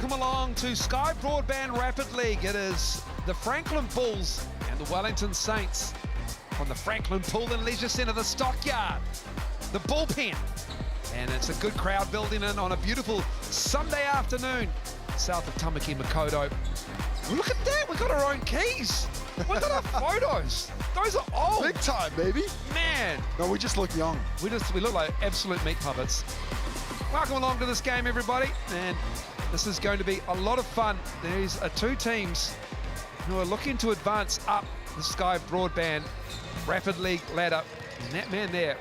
Welcome along to Sky Broadband Rapid League. It is the Franklin Bulls and the Wellington Saints from the Franklin Pool and Leisure Centre, the Stockyard, the bullpen. And it's a good crowd building in on a beautiful Sunday afternoon south of Tamaki Makaurau. Look at that, we've got our own keys. We've got our photos. Those are old. Big time, baby. Man. No, we just look young. We look like absolute meat puppets. Welcome along to this game, everybody. And this is going to be a lot of fun. These are two teams who are looking to advance up the Sky Broadband Rapid League ladder. And that man there,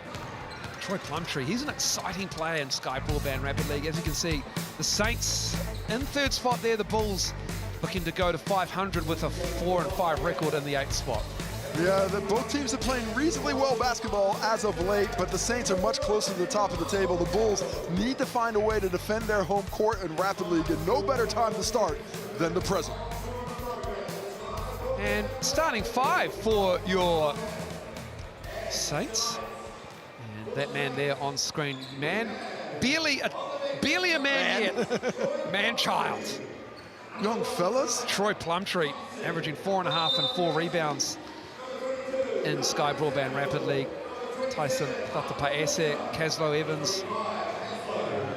Troy Plumtree, he's an exciting player in Sky Broadband Rapid League. As you can see, the Saints in third spot there, the Bulls looking to go to 500 with a 4-5 record in the 8th spot. Yeah, both teams are playing reasonably well basketball as of late, but the Saints are much closer to the top of the table. The Bulls need to find a way to defend their home court in Rapid League, and no better time to start than the present. And starting five for your Saints. And that man there on screen, man, barely a man yet. Man-child. Young fellas. Troy Plumtree averaging 4.5 and 4 rebounds in Sky Broadband Rapid League. Tyson Tatapaese, Caslo Evans,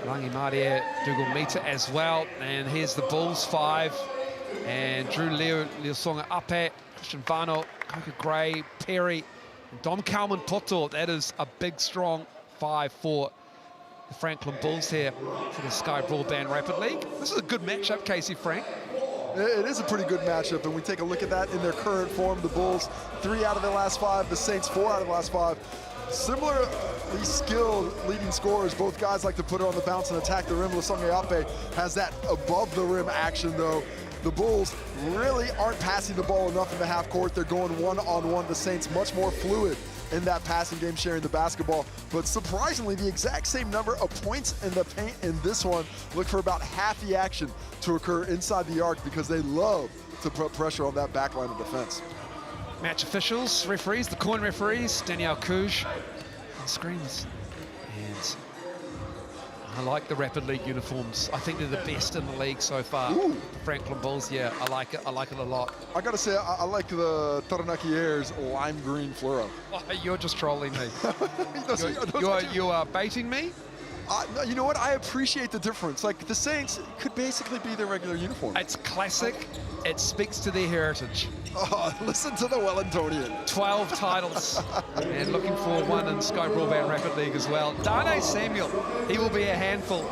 Rangi Maria, Dougal Mita as well. And here's the Bulls 5. And Drew Leosonga Ape, Christian Vano, Coca Gray, Perry, and Dom Kalman Poto. That is a big, strong 5 for the Franklin Bulls here for the Sky Broadband Rapid League. This is a good matchup, Casey Frank. It is a pretty good matchup, and we take a look at that in their current form. The Bulls, 3 out of their last 5. The Saints, 4 out of the last 5. Similarly skilled leading scorers. Both guys like to put it on the bounce and attack the rim. Lasonge Ape has that above the rim action, though. The Bulls really aren't passing the ball enough in the half court. They're going one-on-one. The Saints much more fluid in that passing game, sharing the basketball. But surprisingly, the exact same number of points in the paint in this one. Look for about half the action to occur inside the arc because they love to put pressure on that back line of defense. Match officials, referees, the coin referees, Danielle Couge on screens. And I like the Rapid League uniforms. I think they're the best in the league so far. Ooh. Franklin Bulls, yeah, I like it. I like it a lot. I gotta say, I like the Taranaki Airs lime green fluoro. Oh, you're just trolling me. You are baiting me? You know what? I appreciate the difference. Like, the Saints could basically be their regular uniform. It's classic. It speaks to their heritage. Oh, listen to the Wellingtonian. 12 titles. And looking for one in Sky Broadband Rapid League as well. Dane Samuel, he will be a handful.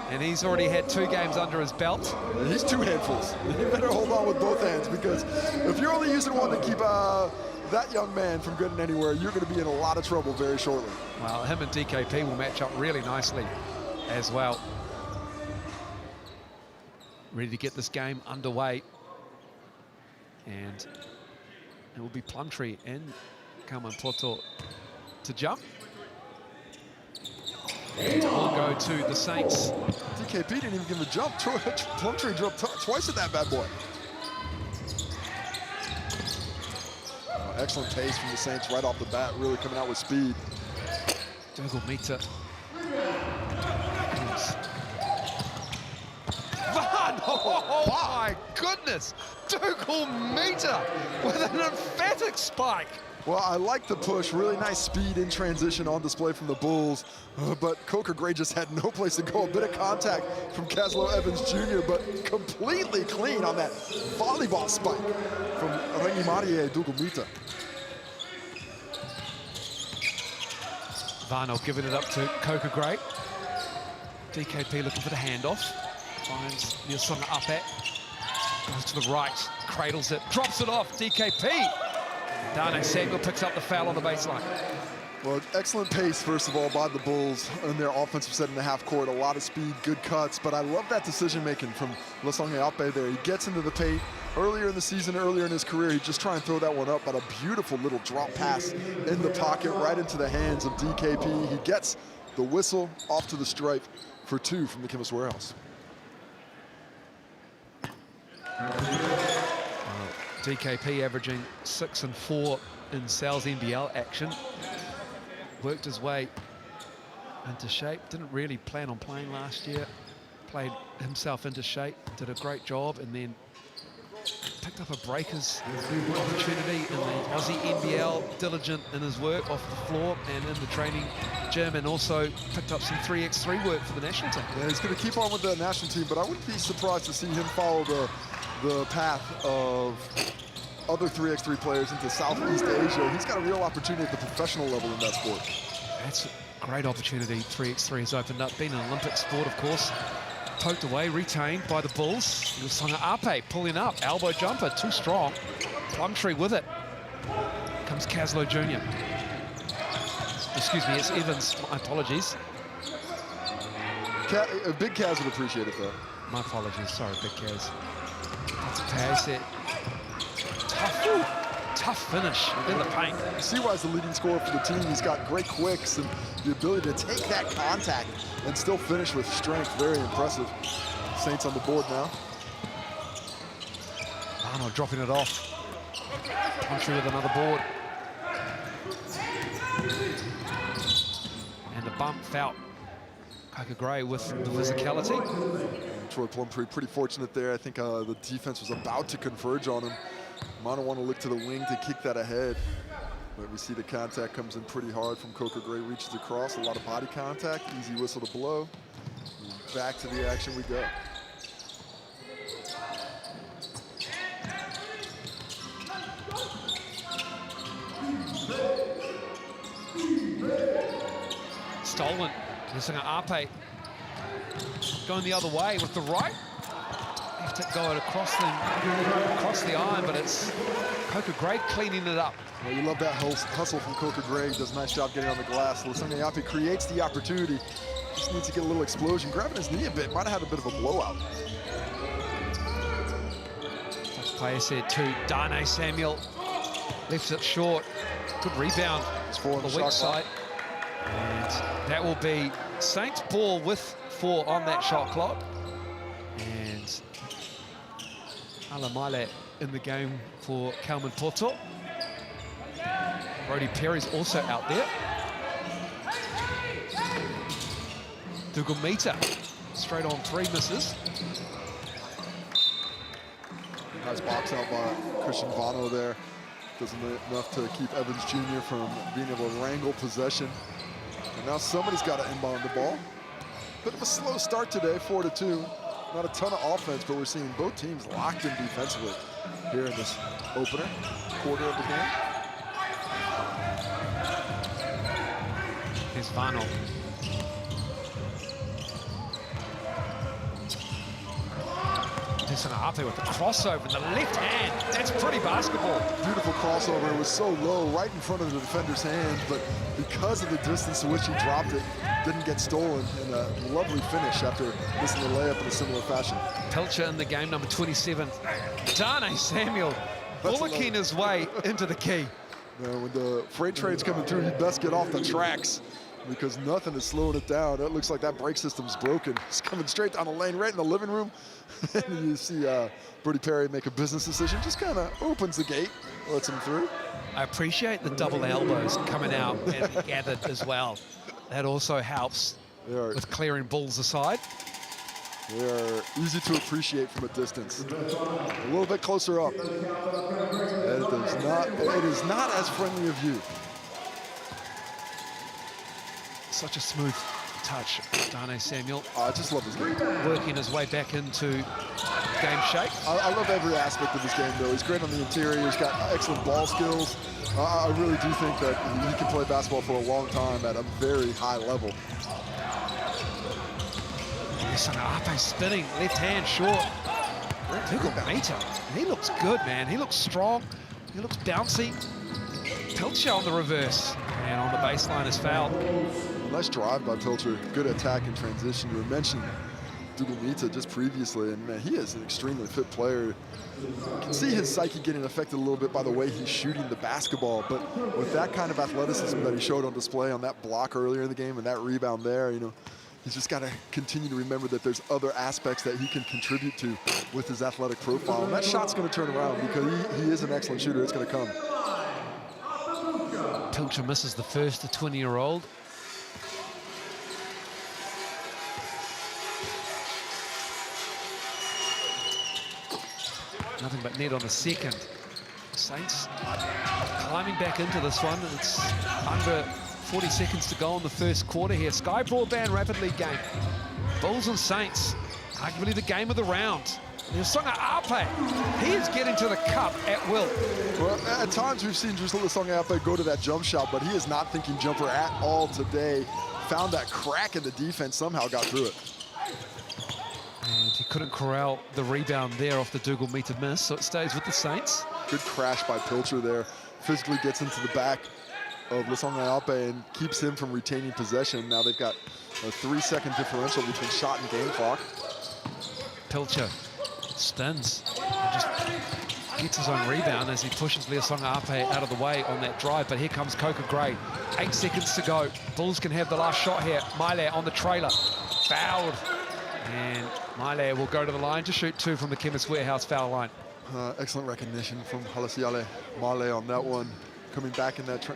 And he's already had 2 games under his belt. He's 2 handfuls. You better hold on with both hands, because if you're only using one to keep that young man from getting anywhere, you're going to be in a lot of trouble very shortly. Well, him and DKP will match up really nicely as well. Ready to get this game underway. And it will be Plumtree and Kalman Poto to jump. And we'll go to the Saints. DKP didn't even give him a jump. Plumtree jumped twice at that bad boy. Excellent pace from the Saints right off the bat, really coming out with speed. Dougal Mita. Oh my goodness! Dougal Mita with an emphatic spike. Well, I like the push. Really nice speed in transition on display from the Bulls. But Coca Gray just had no place to go. A bit of contact from Caslo Evans Jr., but completely clean on that volleyball spike from Rangi Maria Dougal Mita. Vano giving it up to Coca Gray. DKP looking for the handoff. Finds Nielsen up at. Goes to the right, cradles it, drops it off. DKP. Dane Samuel picks up the foul on the baseline. Well, excellent pace, first of all, by the Bulls in their offensive set in the half court. A lot of speed, good cuts, but I love that decision-making from Lasonge Ape there. He gets into the paint. Earlier in the season, earlier in his career, he'd just try and throw that one up, but a beautiful little drop pass in the pocket right into the hands of DKP. He gets the whistle off to the stripe for 2 from the Chemist Warehouse. DKP averaging 6 and 4 in Sal's NBL action. Worked his way into shape. Didn't really plan on playing last year. played himself into shape, did a great job, and then picked up a breakers opportunity in the Aussie NBL, diligent in his work off the floor and in the training gym, and also picked up some 3x3 work for the national team. Yeah, he's going to keep on with the national team, but I wouldn't be surprised to see him follow the path of other 3x3 players into Southeast Asia. He's got a real opportunity at the professional level in that sport. That's a great opportunity. 3x3 has opened up, been an Olympic sport, of course. Poked away, retained by the Bulls. Lusanga Ape pulling up, elbow jumper, too strong. Plumtree with it. Comes Caslow Jr. Excuse me, it's Evans, my apologies. Big Kaz would appreciate it, though. My apologies, sorry, Big Kaz. That's a pass it. Tough finish in the paint. You see why he's the leading scorer for the team. He's got great quicks and the ability to take that contact and still finish with strength. Very impressive. Saints on the board now. Arnold dropping it off. Country with another board. And the bump foul. Coca Gray with the physicality. Troy Plumtree pretty fortunate there. I think the defense was about to converge on him. Might want to look to the wing to kick that ahead. But we see the contact comes in pretty hard from Coca Gray, reaches across, a lot of body contact, easy whistle to blow. And back to the action we go. Stolen. Lusanga Ape going the other way with the right. Left it going across the iron, but it's Coca Gray cleaning it up. Well, you love that hustle from Coca Gray. He does a nice job getting on the glass. Lusanga Ape creates the opportunity. Just needs to get a little explosion. Grabbing his knee a bit, might have had a bit of a blowout. Touch play said to Dane Samuel. Left it short. Good rebound on the weak side. And that will be Saints ball with 4 on that shot clock. And Alamale in the game for Kalman Porto. Brody Perry's also out there. Dugumita, straight on 3 misses. Nice box out by Christian Vano there. Doesn't enough to keep Evans Jr. from being able to wrangle possession. And now somebody's got to inbound the ball. Bit of a slow start today, 4-2. Not a ton of offense, but we're seeing both teams locked in defensively here in this opener quarter of the game. Here's Vano. Ape with the crossover in the left hand. That's pretty basketball. Beautiful crossover. It was so low, right in front of the defender's hand, but because of the distance to which he dropped it, didn't get stolen, and a lovely finish after missing the layup in a similar fashion. Pilcher in the game, number 27. Dane Samuel bullocking his way into the key. Now, when the freight train's coming through, you best get off the tracks because nothing is slowing it down. It looks like that brake system's broken. It's coming straight down the lane, right in the living room. And you see Brody Perry make a business decision, just kind of opens the gate, lets him through. I appreciate the double elbows coming out and gathered as well. That also helps with clearing balls aside. They are easy to appreciate from a distance. A little bit closer up. And it is not as friendly a view. Such a smooth touch, Dane Samuel. I just love his game. Working his way back into game shape. I love every aspect of his game, though. He's great on the interior. He's got excellent ball skills. I really do think that he can play basketball for a long time at a very high level. Ape spinning, left hand short. Meter. He looks good, man. He looks strong. He looks bouncy. Pilcher on the reverse. And on the baseline is fouled. Nice drive by Pilcher. Good attack in transition. You were mentioning Dugumita just previously, and man, he is an extremely fit player. You can see his psyche getting affected a little bit by the way he's shooting the basketball, but with that kind of athleticism that he showed on display on that block earlier in the game and that rebound there, you know, he's just got to continue to remember that there's other aspects that he can contribute to with his athletic profile. And that shot's going to turn around because he is an excellent shooter. It's going to come. Pilcher misses the first, the 20-year-old. Nothing but net on the second. Saints climbing back into this one. It's under 40 seconds to go in the first quarter here. Sky Broadband Rapid League game. Bulls and Saints, arguably the game of the round. Lusonga Ape, he is getting to the cup at will. Well, at times we've seen Lusonga Ape go to that jump shot, but he is not thinking jumper at all today. Found that crack in the defense, somehow got through it. And he couldn't corral the rebound there off the Dougal meter miss, so it stays with the Saints. Good crash by Pilcher there. Physically gets into the back of Lusonga Ape and keeps him from retaining possession. Now they've got a 3-second differential between shot and game clock. Pilcher stins and just gets his own rebound as he pushes Lusonga Ape out of the way on that drive. But here comes Coca Gray. 8 seconds to go. Bulls can have the last shot here. Maile on the trailer. Fouled. And Maile will go to the line to shoot 2 from the Chemist Warehouse foul line. Excellent recognition from Halasiale Maile on that one. Coming back in that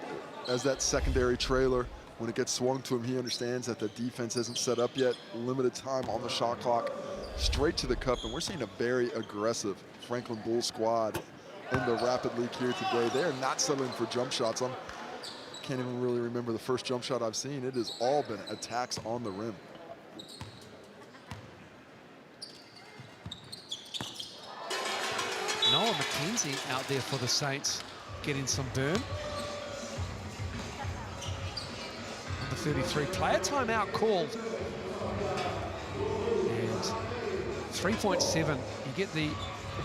as that secondary trailer. When it gets swung to him, he understands that the defense isn't set up yet. Limited time on the shot clock. Straight to the cup, and we're seeing a very aggressive Franklin Bulls squad in the Rapid League here today. They are not settling for jump shots. I can't even really remember the first jump shot I've seen. It has all been attacks on the rim. Noah McKenzie out there for the Saints, getting some burn. Number 33, player timeout called. And 3.7, you get the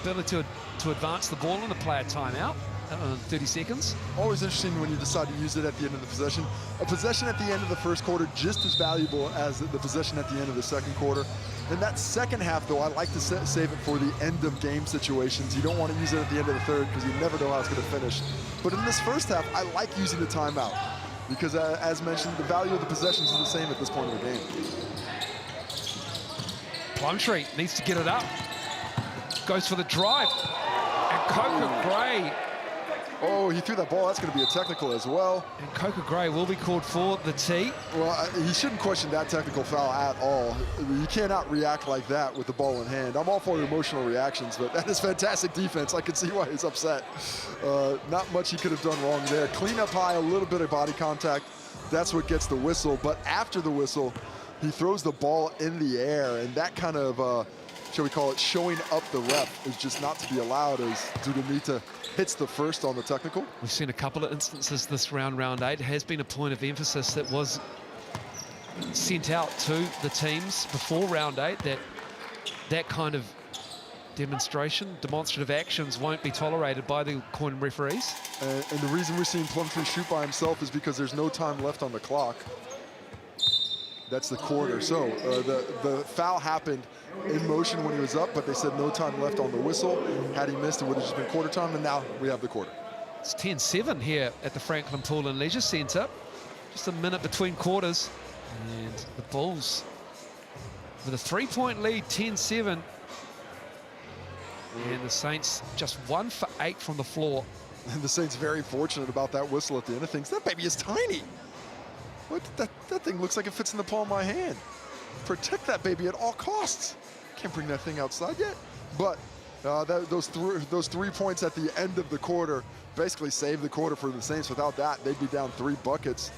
ability to advance the ball in a player timeout. 30 seconds. Always interesting when you decide to use it at the end of the possession. A possession at the end of the first quarter just as valuable as the possession at the end of the second quarter. In that second half, though, I like to save it for the end of game situations. You don't want to use it at the end of the third because you never know how it's going to finish. But in this first half, I like using the timeout because, as mentioned, the value of the possessions is the same at this point in the game. Plumtree needs to get it up. Goes for the drive. And Coca Gray. Oh, he threw that ball. That's going to be a technical as well. And Coca Gray will be called for the tee. Well, he shouldn't question that technical foul at all. You cannot react like that with the ball in hand. I'm all for emotional reactions, but that is fantastic defense. I can see why he's upset. Not much he could have done wrong there. Clean up high, a little bit of body contact. That's what gets the whistle. But after the whistle, he throws the ball in the air, and that kind of, shall we call it, showing up the ref is just not to be allowed as Dudamita hits the first on the technical. We've seen a couple of instances this round 8. It has been a point of emphasis that was sent out to the teams before round 8 that kind of demonstrative actions won't be tolerated by the coin referees. And the reason we're seeing Plumtree shoot by himself is because there's no time left on the clock. That's the quarter. So the foul happened in motion when he was up, but they said no time left on the whistle. Had he missed, it would have just been quarter time, and now we have the quarter. It's 10-7 here at the Franklin Pool and Leisure Centre. Just a minute between quarters. And the Bulls with a 3-point lead, 10-7. And the Saints just 1 for 8 from the floor. And the Saints very fortunate about that whistle at the end of things. That baby is tiny. What? That thing looks like it fits in the palm of my hand. Protect that baby at all costs. Can't bring that thing outside yet. But those 3 points at the end of the quarter basically saved the quarter for the Saints. Without that, they'd be down 3 buckets.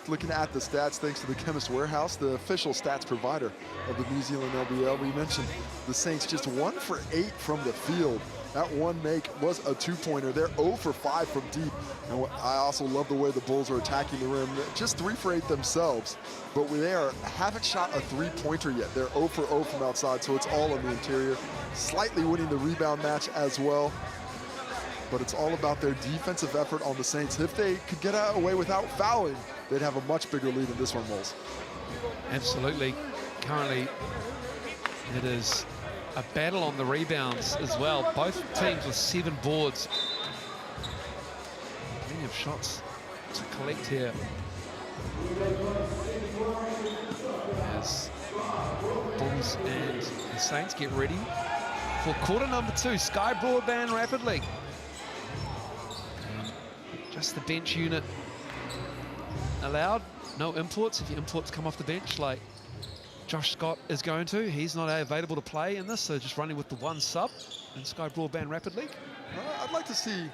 Looking at the stats, thanks to the Chemist Warehouse, the official stats provider of the New Zealand NBL, we mentioned the Saints just 1 for 8 from the field. That one make was a 2-pointer. They're 0 for 5 from deep. And I also love the way the Bulls are attacking the rim. Just 3 for 8 themselves, but haven't shot a 3-pointer yet. They're 0 for 0 from outside, so it's all in the interior. Slightly winning the rebound match as well. But it's all about their defensive effort on the Saints. If they could get away without fouling, they'd have a much bigger lead in this one, Moles. Absolutely. Currently, it is a battle on the rebounds as well. Both teams with 7 boards. Plenty of shots to collect here. As Bulls and the Saints get ready for quarter number 2, Sky Broadband Rapid League. Just the bench unit allowed. No imports. If your imports come off the bench, like Josh Scott is going to. He's not available to play in this, so just running with the one sub in Sky Broadband Rapid League. I'd like to see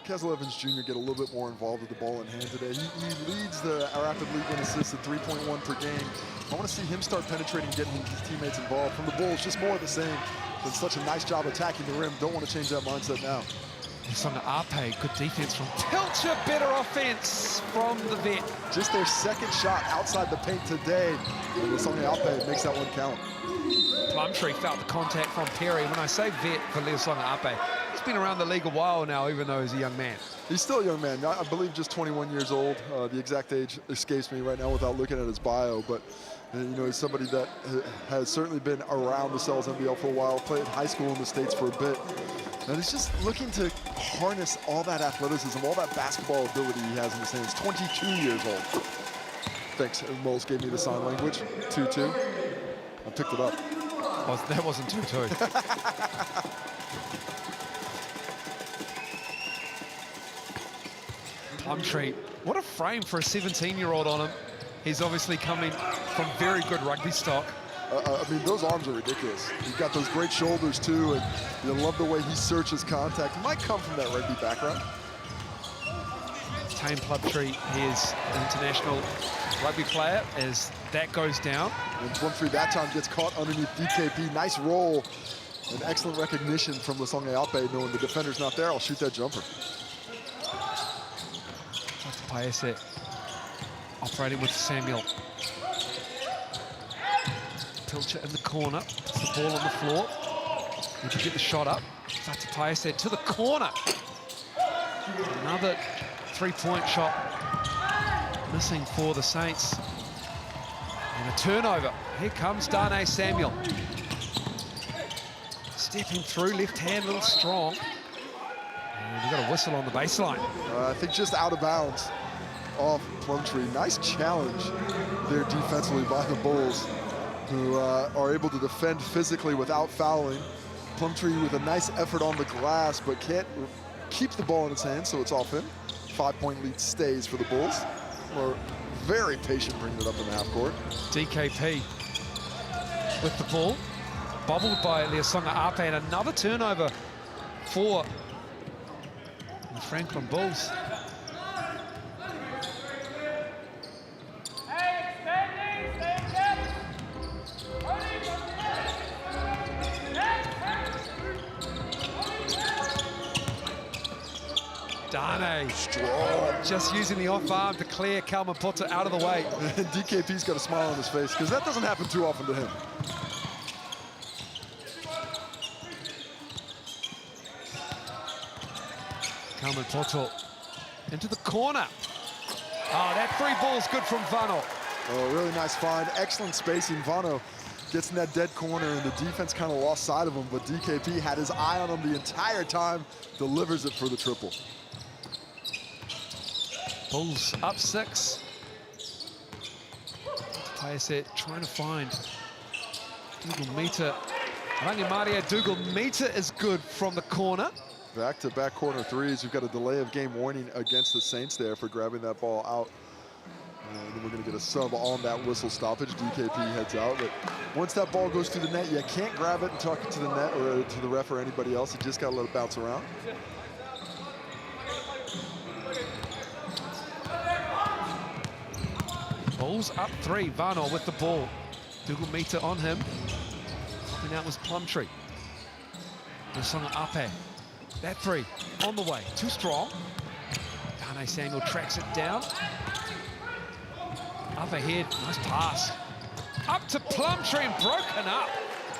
Kesel Evans Jr. get a little bit more involved with the ball in hand today. He leads the Rapid League in assists at 3.1 per game. I want to see him start penetrating, getting his teammates involved. From the Bulls, just more of the same. Did such a nice job attacking the rim. Don't want to change that mindset now. Lisonga Ape, good defense from Pilcher, better offense from the vet. Just their second shot outside the paint today. And Lisonga Ape makes that one count. Plumtree felt the contact from Perry. When I say vet for Lisonga Ape, he's been around the league a while now, even though he's a young man. He's still a young man. I believe just 21 years old. The exact age escapes me right now without looking at his bio, but you know, he's somebody that has certainly been around the Cells NBL for a while, played high school in the States for a bit. And he's just looking to harness all that athleticism, all that basketball ability he has in his hands. 22 years old. Thanks, Moles gave me the sign language. 2-2. I picked it up. Well, that wasn't 2-2. Plumtree, what a frame for a 17-year-old on him. He's obviously coming from very good rugby stock. I mean, those arms are ridiculous. He's got those great shoulders, too, and you love the way he searches contact. He might come from that rugby background. Tane Plumtree, he is an international rugby player as that goes down. And Plumtree that time gets caught underneath DKP. Nice roll and excellent recognition from Lisonga Ape, knowing the defender's not there. I'll shoot that jumper. Paese operating with Samuel. Pilcher in the corner, puts the ball on the floor. Need to get the shot up. Fata Paese to the corner. Another three-point shot missing for the Saints. And a turnover. Here comes Dane Samuel. Stepping through, left hand a little strong. And we've got a whistle on the baseline. I think just out of bounds off Plumtree. Nice challenge there defensively by the Bulls, who are able to defend physically without fouling. Plumtree with a nice effort on the glass, but can't keep the ball in his hands, so it's off him. 5-point lead stays for the Bulls. We're very patient bringing it up in the half court. DKP with the ball, bobbled by Lisonga Ape, and another turnover for the Franklin Bulls. Dane, strong. Just using the off arm to clear Kalmapota out of the way. And DKP's got a smile on his face, because that doesn't happen too often to him. Kalmapota into the corner. Oh, that three ball's good from Vano. Oh, really nice find. Excellent spacing. Vano gets in that dead corner, and the defense kind of lost sight of him, but DKP had his eye on him the entire time, delivers it for the triple. Bulls up 6. Paese trying to find Dougal Meter. Rangimaria Dougal Meter is good from the corner. Back-to-back corner threes. We've got a delay of game warning against the Saints there for grabbing that ball out. And we're going to get a sub on that whistle stoppage. DKP heads out. But once that ball goes through the net, you can't grab it and tuck it to the net or to the ref or anybody else. You just got to let it bounce around. Bulls up 3. Vano with the ball. Dougal Meter on him. And that was Plumtree. Lisonga Ape. That three on the way. Too strong. Dane Samuel tracks it down. Up ahead. Nice pass. Up to Plumtree and broken up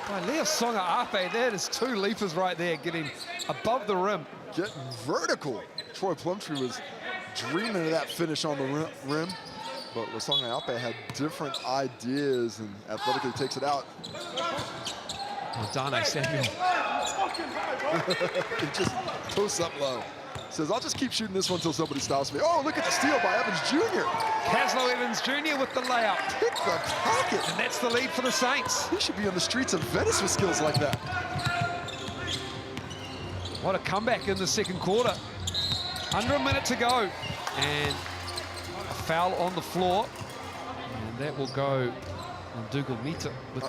by Lisonga Ape. That is 2 leapers right there, getting above the rim. Getting vertical. Troy Plumtree was dreaming of that finish on the rim. But Lisonga Ape had different ideas and athletically takes it out. Oh, Dane Samuel. He just posts up low. Says, I'll just keep shooting this one until somebody stops me. Oh, look at the steal by Evans Jr. Caslow Evans Jr. with the layup. Pick the pocket. And that's the lead for the Saints. He should be on the streets of Venice with skills like that. What a comeback in the second quarter. Under a minute to go. And a foul on the floor. And that will go And Dougal Mita with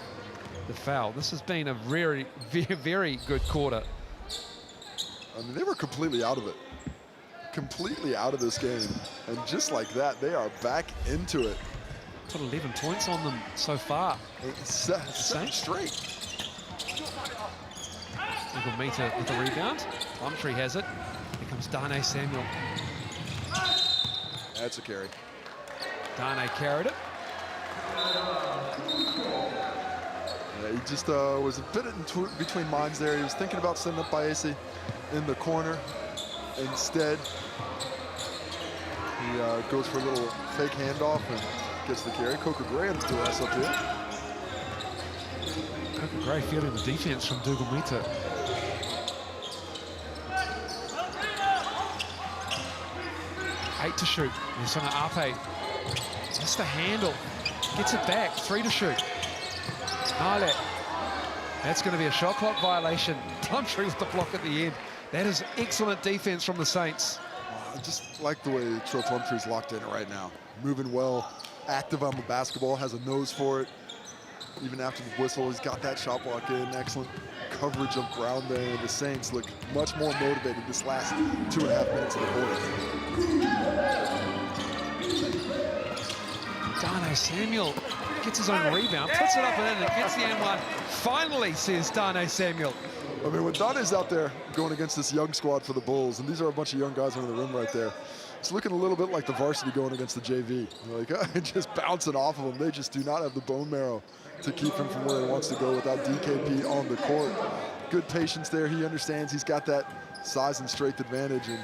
the foul. This has been a very, very good quarter. I mean, they were completely out of it. Completely out of this game. And just like that, they are back into it. Put 11 points on them so far. Seven straight. Dougal Mita with the rebound. Plumtree has it. Here comes Darnay Samuel. That's a carry. Darnay carried it. Yeah, he just was a bit between minds there. He was thinking about setting up Baesi in the corner. Instead, he goes for a little fake handoff and gets the carry. Coker Gray has the ass up here. Coker Gray feeling the defense from Dougal Mita. Eight to shoot. Nisona Ape. Just the handle. Gets it back. 3 to shoot. Nale. That's going to be a shot clock violation. Plumtree with the block at the end. That is excellent defense from the Saints. I just like the way Troy Plumtree's locked in right now. Moving well, active on the basketball, has a nose for it. Even after the whistle, he's got that shot block in. Excellent coverage of ground there. The Saints look much more motivated this last 2.5 minutes of the quarter. Darnay Samuel gets his own rebound, puts it up and in, and gets the N1. Finally, says Darnay Samuel. I mean, when Darnay's out there going against this young squad for the Bulls, and these are a bunch of young guys under the rim right there, it's looking a little bit like the varsity going against the JV. Like, just bouncing off of them. They just do not have the bone marrow to keep him from where he wants to go without DKP on the court. Good patience there. He understands he's got that size and strength advantage, and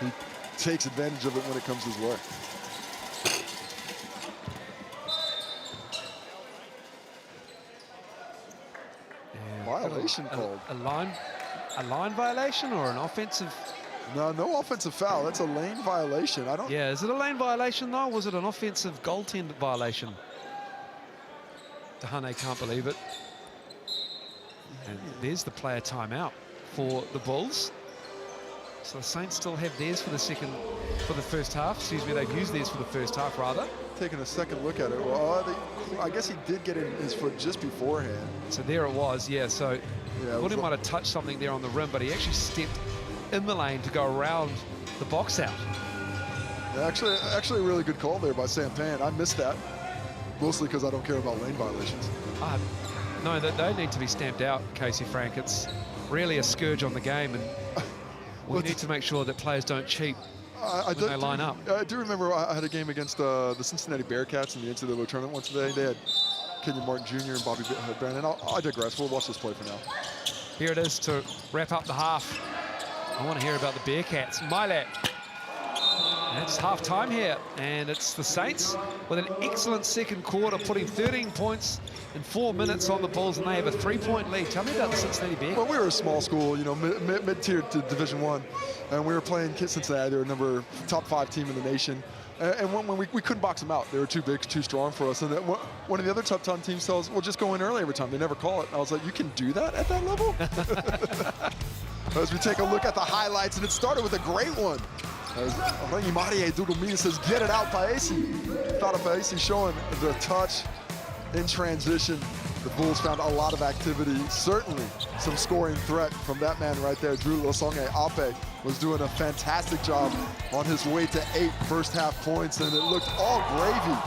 he takes advantage of it when it comes his way. Violation called. A line violation or an offensive? No offensive foul. That's a lane violation. I don't. Yeah, is it a lane violation though? Or was it an offensive goaltender violation? Dahane can't believe it. And there's the player timeout for the Bulls. So the Saints still have theirs for the first half. Excuse me, they've used theirs for the first half rather. Taking a second look at it. Well, I guess he did get in his foot just beforehand. So there it was, yeah. So yeah, Woody might have touched something there on the rim, but he actually stepped in the lane to go around the box out. Yeah, actually a really good call there by Sam Pan. I missed that, mostly because I don't care about lane violations. No, they need to be stamped out, Casey Frank. It's really a scourge on the game, and we need to make sure that players don't cheat when they line up. I do remember I had a game against the Cincinnati Bearcats in the NZNBL tournament once today. They had Kenyon Martin Jr. and Bobby Brandon. I digress. We'll watch this play for now. Here it is to wrap up the half. I want to hear about the Bearcats. Milat. It's half time here, and it's the Saints with an excellent second quarter, putting 13 points in 4 minutes on the Bulls, and they have a 3-point lead. Tell me about the Cincinnati Bearcats. Well, we were a small school, you know, mid-tier to Division I, and we were playing Cincinnati. They were top 5 team in the nation, and when we couldn't box them out. They were too big, too strong for us. And one of the other top 10 teams tells us, well, just go in early every time. They never call it. And I was like, you can do that at that level? As we take a look at the highlights, and it started with a great one. As Rangimarie Dougal Mita says, get it out, Paesi. Thought of Paesi showing the touch in transition. The Bulls found a lot of activity, certainly some scoring threat from that man right there. Drew Losonge Ape was doing a fantastic job on his way to 8 first half points, and it looked all gravy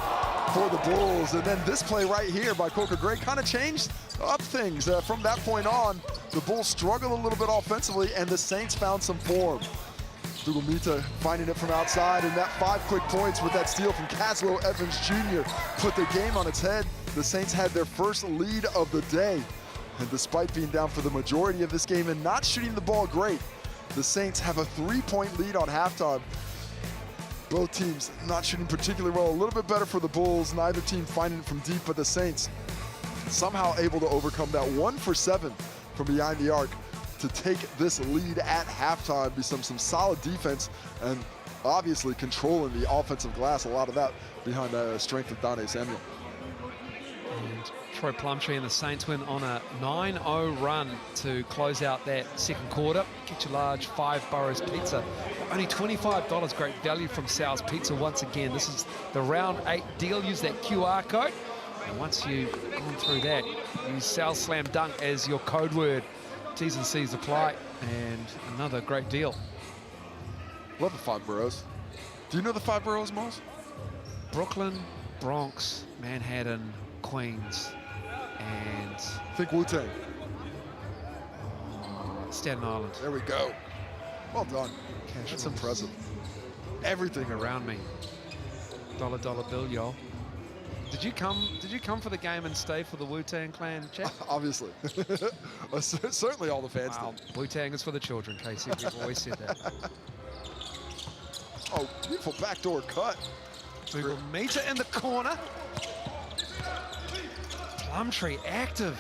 for the Bulls. And then this play right here by Coker Gray kind of changed up things. From that point on, the Bulls struggled a little bit offensively, and the Saints found some form. Dougal Mita finding it from outside, and that 5 quick points with that steal from Caslow Evans Jr. put the game on its head. The Saints had their first lead of the day, and despite being down for the majority of this game and not shooting the ball great, the Saints have a 3-point lead on halftime. Both teams not shooting particularly well. A little bit better for the Bulls, neither team finding it from deep, but the Saints somehow able to overcome that 1 for 7 from behind the arc to take this lead at halftime. Be some solid defense, and obviously controlling the offensive glass. A lot of that behind the strength of Darnay Samuel. And Troy Plumtree and the Saints win on a 9-0 run to close out that second quarter. Get your large 5 Boroughs pizza. Only $25. Great value from Sal's Pizza once again. This is the round 8 deal. Use that QR code. And once you've gone through that, you sell slam dunk as your code word. T's and C's apply, and another great deal. Love the 5 boroughs. Do you know the 5 boroughs, Moz? Brooklyn, Bronx, Manhattan, Queens, and... Think Wu-Tang. Staten Island. There we go. Well done. That's impressive. Everything around me. Dollar bill, y'all. Did you come for the game and stay for the Wu-Tang Clan chat? Obviously. Certainly all the fans did. Wu-Tang is for the children, Casey. We've always said that. Oh, beautiful backdoor cut. Google Meter in the corner. Plumtree active,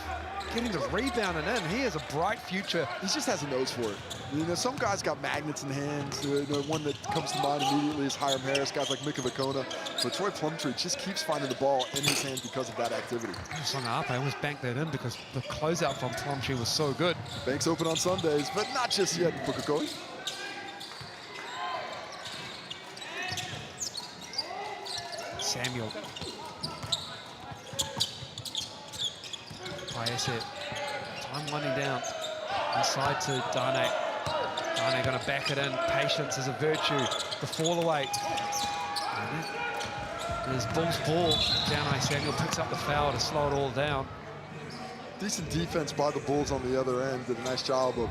getting the rebound and in. He has a bright future. He just has a nose for it. You know, some guys got magnets in hands. You know, one that comes to mind immediately is Hiram Harris, guys like Mika Vakona. But Troy Plumtree just keeps finding the ball in his hands because of that activity. I almost banked that in because the closeout from Plumtree was so good. Banks open on Sundays, but not just yet in Pukekohe. Samuel. Paese. Time winding down. Inside to Dane. Dane going to back it in. Patience is a virtue. The fall away. There's Bull's ball. Dane Samuel picks up the foul to slow it all down. Decent defense by the Bulls on the other end. Did a nice job of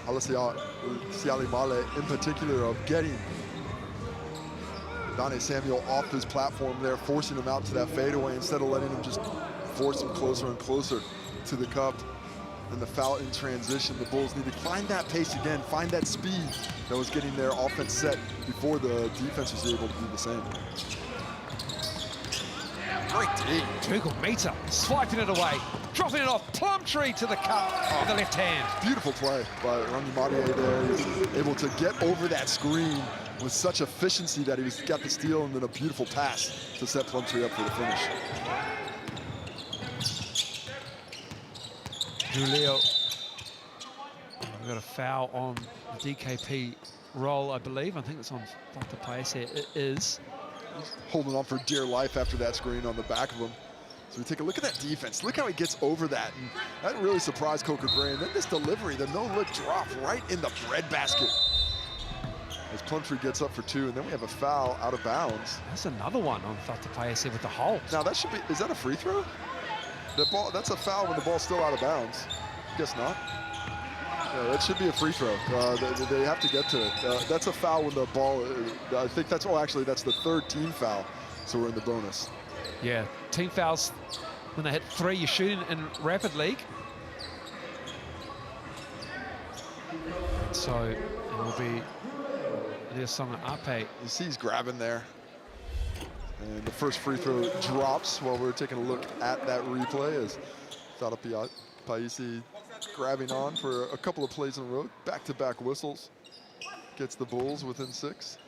Siali Male in particular of getting Dane Samuel off his platform there, forcing him out to that fadeaway instead of letting him just force him closer and closer to the cup. And the foul in transition. The Bulls need to find that pace again, find that speed that was getting their offense set before the defense was able to do the same. Great D. Google Meter swiping it away, dropping it off. Plumtree to the cup with the left hand. Beautiful play by Rangi Marie there. He was able to get over that screen with such efficiency that he got the steal and then a beautiful pass to set Plumtree up for the finish. Julio. We've got a foul on the DKP roll, I believe. I think it's on Dr. Paese. It is. He's holding on for dear life after that screen on the back of him. So we take a look at that defense. Look how he gets over that. And that really surprised Coker Gray. And then this delivery, the no-look drop right in the breadbasket. As Plumtree gets up for 2, and then we have a foul out of bounds. That's another one on Dr. Paese with the hole. Now that should be, is that a free throw? The ball, that's a foul when the ball's still out of bounds. Guess not. Yeah, that should be a free throw. They have to get to it. That's a foul when the ball, I think that's, oh, actually, that's the 3rd team foul. So we're in the bonus. Yeah, team fouls, when they hit 3, you're shooting in Rapid League. So it will be Leosonga Ape. You see he's grabbing there. And the first free throw drops while we're taking a look at that replay as Thada Paisi grabbing on for a couple of plays in a row. Back-to-back whistles. Gets the Bulls within 6.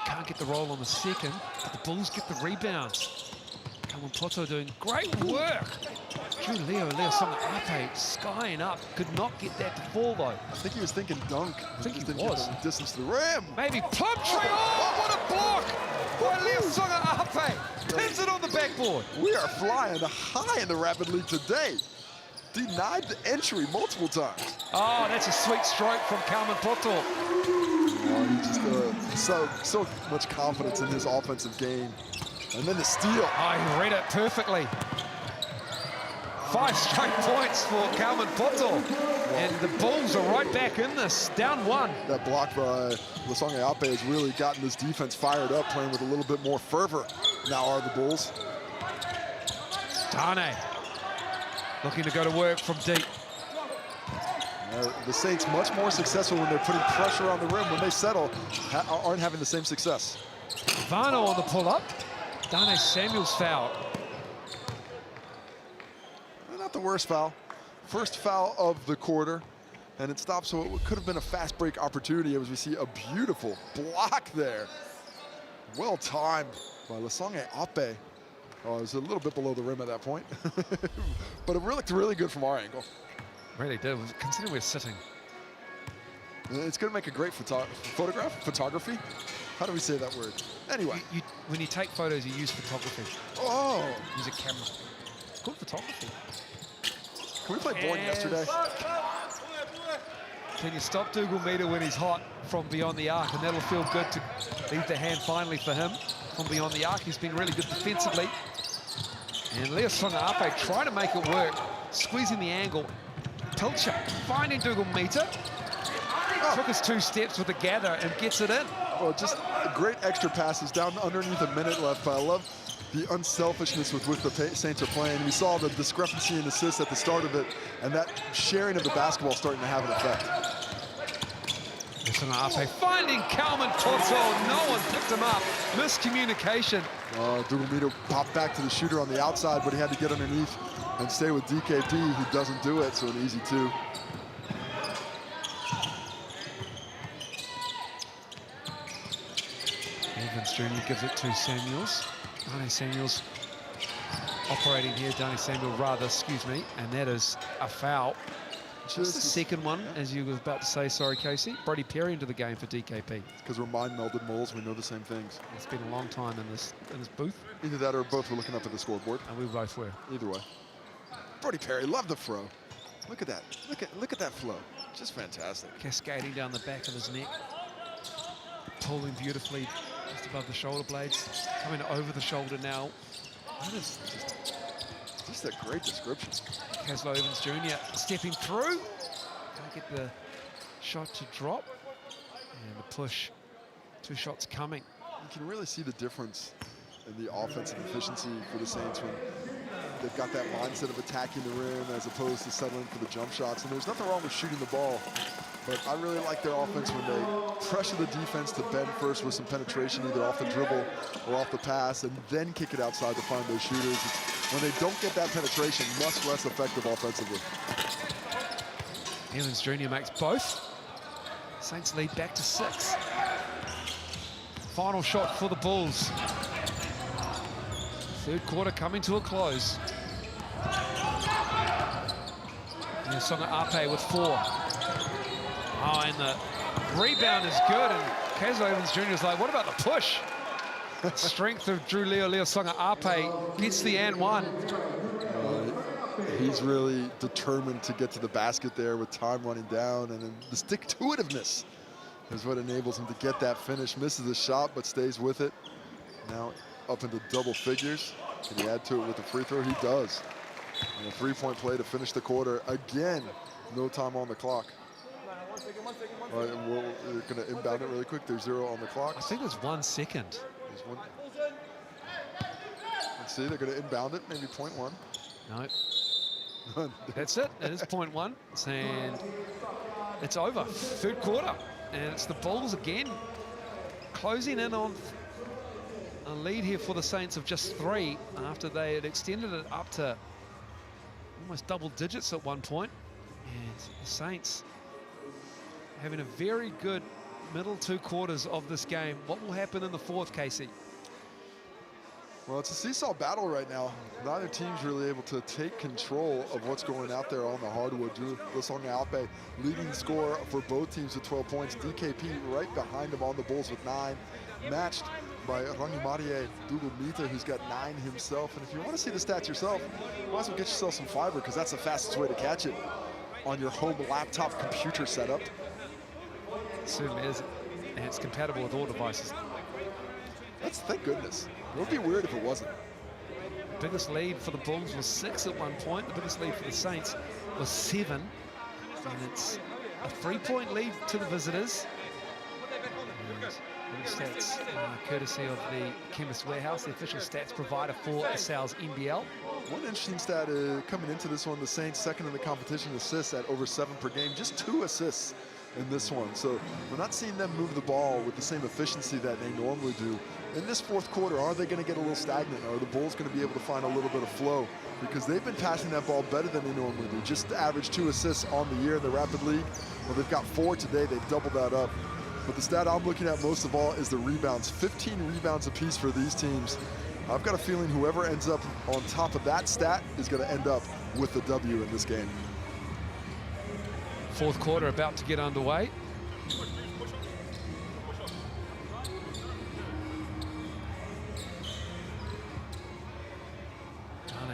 Can't get the roll on the second, but the Bulls get the rebounds. Kaman Poto doing great work. Leo Leosonga Ape skying up, could not get that to fall though. I think he was thinking dunk. I think he didn't was. Get the distance to the rim. Maybe Plumtree. Oh, what a block by Leosonga Ape. Pins it on the backboard. We are flying high in the Rapid League today. Denied the entry multiple times. Oh, that's a sweet stroke from Kaman Poto. Oh, he just so much confidence in his offensive game. And then the steal. Oh, he read it perfectly. 5 straight points for Kaman Poto. And the Bulls are right back in this, down 1. That block by Leosonga Ape has really gotten this defense fired up, playing with a little bit more fervor. Now are the Bulls. Dane looking to go to work from deep. The Saints much more successful when they're putting pressure on the rim. When they settle, aren't having the same success. Vano on the pull-up. Dane Samuel's foul. Not the worst foul. First foul of the quarter, and it stops, so it could have been a fast break opportunity as we see a beautiful block there. Well timed by Leosonga Ape. Oh, it was a little bit below the rim at that point, but it looked really good from our angle. Really did, considering we're sitting. It's going to make a great photography. How do we say that word? Anyway. When you take photos, you use photography. Oh. Use a camera. It's called photography. Can we play Boyd yesterday? Can you stop Dougal Meter when he's hot from beyond the arc? And that'll feel good to leave the hand finally for him from beyond the arc. He's been really good defensively. And Leo Songa-Ape trying to make it work, squeezing the angle. Pilcher finding Dougal Meter. Took his 2 steps with the gather and gets it in. Oh, just great extra passes down underneath a minute left. But I love the unselfishness with which the Saints are playing. We saw the discrepancy in assists at the start of it, and that sharing of the basketball starting to have an effect. Songa-Ape finding Kalman Koto. No one picked him up. Miscommunication. Dougal Meter popped back to the shooter on the outside, but he had to get underneath and stay with DKP, who doesn't do it, so an easy 2. Evans Jr. gives it to Samuels. Dane Samuels operating here. Dane Samuel rather, excuse me, and that is a foul. Just the second one, as you were about to say, sorry, Casey. Brody Perry into the game for DKP. Because we're mind-melded moles, we know the same things. It's been a long time in this booth. Either that or both were looking up at the scoreboard. And we both were. Either way. Brody Perry, love the throw. Look at that. Look at that flow. Just fantastic. Cascading down the back of his neck. Pulling beautifully just above the shoulder blades. Coming over the shoulder now. That is just a great description. Caslow Evans Jr. stepping through. Can't get the shot to drop. And the push. 2 shots coming. You can really see the difference in the offensive efficiency for the Saints when they've got that mindset of attacking the rim as opposed to settling for the jump shots. And there's nothing wrong with shooting the ball, but I really like their offense when they pressure the defense to bend first with some penetration, either off the dribble or off the pass, and then kick it outside to find those shooters. When they don't get that penetration, much less effective offensively. Evans Jr. makes both. Saints lead back to 6. Final shot for the Bulls. 3rd quarter coming to a close. And Songa-Ape with 4. Oh, and the rebound is good, and Caslow Evans Jr. is like, what about the push? Strength of Drew Leo Songa-Ape gets the and 1. He's really determined to get to the basket there with time running down, and then the stick-to-itiveness is what enables him to get that finish. Misses the shot, but stays with it. Now up into double figures. Can he add to it with the free throw? He does. And a 3-point play to finish the quarter. Again, no time on the clock. All right, we're going to inbound it really quick. There's 0 on the clock. I think it was 1 second. There's 1. Let's see, they're going to inbound it, maybe 0.1. No. That's it. It is 0.1. And it's over. 3rd quarter. And it's the Bulls again closing in on a lead here for the Saints of just 3 after they had extended it up to almost double digits at one point. And the Saints having a very good middle 2 quarters of this game. What will happen in the 4th, Casey? Well, it's a seesaw battle right now. Neither team's really able to take control of what's going out there on the hardwood. Drew Songa-Ape leading scorer for both teams with 12 points. DKP right behind him on the Bulls with 9, matched by Rangi Marie Dougal Meter, who's got 9 himself. And if you want to see the stats yourself, you might as well get yourself some fiber, because that's the fastest way to catch it on your home laptop computer setup. It certainly is, and it's compatible with all devices. Thank goodness. It would be weird if it wasn't. The biggest lead for the Bulls was 6 at one point. The biggest lead for the Saints was 7. And it's a 3-point lead to the visitors. And stats courtesy of the Chemist Warehouse, the official stats provider for the Sal's NBL. One interesting stat coming into this one, the Saints second in the competition assists at over 7 per game. Just 2 assists in this one. So we're not seeing them move the ball with the same efficiency that they normally do. In this 4th quarter, are they going to get a little stagnant? Are the Bulls going to be able to find a little bit of flow? Because they've been passing that ball better than they normally do. Just average 2 assists on the year in the Rapid League. Well, they've got 4 today. They've doubled that up. But the stat I'm looking at most of all is the rebounds. 15 rebounds apiece for these teams. I've got a feeling whoever ends up on top of that stat is going to end up with the W in this game. 4th quarter about to get underway.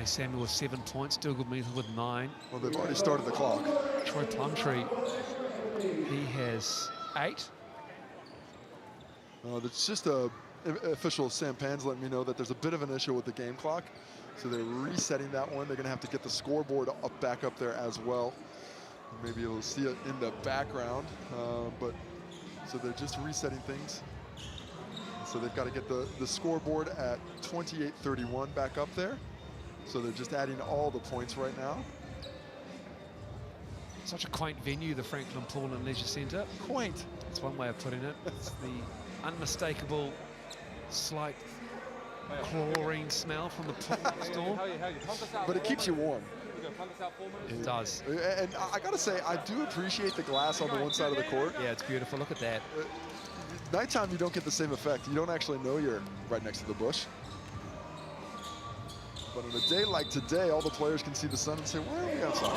Dane Samuel with 7 points, Dougal Meter with 9. Well, they've already started the clock. Troy Plumtree, he has 8. It's just official Sam Pan's letting me know that there's a bit of an issue with the game clock. So they're resetting that one. They're going to have to get the scoreboard back up there as well. Maybe you'll see it in the background. So they're just resetting things. So they've got to get the scoreboard at 28:31 back up there. So they're just adding all the points right now. Such a quaint venue, the Franklin Pool and Leisure Centre. Quaint. That's one way of putting it. It's the unmistakable, slight chlorine smell from the pool next door. But it keeps you warm. It does. And I gotta say, I do appreciate the glass on the one side of the court. Yeah, it's beautiful. Look at that. Nighttime, you don't get the same effect. You don't actually know you're right next to the bush. But on a day like today, all the players can see the sun and say, where are we outside?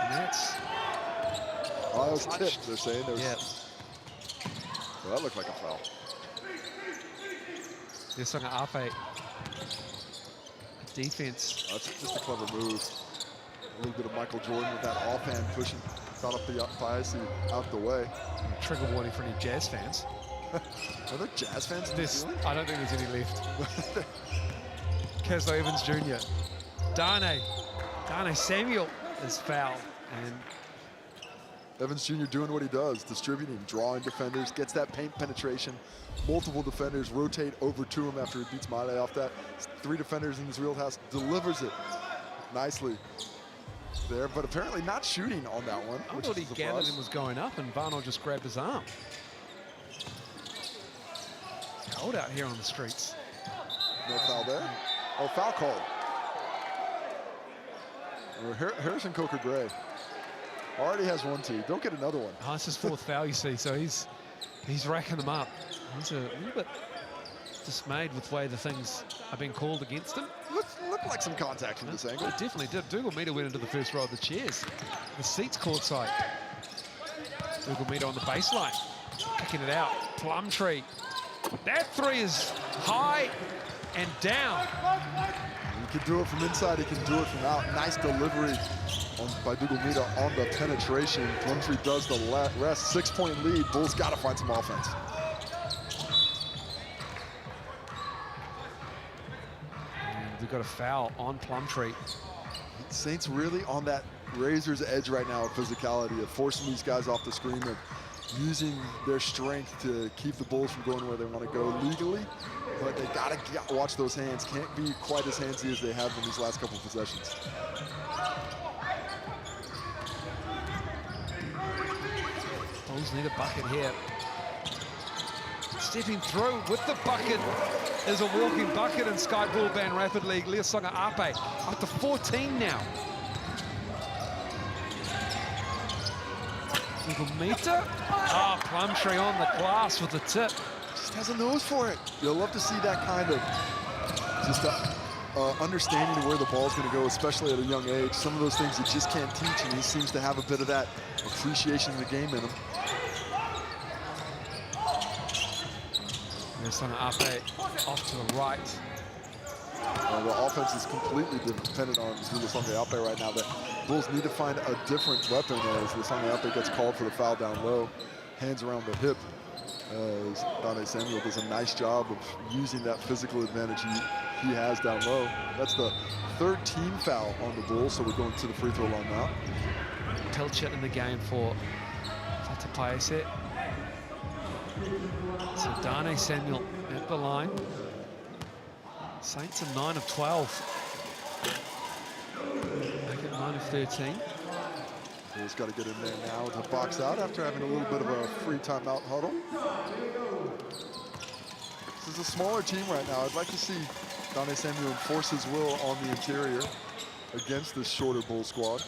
And that's... Oh, that was tipped, they're saying. Yeah. Well, that looked like a foul. Lesanga Ape. Defense. That's just a clever move. A little bit of Michael Jordan with that offhand pushing, got up the ice out the way. Trigger warning for any Jazz fans. Are there Jazz fans in this? I don't think there's any left. Caslow Evans Jr. Dane Samuel is fouled. And Evans Jr. doing what he does, distributing, drawing defenders, gets that paint penetration. Multiple defenders rotate over to him after he beats Miley off that. 3 defenders in his wheelhouse, delivers it nicely there, but apparently not shooting on that one. I thought he gathered and was going up, and Varno just grabbed his arm. It's cold out here on the streets. No foul there. Oh, foul call. Harrison Coker-Gray already has 1 tee. Don't get another one. Oh, it's his 4th foul, you see, so he's racking them up. He's a little bit dismayed with the way the things are being called against him. Looked like some contact from this angle. It definitely did. Dougal Meter went into the first row of the chairs. The seats courtside. Dougal Meter on the baseline, kicking it out. Plumtree. That 3 is high and down. He can do it from inside, he can do it from out. Nice delivery by Dougal Meter on the penetration. Plumtree does the rest. 6-point lead. Bulls got to find some offense. And we've got a foul on Plumtree. Saints really on that razor's edge right now of physicality, of forcing these guys off the screen, of using their strength to keep the Bulls from going where they want to go legally. But they got to watch those hands. Can't be quite as handsy as they have in these last couple of possessions. Bulls need a bucket here. Stepping through with the bucket is a walking bucket in Sky Broadband Rapid League. Lesanga Ape up to 14 now. Dougal Meter. Ah, Plumtree on the glass with the tip. Just has a nose for it. You'll love to see that kind of just understanding of where the ball's going to go, especially at a young age. Some of those things you just can't teach, and he seems to have a bit of that appreciation of the game in him. Lesanga Ape off to the right. The offense is completely dependent on Lesanga Ape right now. The Bulls need to find a different weapon as Lesanga Ape gets called for the foul down low. Hands around the hip as Dane Samuel does a nice job of using that physical advantage he has down low. That's the 3rd team foul on the Bulls, so we're going to the free throw line now. Pilchett in the game for Paese. So Dane Samuel at the line. Saints are 9 of 12. Make it 9 of 13. Bulls got to get in there now to box out after having a little bit of a free timeout huddle. This is a smaller team right now. I'd like to see Dane Samuel enforce his will on the interior against this shorter Bull squad.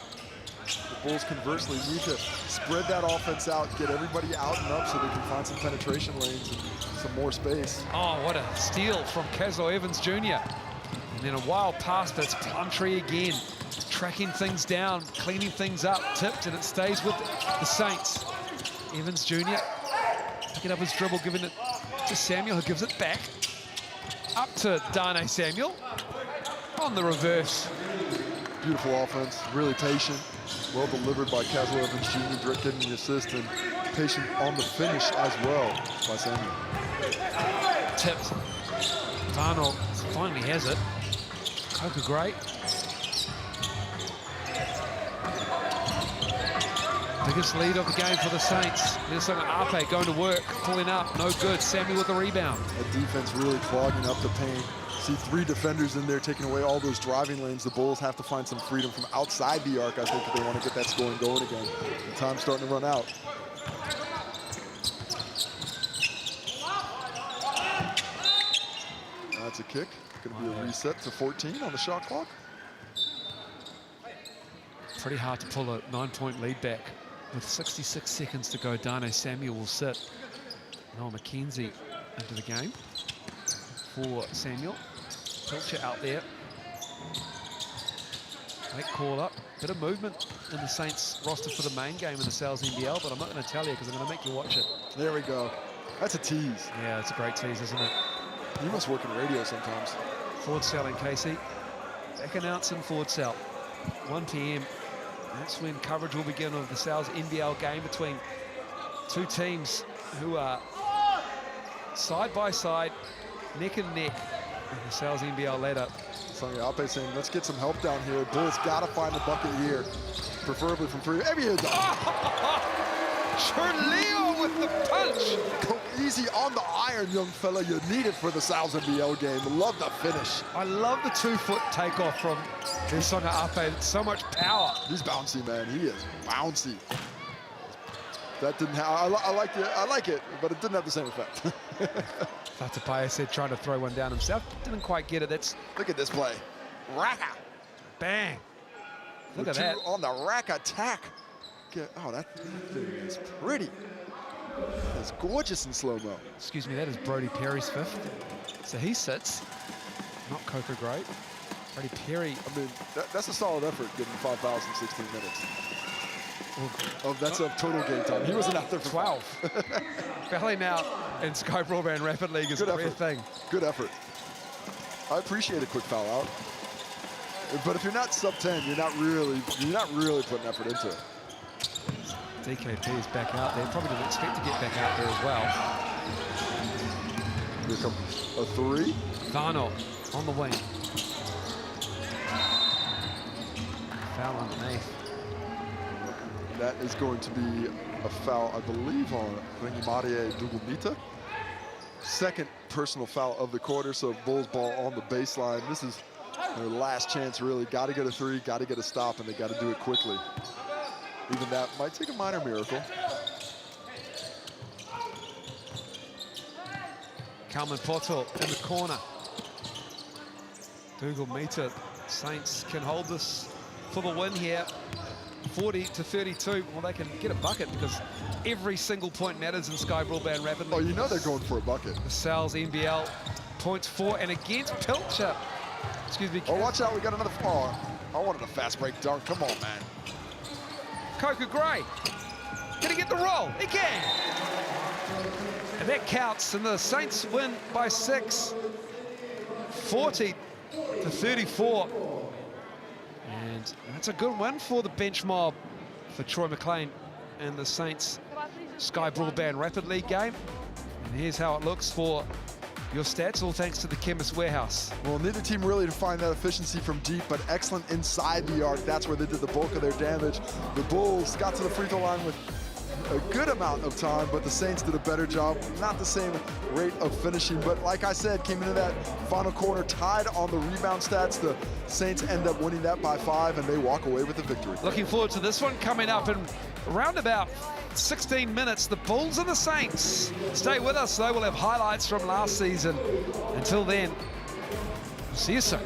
The Bulls conversely need to spread that offense out, get everybody out and up so they can find some penetration lanes and some more space. Oh, what a steal from Caslow Evans Jr. And then a wild pass, but it's Plumtree again. Tracking things down, cleaning things up, tipped, and it stays with the Saints. Evans Jr. picking up his dribble, giving it to Samuel, who gives it back. Up to Dane Samuel on the reverse. Beautiful offense, really patient. Well delivered by Caswell Evans Jr., direct getting the assist, and patient on the finish as well by Samuel. Tipped. Darnold finally has it. Coca great. Biggest lead of the game for the Saints. Minnesota Ape going to work, pulling up, no good. Sammy with the rebound. The defense really clogging up the paint. See 3 defenders in there taking away all those driving lanes. The Bulls have to find some freedom from outside the arc, I think, if they want to get that scoring going again. The time's starting to run out. That's a kick. Going to be a reset to 14 on the shot clock. Pretty hard to pull a 9-point lead back. With 66 seconds to go, Dane Samuel will sit. Noah McKenzie into the game for Samuel. Pilcher out there. Late call up. Bit of movement in the Saints roster for the main game in the Sales NBL, but I'm not going to tell you because I'm going to make you watch it. There we go. That's a tease. Yeah, it's a great tease, isn't it? You must work in radio sometimes. Forward selling, Casey. Back announcing forward sell. 1 p.m. That's when coverage will begin of the Sales NBL game between 2 teams who are side by side, neck and neck in the Sales NBL ladder. Sonny Ape saying, let's get some help down here. Bulls got to find a bucket here, preferably from 3. Maybe you're done. Leo with the punch. Go easy on the iron, young fella. You need it for the Sales NBL game. Love the finish. I love the 2-foot takeoff from Sonny Ape. So much power. He's bouncy, man. He is bouncy. That didn't have, I like it, but it didn't have the same effect. Fatapaya said trying to throw one down himself. Didn't quite get it. That's Look at this play. Raka. Bang. Look at that. On the rack attack. Oh, that thing is pretty. It's gorgeous in slow-mo. Excuse me, that is Brody Perry's 5th. So he sits. Not Coca great. Brody Perry. I mean, that's a solid effort, getting 5 fouls in 16 minutes. Oh, that's a total game time. He wasn't out there for 12. Fouling out in Sky Broadband Rapid League is a rare thing. Good effort. I appreciate a quick foul out. But if you're not sub 10, you're not really putting effort into it. DKP is back out there. Probably didn't expect to get back out there as well. Here comes a 3. Varno on the wing. Foul underneath. That is going to be a foul, I believe, on Rengimarie Dugumita. 2nd personal foul of the quarter, so Bulls ball on the baseline. This is their last chance, really. Got to get a 3, got to get a stop, and they got to do it quickly. Even that might take a minor miracle. Kalman Poto in the corner. Dougal Meter. Saints can hold this for the win here. 40-32. Well, they can get a bucket because every single point matters in Sky Broadband Rapid League. Oh, you know they're going for a bucket. The Sales NBL points for and against Pilcher. Excuse me. Oh, watch out. We got another fall. I wanted a fast break dunk. Come on, man. Coca Gray. Can he get the roll? He can. And that counts, and the Saints win by 6. 40-34. And that's a good win for the bench mob for Troy McLean and the Saints Sky Broadband Rapid League game. And here's how it looks for your stats, all thanks to the Chemist Warehouse. Well, neither team really to find that efficiency from deep, but excellent inside the arc. That's where they did the bulk of their damage. The Bulls got to the free throw line with a good amount of time, but the Saints did a better job. Not the same rate of finishing, but like I said, came into that final quarter tied on the rebound stats. The Saints end up winning that by 5, and they walk away with the victory. Looking forward to this one coming up in around about 16 minutes. The Bulls and the Saints. Stay with us, though. We'll have highlights from last season. Until then, see you soon.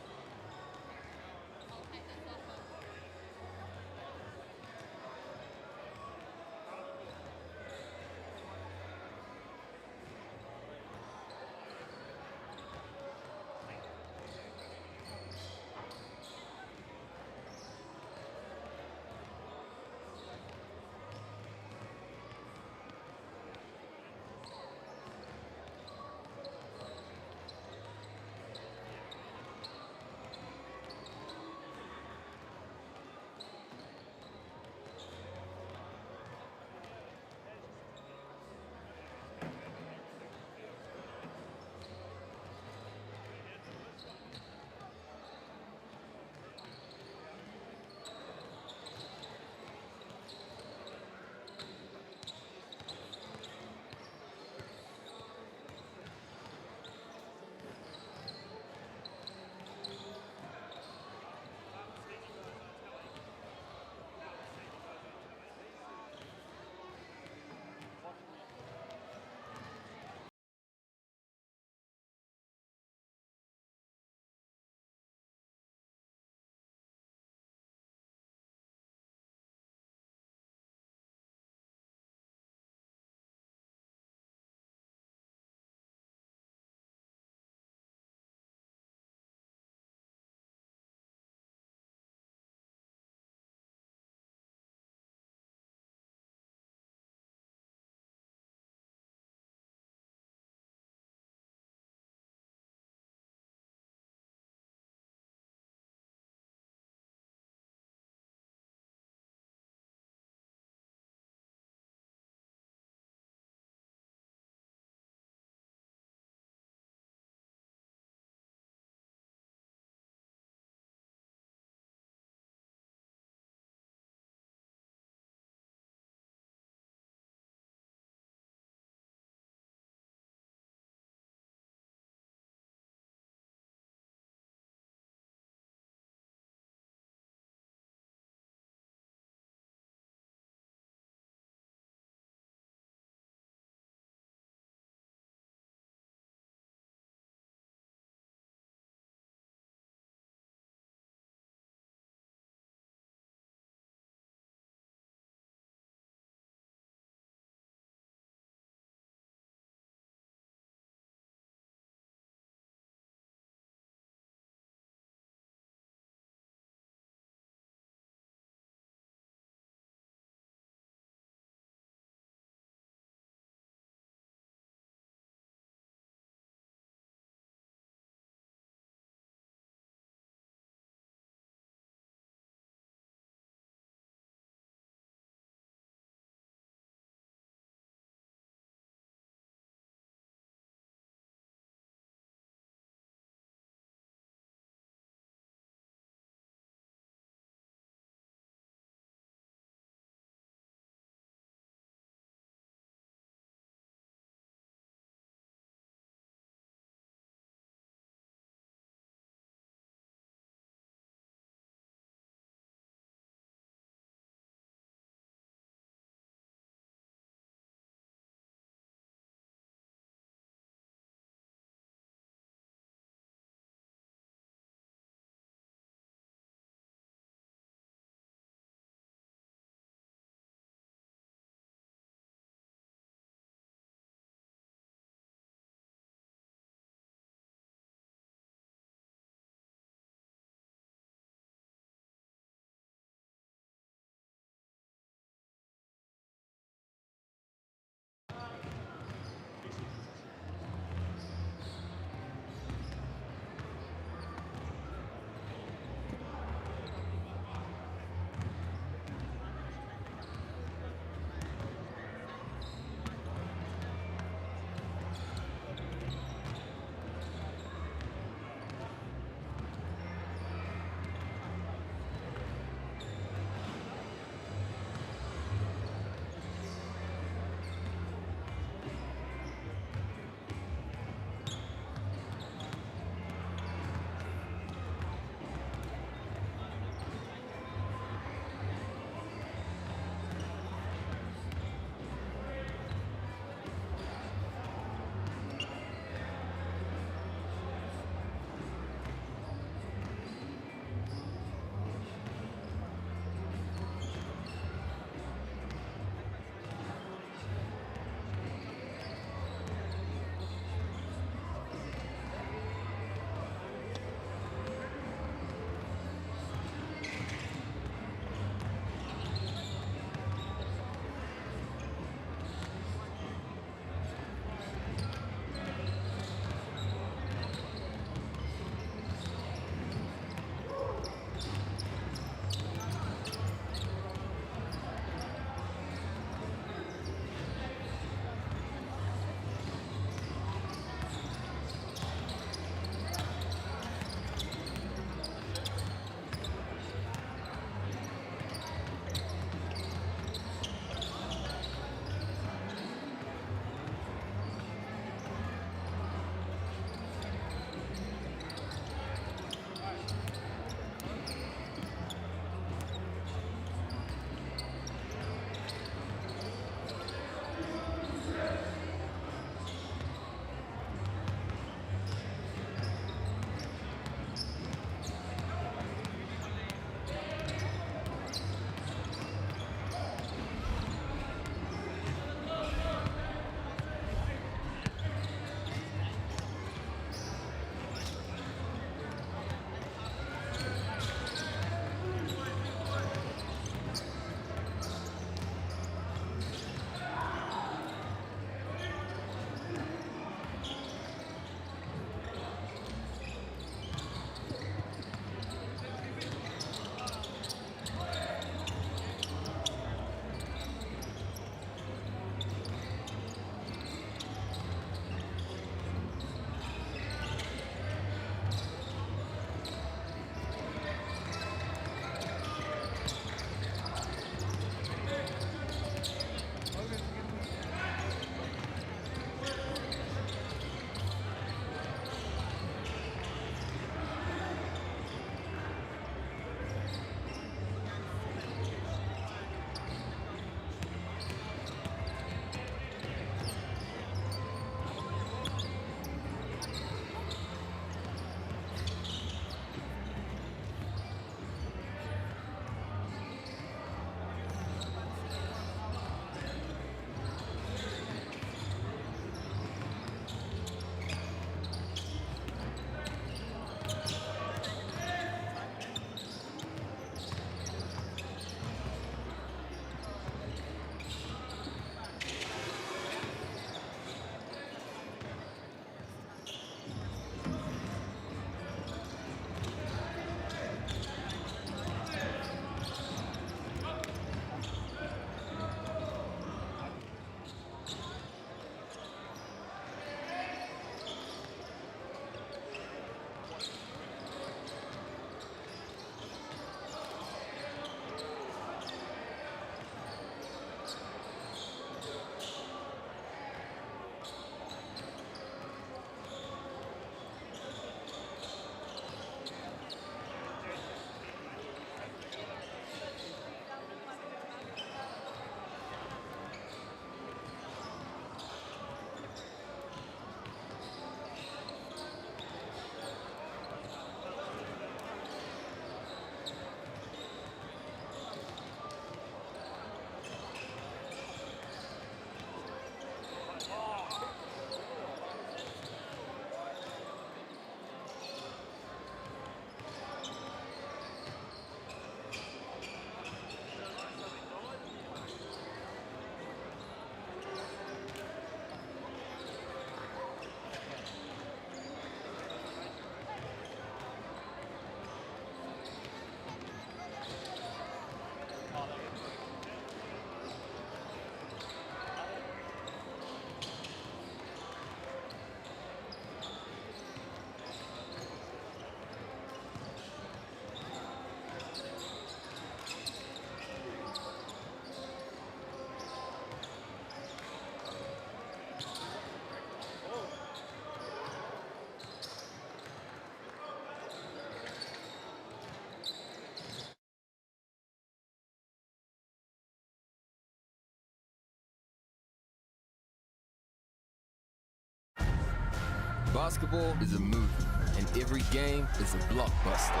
Basketball is a movie, and every game is a blockbuster.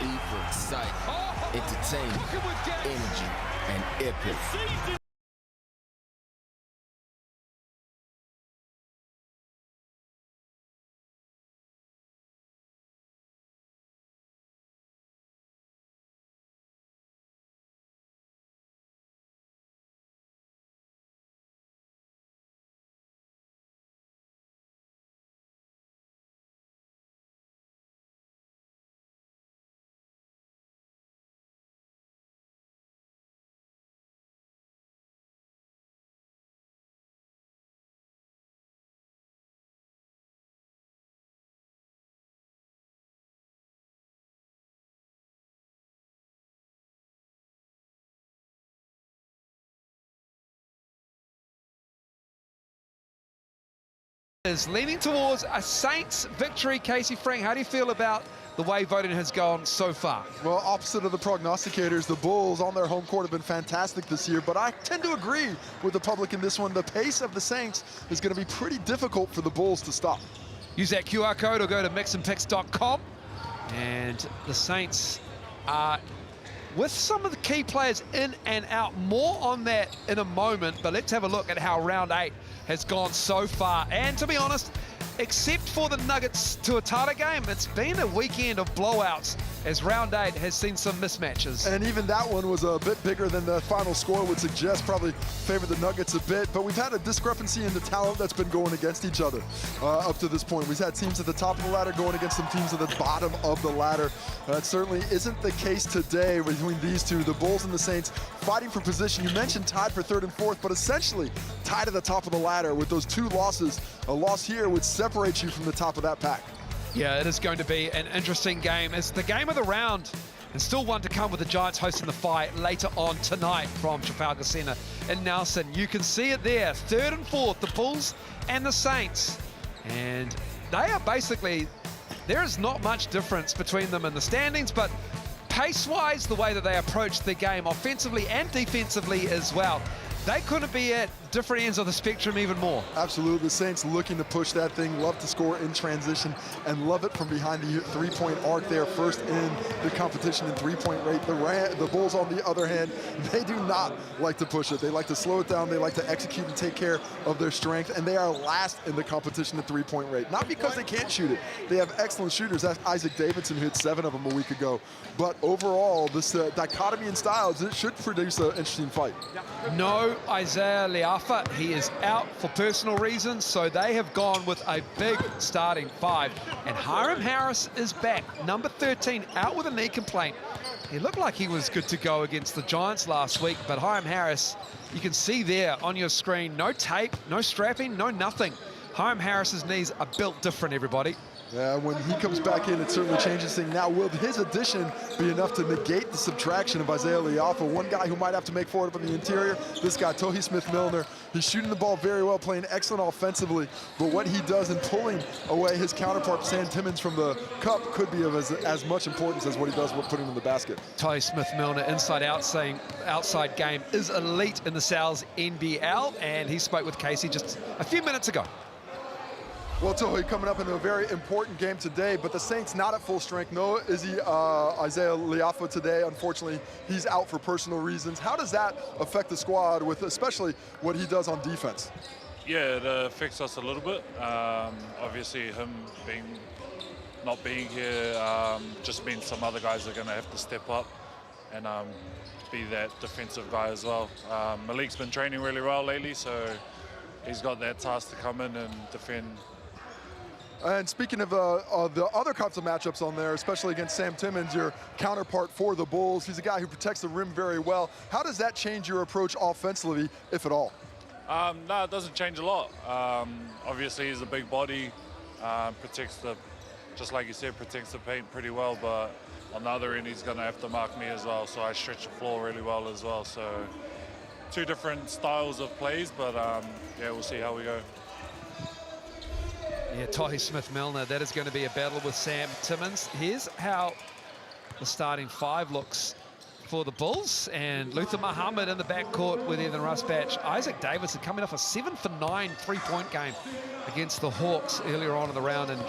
E for excitement, entertainment, energy, and epic. Is leaning towards a Saints victory. Casey, Frank, how do you feel about the way voting has gone so far? Well, opposite of the prognosticators, the Bulls on their home court have been fantastic this year, but I tend to agree with the public in this one. The pace of the Saints is going to be pretty difficult for the Bulls to stop. Use that QR code or go to mixandpicks.com. And the Saints are with some of the key players in and out. More on that in a moment, but let's have a look at how round 8 has gone so far. And to be honest, except for the Nuggets Tuatara game, it's been a weekend of blowouts as round 8 has seen some mismatches. And even that one was a bit bigger than the final score would suggest, probably favored the Nuggets a bit, but we've had a discrepancy in the talent that's been going against each other up to this point. We've had teams at the top of the ladder going against some teams at the bottom of the ladder. That certainly isn't the case today between these two, the Bulls and the Saints, fighting for position. You mentioned tied for 3rd and 4th, but essentially tied at the top of the ladder with those 2 losses. A loss here would separate you from the top of that pack. Yeah, it is going to be an interesting game. It's the game of the round, and still one to come with the Giants hosting the fight later on tonight from Trafalgar Centre in Nelson. You can see it there, 3rd and 4th, the Bulls and the Saints. And they are basically, there is not much difference between them in the standings, but pace-wise, the way that they approach the game offensively and defensively as well, they couldn't be at different ends of the spectrum even more. Absolutely, the Saints looking to push that thing, love to score in transition, and love it from behind the 3-point arc there, first in the competition in 3-point rate. The Bulls, on the other hand, they do not like to push it. They like to slow it down, they like to execute and take care of their strength, and they are last in the competition in 3-point rate. Not because they can't shoot it. They have excellent shooters. That's Isaac Davidson, who hit 7 of them a week ago. But overall, this dichotomy in styles, it should produce an interesting fight. No Isaiah Leafa, he is out for personal reasons, so they have gone with a big starting 5. And Hiram Harris is back, number 13, out with a knee complaint. He looked like he was good to go against the Giants last week, but Hiram Harris, you can see there on your screen, no tape, no strapping, no nothing. Hiram Harris's knees are built different, everybody. Yeah, when he comes back in, it certainly changes things. Now, will his addition be enough to negate the subtraction of Isaiah Leafa? One guy who might have to make for it up in the interior, this guy, Tohi Smith-Milner. He's shooting the ball very well, playing excellent offensively, but what he does in pulling away his counterpart, Sam Timmons, from the cup could be of as much importance as what he does with putting in the basket. Tohi Smith-Milner, inside-out, saying outside game is elite in the Sal's NBL, and he spoke with Casey just a few minutes ago. Well, Tohi coming up in a very important game today, but the Saints not at full strength. No Isaiah Leafa today. Unfortunately, he's out for personal reasons. How does that affect the squad, with especially what he does on defense? Yeah, it affects us a little bit. Obviously, him not being here just means some other guys are going to have to step up and be that defensive guy as well. Malik's been training really well lately, so he's got that task to come in and defend. And speaking of the other kinds of matchups on there, especially against Sam Timmons, your counterpart for the Bulls, he's a guy who protects the rim very well. How does that change your approach offensively, if at all? No, it doesn't change a lot. Obviously, he's a big body, protects just like you said, protects the paint pretty well, but on the other end, he's going to have to mark me as well, so I stretch the floor really well as well. So 2 different styles of plays, but yeah, we'll see how we go. Yeah, Tohi Smith-Milner, that is going to be a battle with Sam Timmons. Here's how the starting 5 looks for the Bulls, and Luther Muhammad in the backcourt with Evan Rusbatch. Isaac Davidson coming off a 7-for-9 3-point game against the Hawks earlier on in the round, and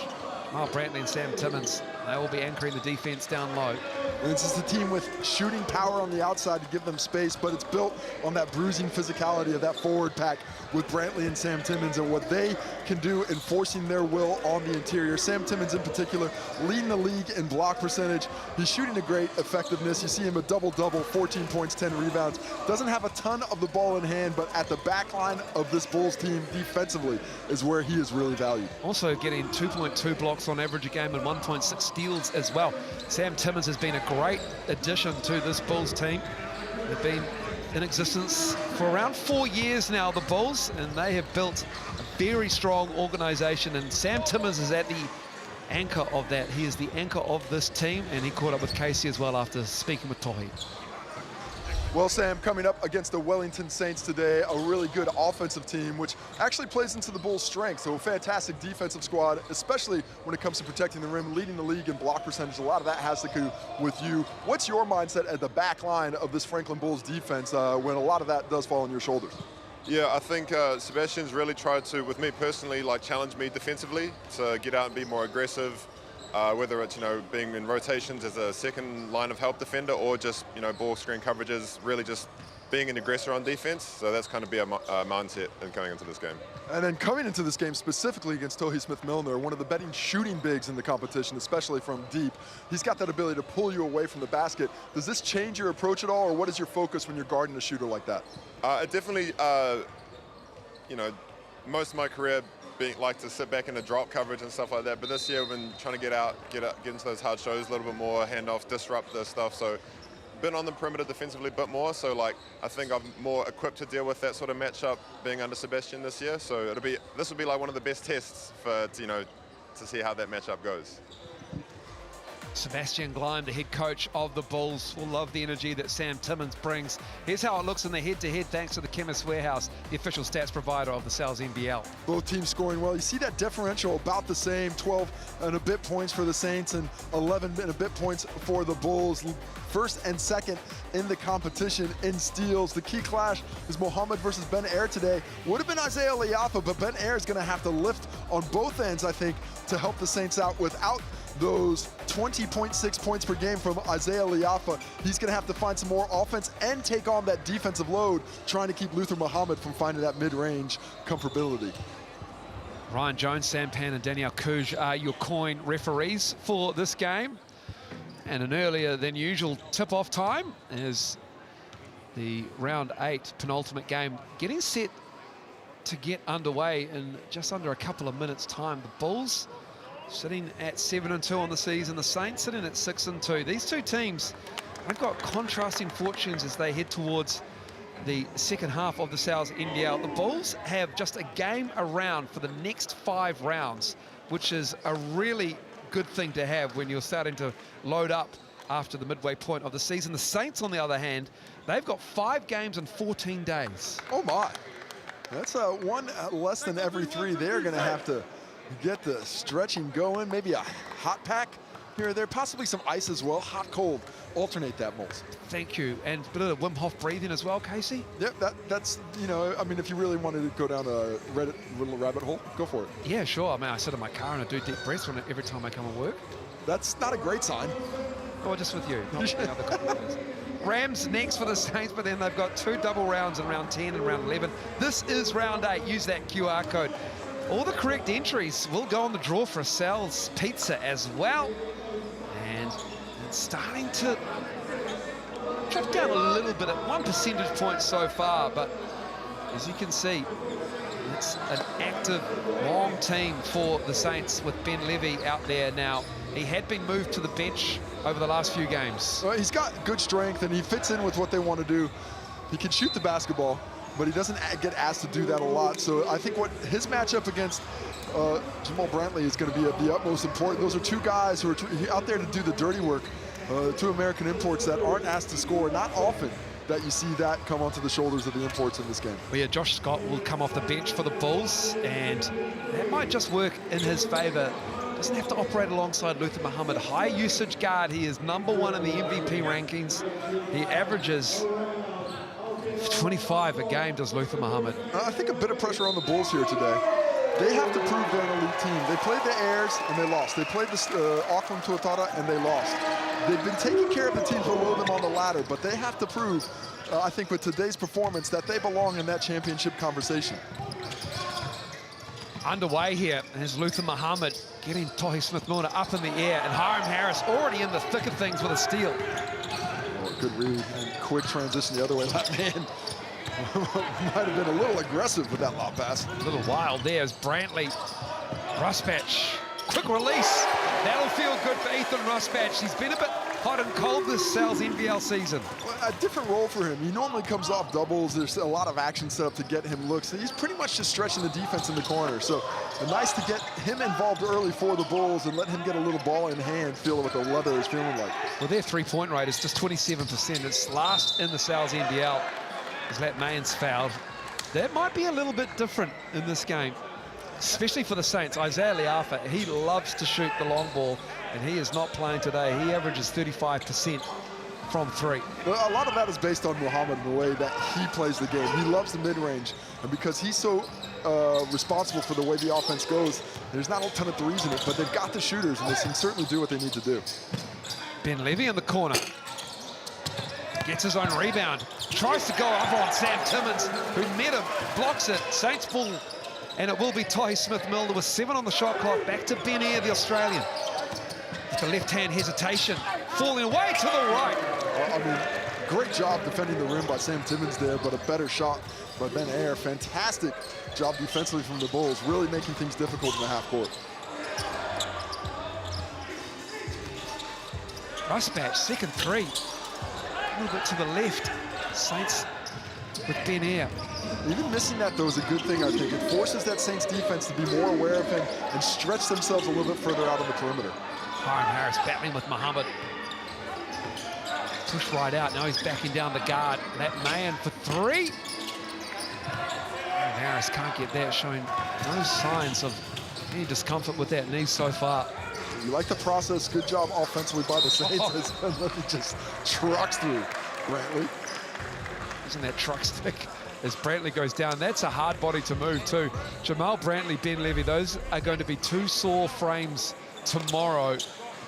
Mark Brantley and Sam Timmins, they will be anchoring the defense down low. And this is a team with shooting power on the outside to give them space, but it's built on that bruising physicality of that forward pack with Brantley and Sam Timmins and what they can do in forcing their will on the interior. Sam Timmins in particular leading the league in block percentage. He's shooting a great effectiveness. You see him a double-double, 14 points, 10 rebounds. Doesn't have a ton of the ball in hand, but at the back line of this Bulls team defensively is where he is really valued. Also getting 2.2 blocks on average a game and 1.6 steals as well. Sam Timmins has been a great addition to this Bulls team. They've been in existence for around 4 years now, the Bulls, and they have built a very strong organization, and Sam Timmins is at the anchor of that. He is the anchor of this team, and he caught up with Casey as well after speaking with Tohi. Well, Sam, coming up against the Wellington Saints today, a really good offensive team, which actually plays into the Bulls' strength. So a fantastic defensive squad, especially when it comes to protecting the rim, leading the league in block percentage. A lot of that has to do with you. What's your mindset at the back line of this Franklin Bulls defense when a lot of that does fall on your shoulders? Yeah, I think Sebastian's really tried to, with me personally, like challenge me defensively to get out and be more aggressive. Whether it's, being in rotations as a second line of help defender or just, ball screen coverages, really just being an aggressor on defense. So that's kind of be our mindset in coming into this game. And then coming into this game specifically against Tohi Smith-Milner, one of the betting shooting bigs in the competition, especially from deep. He's got that ability to pull you away from the basket. Does this change your approach at all, or what is your focus when you're guarding a shooter like that? It definitely, most of my career like to sit back in the drop coverage and stuff like that, but this year we've been trying to get into those hard shows a little bit more, handoff, disrupt the stuff. So been on the perimeter defensively a bit more, so I think I'm more equipped to deal with that sort of matchup being under Sebastian this year. So this will be like one of the best tests for to see how that matchup goes. Sebastian Gleim, the head coach of the Bulls, will love the energy that Sam Timmins brings. Here's how it looks in the head-to-head thanks to the Chemist Warehouse, the official stats provider of the Sal's NBL. Both teams scoring well. You see that differential about the same, 12 and a bit points for the Saints and 11 and a bit points for the Bulls. First and second in the competition in steals. The key clash is Mohammed versus Ben Air today. Would have been Isaiah Liafa, but Ben Air is going to have to lift on both ends, I think, to help the Saints out. Without those 20.6 points per game from Isaiah Liafa, he's going to have to find some more offense and take on that defensive load, trying to keep Luther Muhammad from finding that mid-range comfortability. Ryan Jones, Sam Pan, and Danielle Kuj are your coin referees for this game. And an earlier than usual tip-off time as the round 8 penultimate game getting set to get underway in just under a couple of minutes' time. The Bulls sitting at 7-2 on the season, the Saints sitting at 6-2. These two teams have got contrasting fortunes as they head towards the second half of the Sal's NBL. The Bulls have just a game around for the next 5 rounds, which is a really good thing to have when you're starting to load up after the midway point of the season. The Saints, on the other hand, they've got 5 games in 14 days. Oh my, that's one less than every 3. They're going to have to get the stretching going, maybe a hot pack here or there, possibly some ice as well, hot, cold, alternate that most. Thank you, and a bit of Wim Hof breathing as well, Casey. Yep, that's, I mean, if you really wanted to go down a little rabbit hole, go for it. Yeah, sure. I mean, I sit in my car and I do deep breaths every time I come and work. That's not a great sign. Or just with you, not with the other commentators. Rams next for the Saints, but then they've got 2 double rounds in round 10 and round 11. This is round 8. Use that QR code. All the correct entries will go on the draw for a Sal's pizza as well. And it's starting to drop down a little bit at 1 percentage point so far, but as you can see, it's an active, long team for the Saints with Ben Levy out there now. He had been moved to the bench over the last few games. Well, he's got good strength and he fits in with what they want to do. He can shoot the basketball, but he doesn't get asked to do that a lot. So I think what his matchup against Jamal Brantley is going to be of the utmost important. Those are 2 guys who are out there to do the dirty work. 2 American imports that aren't asked to score. Not often that you see that come onto the shoulders of the imports in this game. Well, yeah, Josh Scott will come off the bench for the Bulls, and that might just work in his favor Doesn't have to operate alongside Luther Muhammad. High usage guard. He is #1 in the MVP rankings. He averages 25 a game, does Luther Muhammad. I think a bit of pressure on the Bulls here today. They have to prove they're an elite team. They played the Airs and they lost. They played the Auckland Tuatara and they lost. They've been taking care of the teams below them on the ladder, but they have to prove, I think with today's performance, that they belong in that championship conversation. Underway here is Luther Muhammad getting Tohi Smith-Milner up in the air, and Hiram Harris already in the thick of things with a steal. Oh, good read and quick transition the other way. That man might have been a little aggressive with that lob pass. A little wild there as Brantley. Ruspatch, quick release. That'll feel good for Ethan Ruspatch. He's been a bit hot and cold this Sal's NBL season. A different role for him. He normally comes off doubles. There's a lot of action set up to get him looks. He's pretty much just stretching the defense in the corner. So nice to get him involved early for the Bulls and let him get a little ball in hand, feeling what the leather is feeling like. Well, their three-point rate is just 27%. It's last in the Sal's NBL. As Lat Mayans fouled. That might be a little bit different in this game, especially for the Saints. Isaiah Liafa, he loves to shoot the long ball, and he is not playing today. He averages 35% from three. Well, a lot of that is based on Muhammad and the way that he plays the game. He loves the mid-range, and because he's so responsible for the way the offense goes, there's not a ton of threes in it, but they've got the shooters, and they can certainly do what they need to do. Ben Levy in the corner. Gets his own rebound. Tries to go up on Sam Timmins, who met him, blocks it. Saints ball, and it will be Tohi Smith-Milner with 7 on the shot clock. Back to Ben Air, the Australian. With the left-hand hesitation, falling away to the right. I mean, great job defending the rim by Sam Timmins there, but a better shot by Ben Air. Fantastic job defensively from the Bulls, really making things difficult in the half court. Ruspatch, second three. A little bit to the left. Saints with Ben Air. Even missing that, though, is a good thing, I think. It forces that Saints defense to be more aware of him and stretch themselves a little bit further out on the perimeter. Hiram Harris battling with Muhammad. Push right out. Now he's backing down the guard. That man for three. And Harris can't get that, showing no signs of any discomfort with that knee so far. You like the process. Good job offensively by the Saints as he just trucks through Brantley. Using that truck stick as Brantley goes down. That's a hard body to move too. Jamal Brantley, Ben Levy, those are going to be two sore frames tomorrow.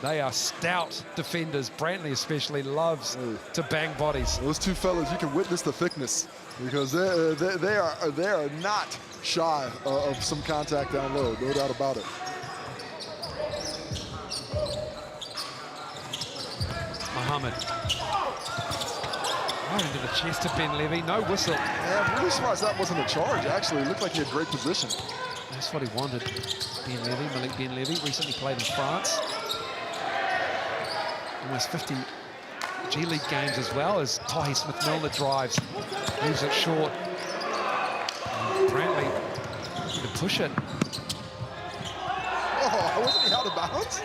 They are stout defenders. Brantley especially loves to bang bodies. Those two fellas, you can witness the thickness because they are not shy of some contact down low, no doubt about it. Muhammad. Right into the chest of Ben Levy. No whistle. Yeah, I'm really surprised that wasn't a charge, actually. It looked like he had great position. That's what he wanted. Ben Levy, Malik Ben Levy, recently played in France. Almost 50 G League games as well as Tohi Smith-Milner drives. Leaves it short. And Brantley to push it. Oh, wasn't he out of bounds?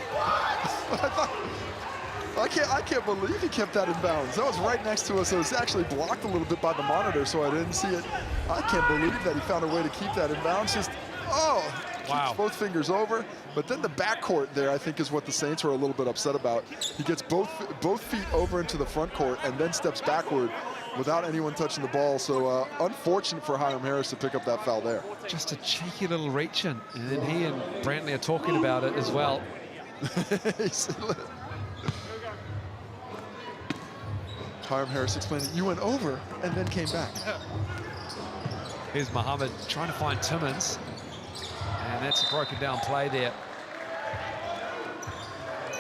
I can't believe he kept that in bounds. That was right next to us. So it was actually blocked a little bit by the monitor, so I didn't see it. I can't believe that he found a way to keep that in bounds. Just, wow. Keeps both fingers over. But then the backcourt there, I think, is what the Saints were a little bit upset about. He gets both feet over into the front court and then steps backward without anyone touching the ball. So unfortunate for Hiram Harris to pick up that foul there. Just a cheeky little reach in. And then he and Brantley are talking about it as well. Hiram Harris explained you went over and then came back. Here's Muhammad trying to find Timmins. And that's a broken down play there.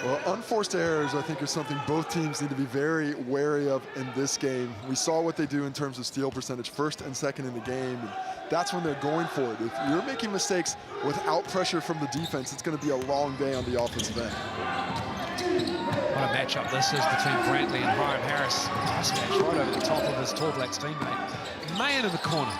Well, unforced errors, I think, are something both teams need to be very wary of in this game. We saw what they do in terms of steal percentage, first and second in the game. And that's when they're going for it. If you're making mistakes without pressure from the defense, it's going to be a long day on the offensive end. What a matchup this is between Brantley and Hiram Harris. Nice match right over the top of his Tall Blacks teammate. Mayan in the corner.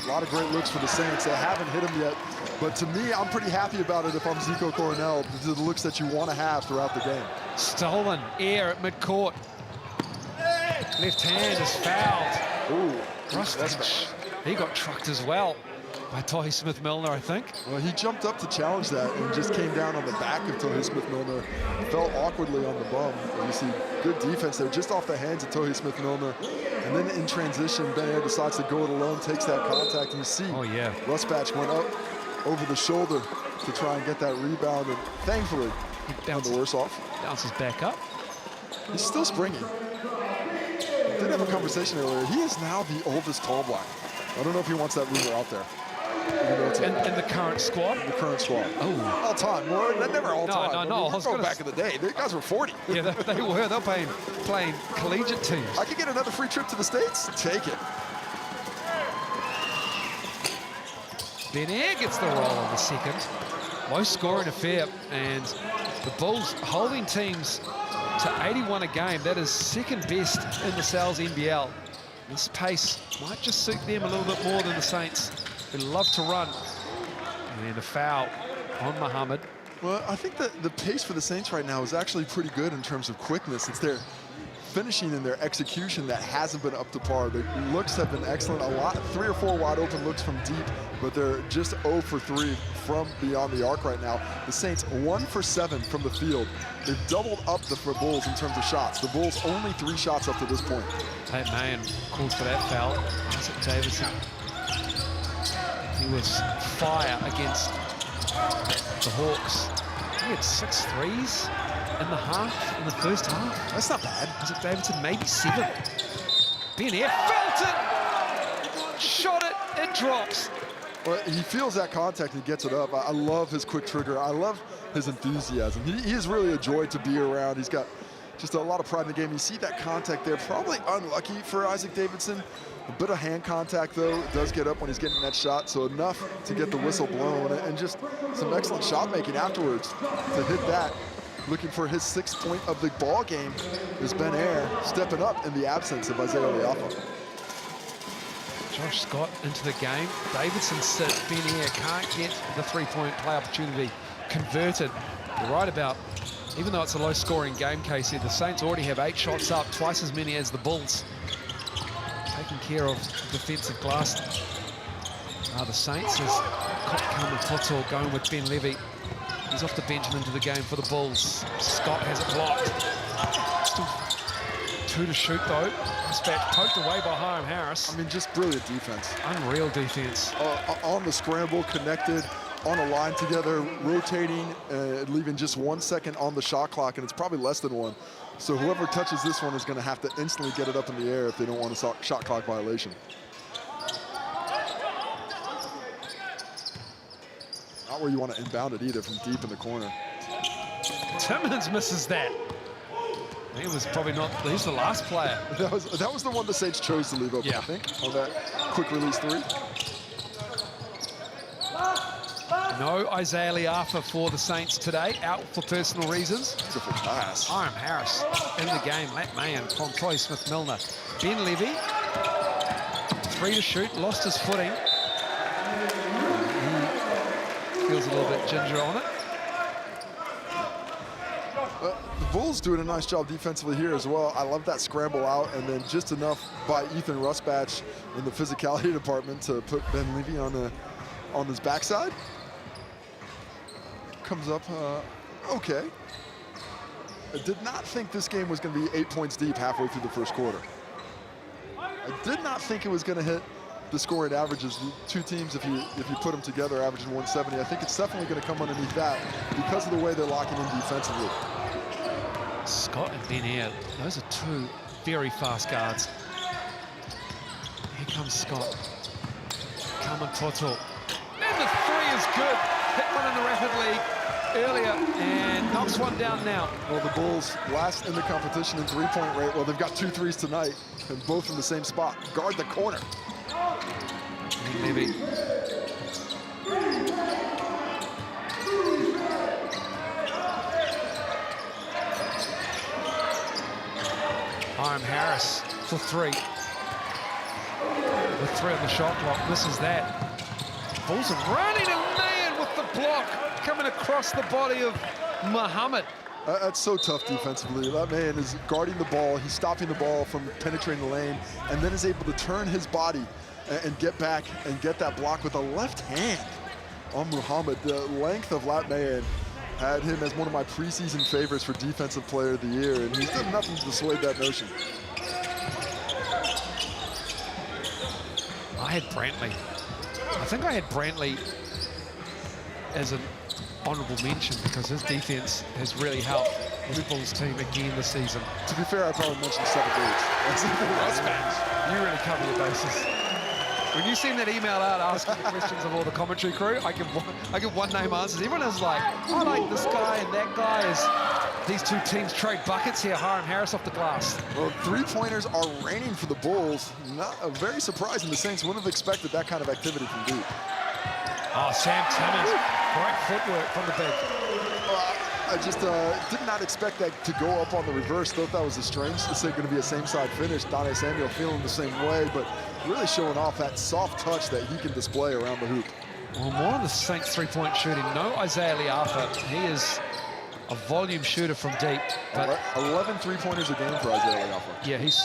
A lot of great looks for the Saints. They haven't hit him yet. But to me, I'm pretty happy about it if I'm Zico Coronel. These are the looks that you want to have throughout the game. Stolen air at midcourt. Left hand is fouled. Ooh, Ruspatch, he got trucked as well. by Tohi Smith-Milner, I think. Well, he jumped up to challenge that and just came down on the back of Tohi Smith-Milner. Fell awkwardly on the bum. And you see good defense there, just off the hands of Tohi Smith-Milner. And then in transition, Ben Air decides to go it alone, takes that contact, and you see Rusbatch went up over the shoulder to try and get that rebound, and thankfully, he bounces the worse off. Bounces back up. He's still springing. Did have a conversation earlier. He is now the oldest tall black. I don't know if he wants that rumor out there. In the current squad? The current squad. Oh. All time. Well, never all time. No. I was going back in the day. These guys were 40. Yeah, they were. They were playing collegiate teams. I could get another free trip to the States. Take it. Ben Air gets the roll on the second. Low scoring affair, and the Bulls holding teams to 81 a game. That is second best in the Sal's NBL. This pace might just suit them a little bit more than the Saints, who love to run. And a foul on Muhammad. Well, I think that the pace for the Saints right now is actually pretty good in terms of quickness. It's their finishing and their execution that hasn't been up to par. The looks have been excellent. 3 or 4 wide open looks from deep, but they're just 0 for 3 from beyond the arc right now. The Saints 1 for 7 from the field. They've doubled up the Bulls in terms of shots. The Bulls only 3 shots up to this point. Pat Mahan called for that foul. Isaac Davidson. He was fire against the Hawks. He had 6 threes in the first half. That's not bad. Isaac Davidson, maybe 7. Ben Air felt it, shot it, it drops. Well, he feels that contact and he gets it up. I love his quick trigger. I love his enthusiasm. He is really a joy to be around. He's got just a lot of pride in the game. You see that contact there. Probably unlucky for Isaac Davidson. A bit of hand contact, though. It does get up when he's getting that shot, so enough to get the whistle blown. And just some excellent shot making afterwards to hit that. Looking for his 6th point of the ball game is Ben Air, stepping up in the absence of Isaiah Leafa. Josh Scott into the game. Davidson sits. Ben Air can't get the 3-point play opportunity converted. You're right about, even though it's a low-scoring game, Casey, the Saints already have 8 shots up, twice as many as the Bulls. Taking care of defensive glass. The Saints is Carmen Poto going with Ben Levy. He's off the bench and into the game for the Bulls. Scott has it blocked. Still 2 to shoot, though. Dispatch poked away by Hiram Harris. I mean, just brilliant defense. Unreal defense. On the scramble, connected, on a line together, rotating, leaving just 1 second on the shot clock, and it's probably less than 1. So whoever touches this one is going to have to instantly get it up in the air if they don't want a shot clock violation. Not where you want to inbound it either, from deep in the corner. Timmons misses that. He was probably not, he's the last player. That was the one the Saints chose to leave open, I think, on that quick release 3. No Isaiah Leafa for the Saints today, out for personal reasons. Beautiful pass. Hiram Harris in the game. Matt Mahan from Troy Smith-Milner. Ben Levy, 3 to shoot, lost his footing. He feels a little bit ginger on it. The Bulls doing a nice job defensively here as well. I love that scramble out, and then just enough by Ethan Rusbatch in the physicality department to put Ben Levy on his backside. Comes up okay. I did not think this game was going to be 8 points deep halfway through the first quarter. I did not think it was going to hit the scoring averages. The 2 teams, if you put them together, averaging 170. I think it's definitely going to come underneath that because of the way they're locking in defensively. Scott and Ben Air, those are 2 very fast guards. Here comes Scott. Carmen Poto. And the 3 is good. Hit one in the Rapid League earlier and knocks one down now. Well, the Bulls last in the competition in 3-point rate. Well, they've got 2 threes tonight, and both in the same spot. Guard the corner. Levy. Hiram Harris for 3. With 3 on the shot clock, misses that. Bulls are running, and Mahan with the block coming across the body of Muhammad. That's so tough defensively. That man is guarding the ball. He's stopping the ball from penetrating the lane, and then is able to turn his body and get back and get that block with a left hand on Muhammad. The length of Lat Mayan had him as one of my preseason favorites for Defensive Player of the Year, and he's done nothing to dissuade that notion. I had Brantley. I think I had Brantley as an honourable mention because his defence has really helped the Bulls team again this season. To be fair, I probably mentioned 7 dudes. You really cover your bases. When you send that email out asking the questions of all the commentary crew, I give one name answers. Everyone is like, I like this guy and that guy. As these two teams trade buckets here, Hiram Harris off the glass. Well, three-pointers are raining for the Bulls. Not very surprising. The Saints wouldn't have expected that kind of activity from deep. Oh, Sam Timmons, great footwork from the big. I just did not expect that to go up on the reverse. Thought that was a strange, it's going to be a same-side finish. Donnie Samuel feeling the same way, but really showing off that soft touch that he can display around the hoop. Well, more on the Saints three-point shooting. No Isaiah Liafa. He is a volume shooter from deep. But 11 three-pointers a game for Isaiah Liafa. yeah, he's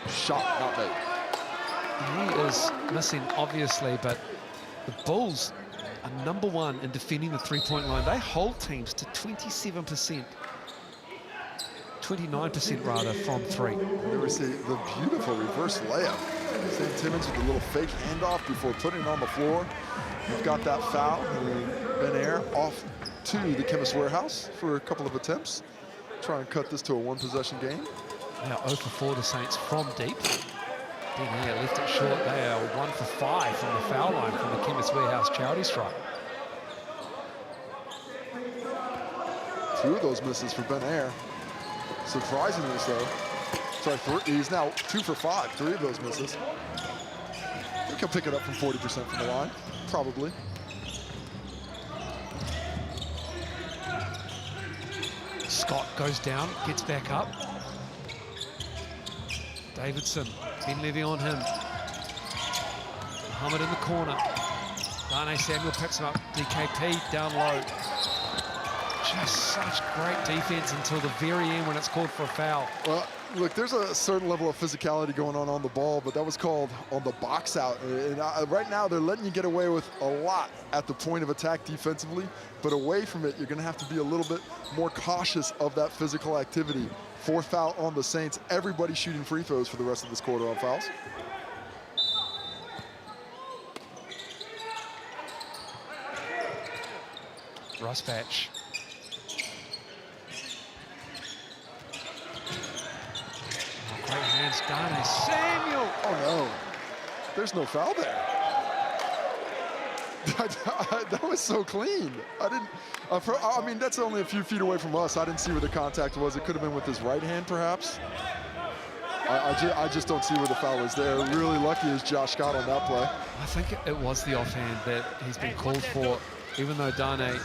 Shot, not made. he is missing, obviously, but the Bulls are #1 in defending the three-point line. They hold teams to 27%. 29% rather from three. There we see the beautiful reverse layup. St. Timmons with a little fake handoff before putting it on the floor. We've got that foul. Ben Air off to the Chemist Warehouse for a couple of attempts. Try and cut this to a one-possession game. Now 0 for 4 the Saints from deep. Ben Air left it short. They are 1 for 5 from the foul line from the Chemist Warehouse charity stripe. 2 of those misses for Ben Air. Surprisingly so. Sorry, he's now 2 for 5. 3 of those misses. I think he'll pick it up from 40% from the line, probably. Scott goes down, gets back up. Davidson, Ben Levy on him. Muhammad in the corner. Darnay Samuel picks him up. DKP down low. Just such great defense until the very end when it's called for a foul. Well, look, there's a certain level of physicality going on the ball, but that was called on the box out. And right now, they're letting you get away with a lot at the point of attack defensively, but away from it, you're going to have to be a little bit more cautious of that physical activity. 4th foul on the Saints. Everybody shooting free throws for the rest of this quarter on fouls. Ruspatch. Great hands, Darnay Samuel. Oh no, there's no foul there. That was so clean. I mean, that's only a few feet away from us. I didn't see where the contact was. It could have been with his right hand, perhaps. I just don't see where the foul was there. Really lucky is Josh Scott on that play. I think it was the offhand that he's been called for, even though Darnay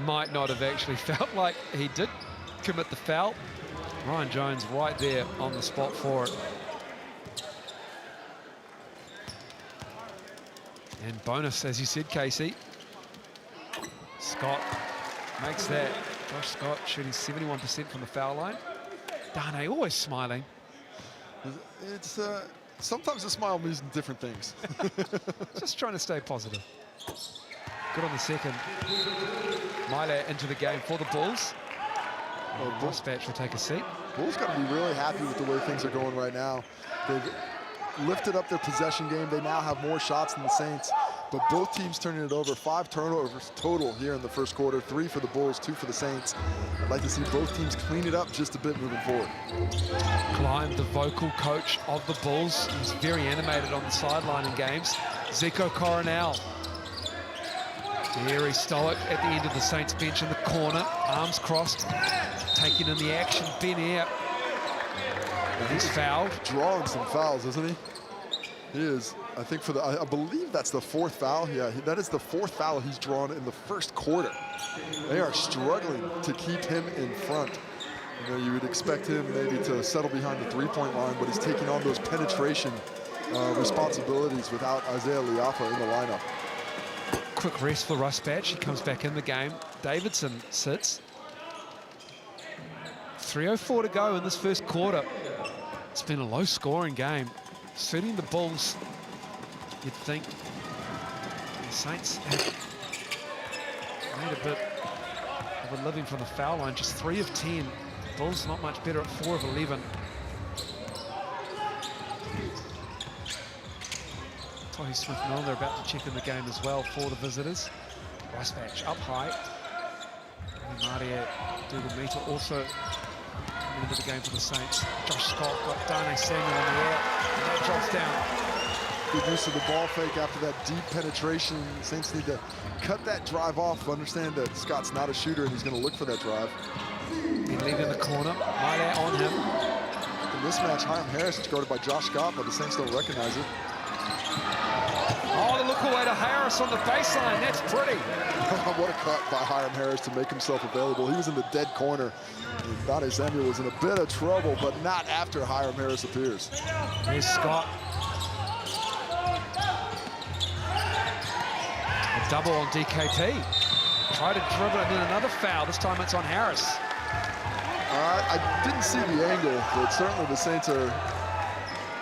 might not have actually felt like he did commit the foul. Ryan Jones right there on the spot for it. And bonus, as you said, Casey. Scott makes that. Josh Scott shooting 71% from the foul line. Darnay always smiling. It's sometimes a smile means different things. Just trying to stay positive. Good on the second. Myler into the game for the Bulls. Ruspatch will take a seat. Bulls got to be really happy with the way things are going right now. They've lifted up their possession game. They now have more shots than the Saints, but both teams turning it over. 5 turnovers total here in the first quarter. 3 for the Bulls, 2 for the Saints. I'd like to see both teams clean it up just a bit moving forward. Klein, the vocal coach of the Bulls, he's very animated on the sideline in games. Zico Coronel. Very stoic at the end of the Saints bench in the corner, arms crossed, taking in the action. Ben Air. He's fouled. Drawing some fouls, isn't he? He is. I think for the, I believe that's the 4th foul. Yeah, that is the 4th foul he's drawn in the first quarter. They are struggling to keep him in front. You know, you would expect him maybe to settle behind the 3-point line, but he's taking on those penetration responsibilities without Isaiah Liafa in the lineup. Quick rest for Ruspatch. He comes back in the game. Davidson sits. 3:04 to go in this first quarter. It's been a low-scoring game. Suiting the Bulls, you'd think. The Saints have made a bit of a living from the foul line, just 3 of 10. Bulls not much better at 4 of 11. Tohi Smith-Milner about to check in the game as well for the visitors. Rice match up high. Maria Dougal-Meter also coming into the game for the Saints. Josh Scott got Dane Samuel in the air, and that drops down. Good use of the ball fake after that deep penetration. Saints need to cut that drive off. Understand that Scott's not a shooter and he's going to look for that drive. Been leaving the corner. Maile on him. The mismatch, Hiram Harris is guarded by Josh Scott, but the Saints don't recognize it. Oh, the look away to Harris on the baseline. That's pretty. What a cut by Hiram Harris to make himself available. He was in the dead corner. Dane Samuel was in a bit of trouble, but not after Hiram Harris appears. Here's Scott. A double on DKP. Try to dribble and then another foul. This time it's on Harris. I didn't see the angle, but certainly the Saints are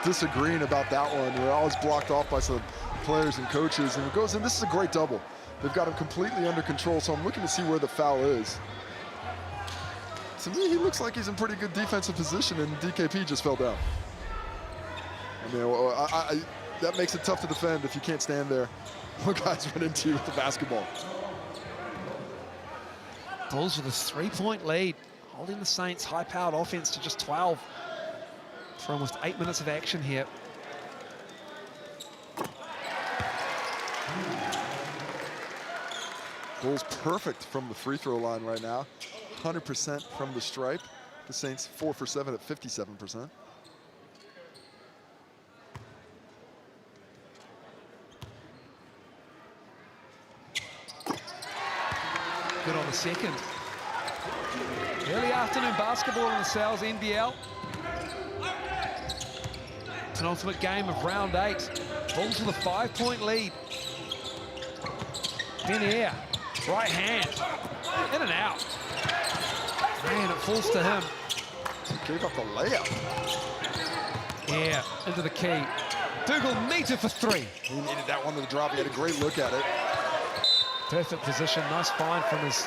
disagreeing about that one. They're always blocked off by some players and coaches, and it goes in. This is a great double. They've got him completely under control, so I'm looking to see where the foul is. To me, he looks like he's in pretty good defensive position, and DKP just fell down. I mean, that makes it tough to defend if you can't stand there. What guys run into you with the basketball. Bulls with a 3-point lead, holding the Saints' high-powered offense to just 12 for almost 8 minutes of action here. Bulls perfect from the free throw line right now. 100% from the stripe. The Saints 4 for 7 at 57%. Good on the second. Early afternoon basketball in the Sal's NBL. Penultimate game of round 8. Bulls with a 5-point lead. Benaire, right hand, in and out. Man, it falls to him. Gave up the layup. Yeah, into the key. Dougal-Meter for 3. He needed that one to the drop. He had a great look at it. Perfect position, nice find from his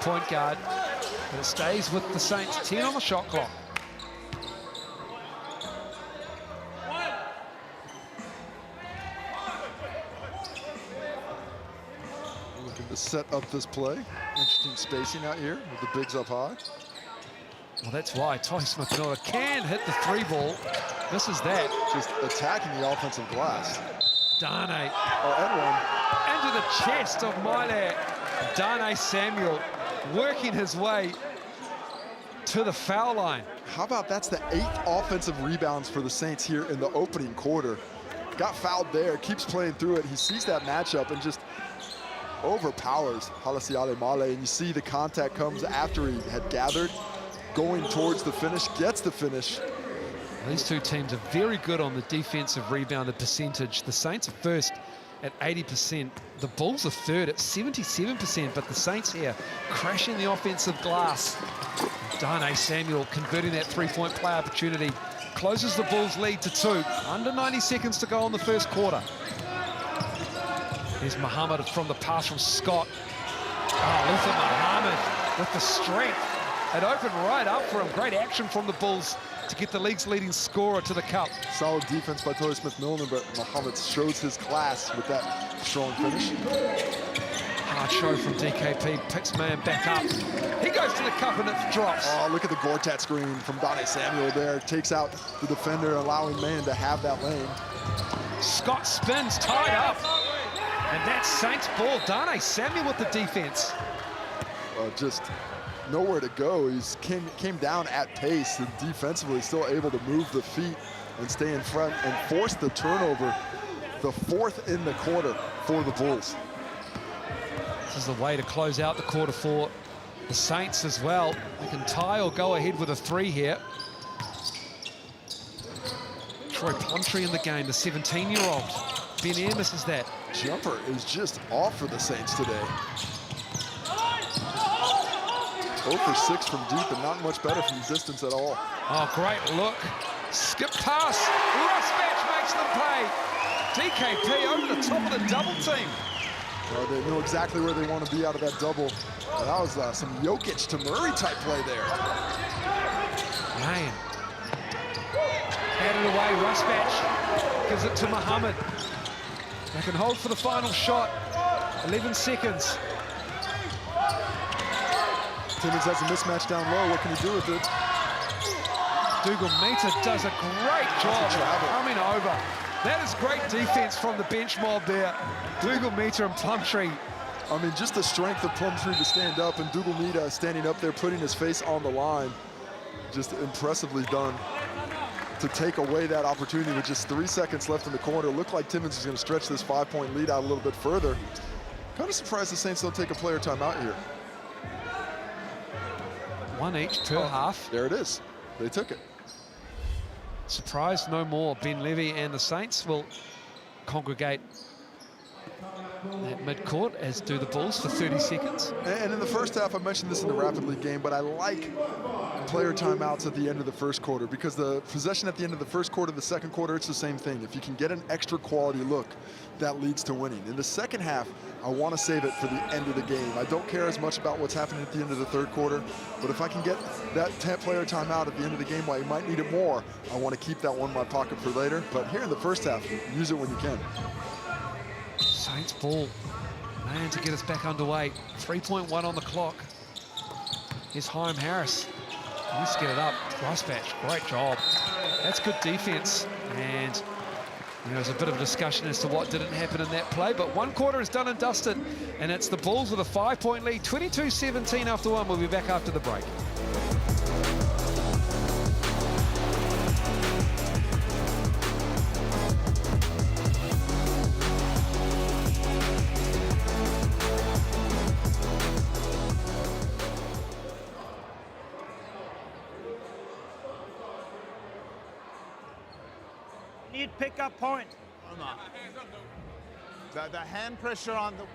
point guard. But it stays with the Saints, 10 on the shot clock. Looking to set up this play. Interesting spacing out here with the bigs up high. Well, that's why Tohi Smith-Milner can hit the 3 ball. This is that. Just attacking the offensive glass. Dane. Oh, and one. Into the chest of Maile. Dane Samuel working his way to the foul line. How about that's the 8th offensive rebounds for the Saints here in the opening quarter. Got fouled there, keeps playing through it. He sees that matchup and just overpowers Halasiale Maile. And you see the contact comes after he had gathered, going towards the finish, gets the finish. These two teams are very good on the defensive rebounded percentage. The Saints are first at 80%. The Bulls are third at 77%, but the Saints here crashing the offensive glass. Dane Samuel converting that 3-point play opportunity. Closes the Bulls' lead to 2. Under 90 seconds to go in the first quarter. Here's Muhammad from the pass from Scott. Oh, Luther Muhammad with the strength. It opened right up for him. Great action from the Bulls to get the league's leading scorer to the cup. Solid defense by Tohi Smith-Milner, but Muhammad shows his class with that strong finish. Hard show from DKP, picks man back up. He goes to the cup and it drops. Oh, look at the Gortat screen from Dane Samuel there. Takes out the defender, allowing man to have that lane. Scott spins, tied up. And that's Saints ball. Dane Samuel with the defense. Just nowhere to go. He came down at pace and defensively still able to move the feet and stay in front and force the turnover, the 4th in the quarter for the Bulls. This is the way to close out the quarter for the Saints as well. They can tie or go ahead with a 3 here. Troy Plumtree in the game, the 17-year-old. Benaire misses that. Jumper is just off for the Saints today. 0 for 6 from deep and not much better from distance at all. Oh, great look. Skip pass. Rusbatch makes them pay. DKP over the top of the double team. Well, they know exactly where they want to be out of that double. That was some Jokic to Murray type play there. Man. Had it away, Rusbatch gives it to Muhammad. They can hold for the final shot. 11 seconds. Timmons has a mismatch down low. What can he do with it? Dougal Meter does a great job coming over. That is great defense from the bench mob there. Dougal Meter and Plumtree. I mean, just the strength of Plumtree to stand up and Dougal Meter standing up there, putting his face on the line. Just impressively done to take away that opportunity with just 3 seconds left in the quarter. Looked like Timmons is going to stretch this 5-point lead out a little bit further. Kind of surprised the Saints don't take a player timeout here. One each per half. There it is. They took it. Surprised no more. Ben Levy and the Saints will congregate at midcourt, as do the Bulls, for 30 seconds. And in the first half, I mentioned this in the Rapid League game, but I like player timeouts at the end of the first quarter because the possession at the end of the first quarter, the second quarter, it's the same thing. If you can get an extra quality look, that leads to winning. In the second half, I want to save it for the end of the game. I don't care as much about what's happening at the end of the third quarter, but if I can get that 10-player timeout at the end of the game while you might need it more, I want to keep that one in my pocket for later. But here in the first half, use it when you can. Saints ball. Man, to get us back underway. 3.1 on the clock. Here's Haim Harris. Let's get it up. Rusbatch, great job. That's good defense. And you know, there's a bit of a discussion as to what didn't happen in that play, but one quarter is done and dusted, and it's the Bulls with a 5-point lead, 22-17 after one. We'll be back after the break. Need pick-up point. The hand pressure on the...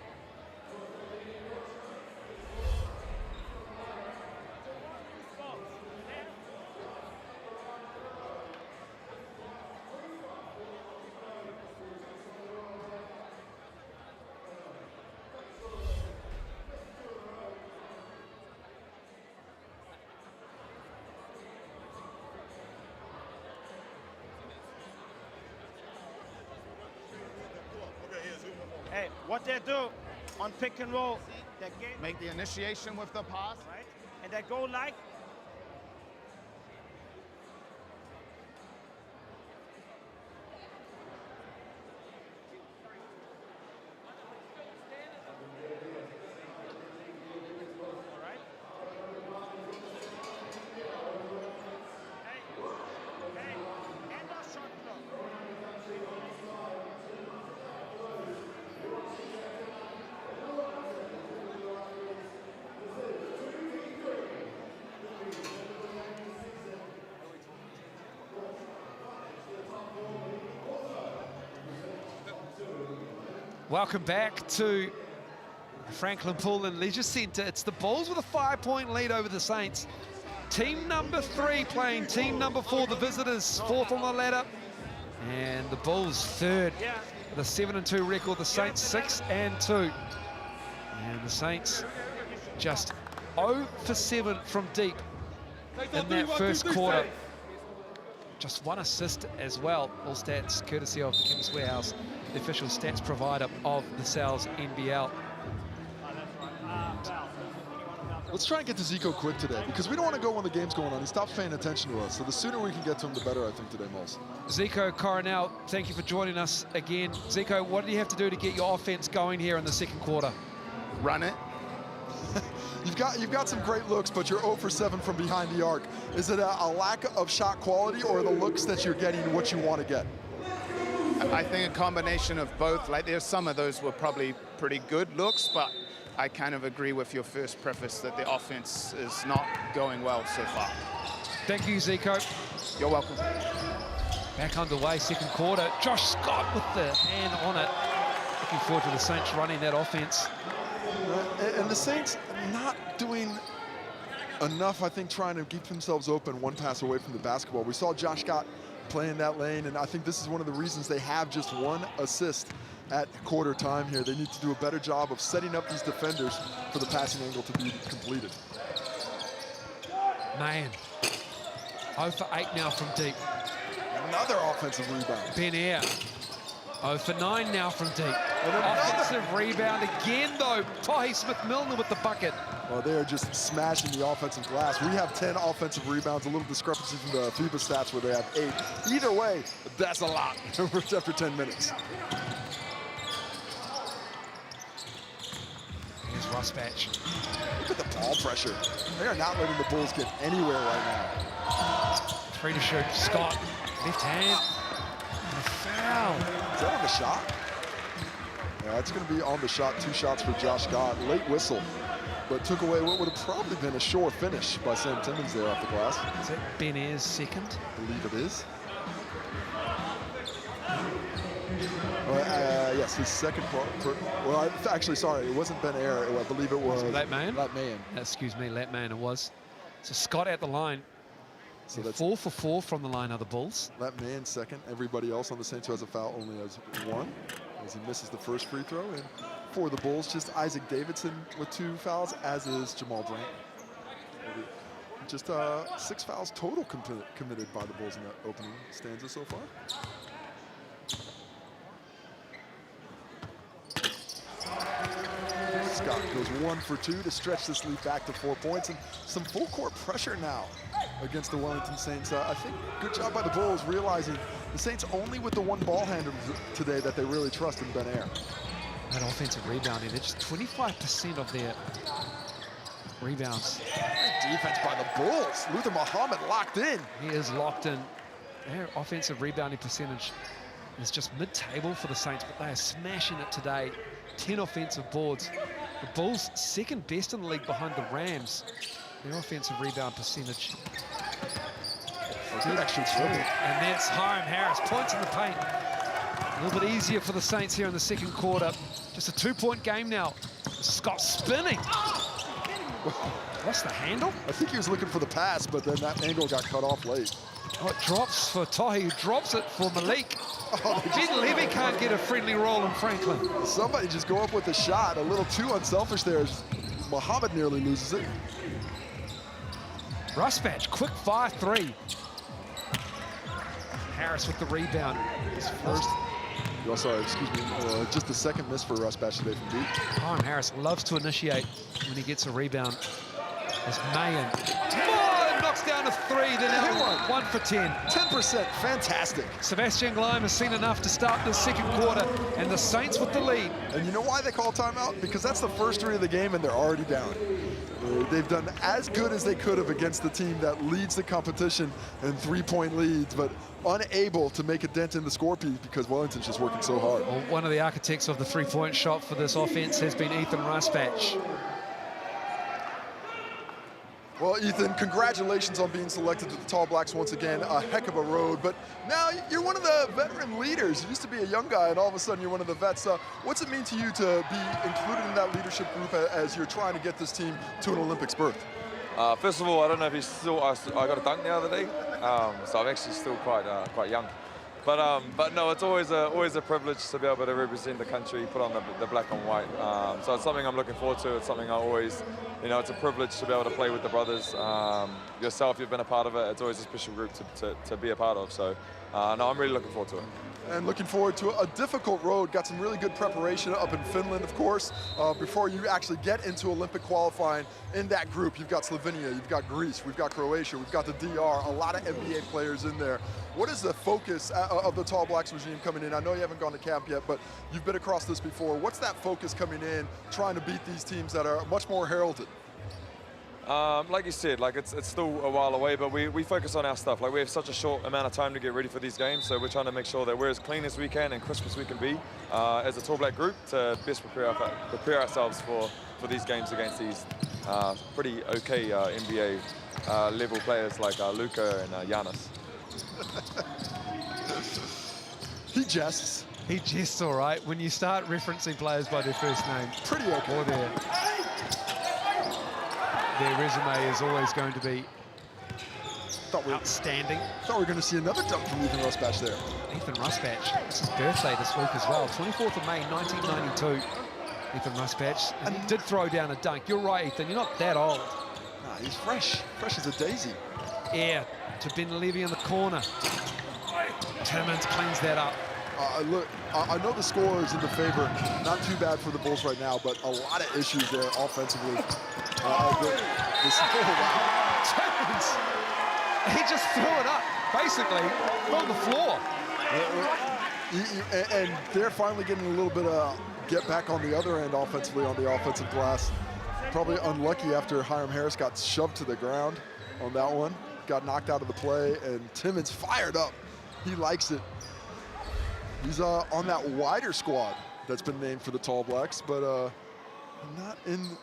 Hey, what they do on pick and roll, they Make the initiation with the pass. right? And they go like, all right? Hey, and a shot clock. Welcome back to Franklin Pool and Leisure Centre. It's the Bulls with a 5-point lead over the Saints. Team number 3 playing team number 4, the visitors, 4th on the ladder. And the Bulls 3rd, with a 7-2 record, the Saints 6-2. And the Saints just 0 for 7 from deep in that first quarter. Just 1 assist as well. All stats courtesy of Chemist Warehouse, the official stats provider of the Sal's NBL. Let's try and get to Zico quick today because we don't want to go when the game's going on. He stops paying attention to us. So the sooner we can get to him, the better, I think, today, Moles. Zico Coronel, thank you for joining us again. Zico, what do you have to do to get your offense going here in the second quarter? Run it. You've got some great looks, but you're 0 for 7 from behind the arc. Is it a lack of shot quality or the looks that you're getting what you want to get? I think a combination of both. Like, there's some of those were probably pretty good looks, but I kind of agree with your first preface that the offense is not going well so far. Thank you, Zico. You're welcome. Back underway, second quarter. Josh Scott with the hand on it. Looking forward to the Saints running that offense. And the Saints not doing enough, I think, trying to keep themselves open, one pass away from the basketball. We saw Josh Scott play in that lane, and I think this is one of the reasons they have just one assist at quarter time here. They need to do a better job of setting up these defenders for the passing angle to be completed. Man, 0 for 8 now from deep. Another offensive rebound. Ben Air, 0 for 9 now from deep. Offensive rebound again, though. Tahi Smith-Milner with the bucket. Well, they are just smashing the offensive glass. We have 10 offensive rebounds, a little discrepancy from the FIBA stats where they have 8. Either way, that's a lot after 10 minutes. Here's Rusbatch. Look at the ball pressure. They are not letting the Bulls get anywhere right now. 3 to shoot. Scott, left hand. And a foul. Is that on the shot? Yeah, it's going to be on the shot. 2 shots for Josh Scott. Late whistle, but took away what would have probably been a sure finish by Sam Timmons there off the glass. Is that Ben Air's second? I believe it is. Yes, his second. Well, actually, sorry, it wasn't Ben Air. I believe it was Latman. Latman. Excuse me, Latman it was. So Scott at the line. So that's 4 for 4 from the line of the Bulls. Latman second. Everybody else on the Saints who has a foul only has 1, as he misses the first free throw. And for the Bulls, just Isaac Davidson with 2 fouls, as is Jamal Brandt. Just 6 fouls total committed by the Bulls in that opening stanza so far. Scott goes 1 for 2 to stretch this lead back to 4 points, and some full court pressure now against the Wellington Saints. I think good job by the Bulls realizing the Saints only with the 1 ball handler today that they really trust in Ben Air. That offensive rebounding, they're just 25% of their rebounds. Great defense by the Bulls. Luther Muhammad locked in. He is locked in. Their offensive rebounding percentage is just mid-table for the Saints, but they are smashing it today. 10 offensive boards. The Bulls second best in the league behind the Rams. Their offensive rebound percentage. Good extra dribble. And that's Hiram Harris, points in the paint. A little bit easier for the Saints here in the second quarter. Just a 2-point game now. Scott spinning. What's the handle? I think he was looking for the pass, but then that angle got cut off late. Oh, it drops for Tahi, who drops it for Malik. Ben Levy can't get a friendly roll in Franklin. Somebody just go up with a shot. A little too unselfish there. Muhammad nearly loses it. Rusbatch, quick fire 3. Harris with the rebound. His first. Oh, sorry, excuse me. Just the second miss for Rusbatch today from deep. Hiram Harris loves to initiate when he gets a rebound. As Mayan knocks down a 3, then hit 1 for 10. 10%, fantastic. Sebastian Gleim has seen enough to start the second quarter, and the Saints with the lead. And you know why they call timeout? Because that's the first 3 of the game, and they're already down. They've done as good as they could have against the team that leads the competition in 3-point leads, but unable to make a dent in the score piece because Wellington's just working so hard. Well, one of the architects of the 3-point shot for this offense has been Ethan Rusbatch. Well, Ethan, congratulations on being selected to the Tall Blacks once again. A heck of a road, but now you're one of the veteran leaders. You used to be a young guy, and all of a sudden you're one of the vets. What's it mean to you to be included in that leadership group as you're trying to get this team to an Olympics berth? First of all, I don't know if he's still. I got a dunk the other day, so I'm actually still quite young. But no, it's always a privilege to be able to represent the country, put on the black and white. So it's something I'm looking forward to. It's something I always, it's a privilege to be able to play with the brothers. Yourself, you've been a part of it. It's always a special group to be a part of. So no, I'm really looking forward to it. And looking forward to a difficult road. Got some really good preparation up in Finland, of course, before you actually get into Olympic qualifying. In that group, you've got Slovenia, you've got Greece, we've got Croatia, we've got the DR, a lot of NBA players in there. What is the focus of the Tall Blacks regime coming in? I know you haven't gone to camp yet, but you've been across this before. What's that focus coming in, trying to beat these teams that are much more heralded? Like you said, it's still a while away, but we focus on our stuff. We have such a short amount of time to get ready for these games, so we're trying to make sure that we're as clean as we can and crisp as we can be as a Tall Black group to best prepare ourselves for these games against these pretty okay NBA level players like Luka and Giannis. He jests. He jests all right when you start referencing players by their first name. Pretty okay. Or their their resume is always going to be outstanding. Thought we were going to see another dunk from Ethan Rusbatch there. Ethan Rusbatch, it's his birthday this week as well. 24th of May, 1992. Ethan Rusbatch, and he did throw down a dunk. You're right, Ethan, you're not that old. Nah, he's fresh as a daisy. Yeah, to Ben Levy in the corner. Timmons cleans that up. Look, I know the score is in the favor. Not too bad for the Bulls right now, but a lot of issues there offensively. Wow. Timmons, he just threw it up, basically, on the floor. And they're finally getting a little bit of get back on the other end offensively on the offensive glass. Probably unlucky after Hiram Harris got shoved to the ground on that one. Got knocked out of the play, and Timmons fired up. He likes it. He's on that wider squad that's been named for the Tall Blacks, but not in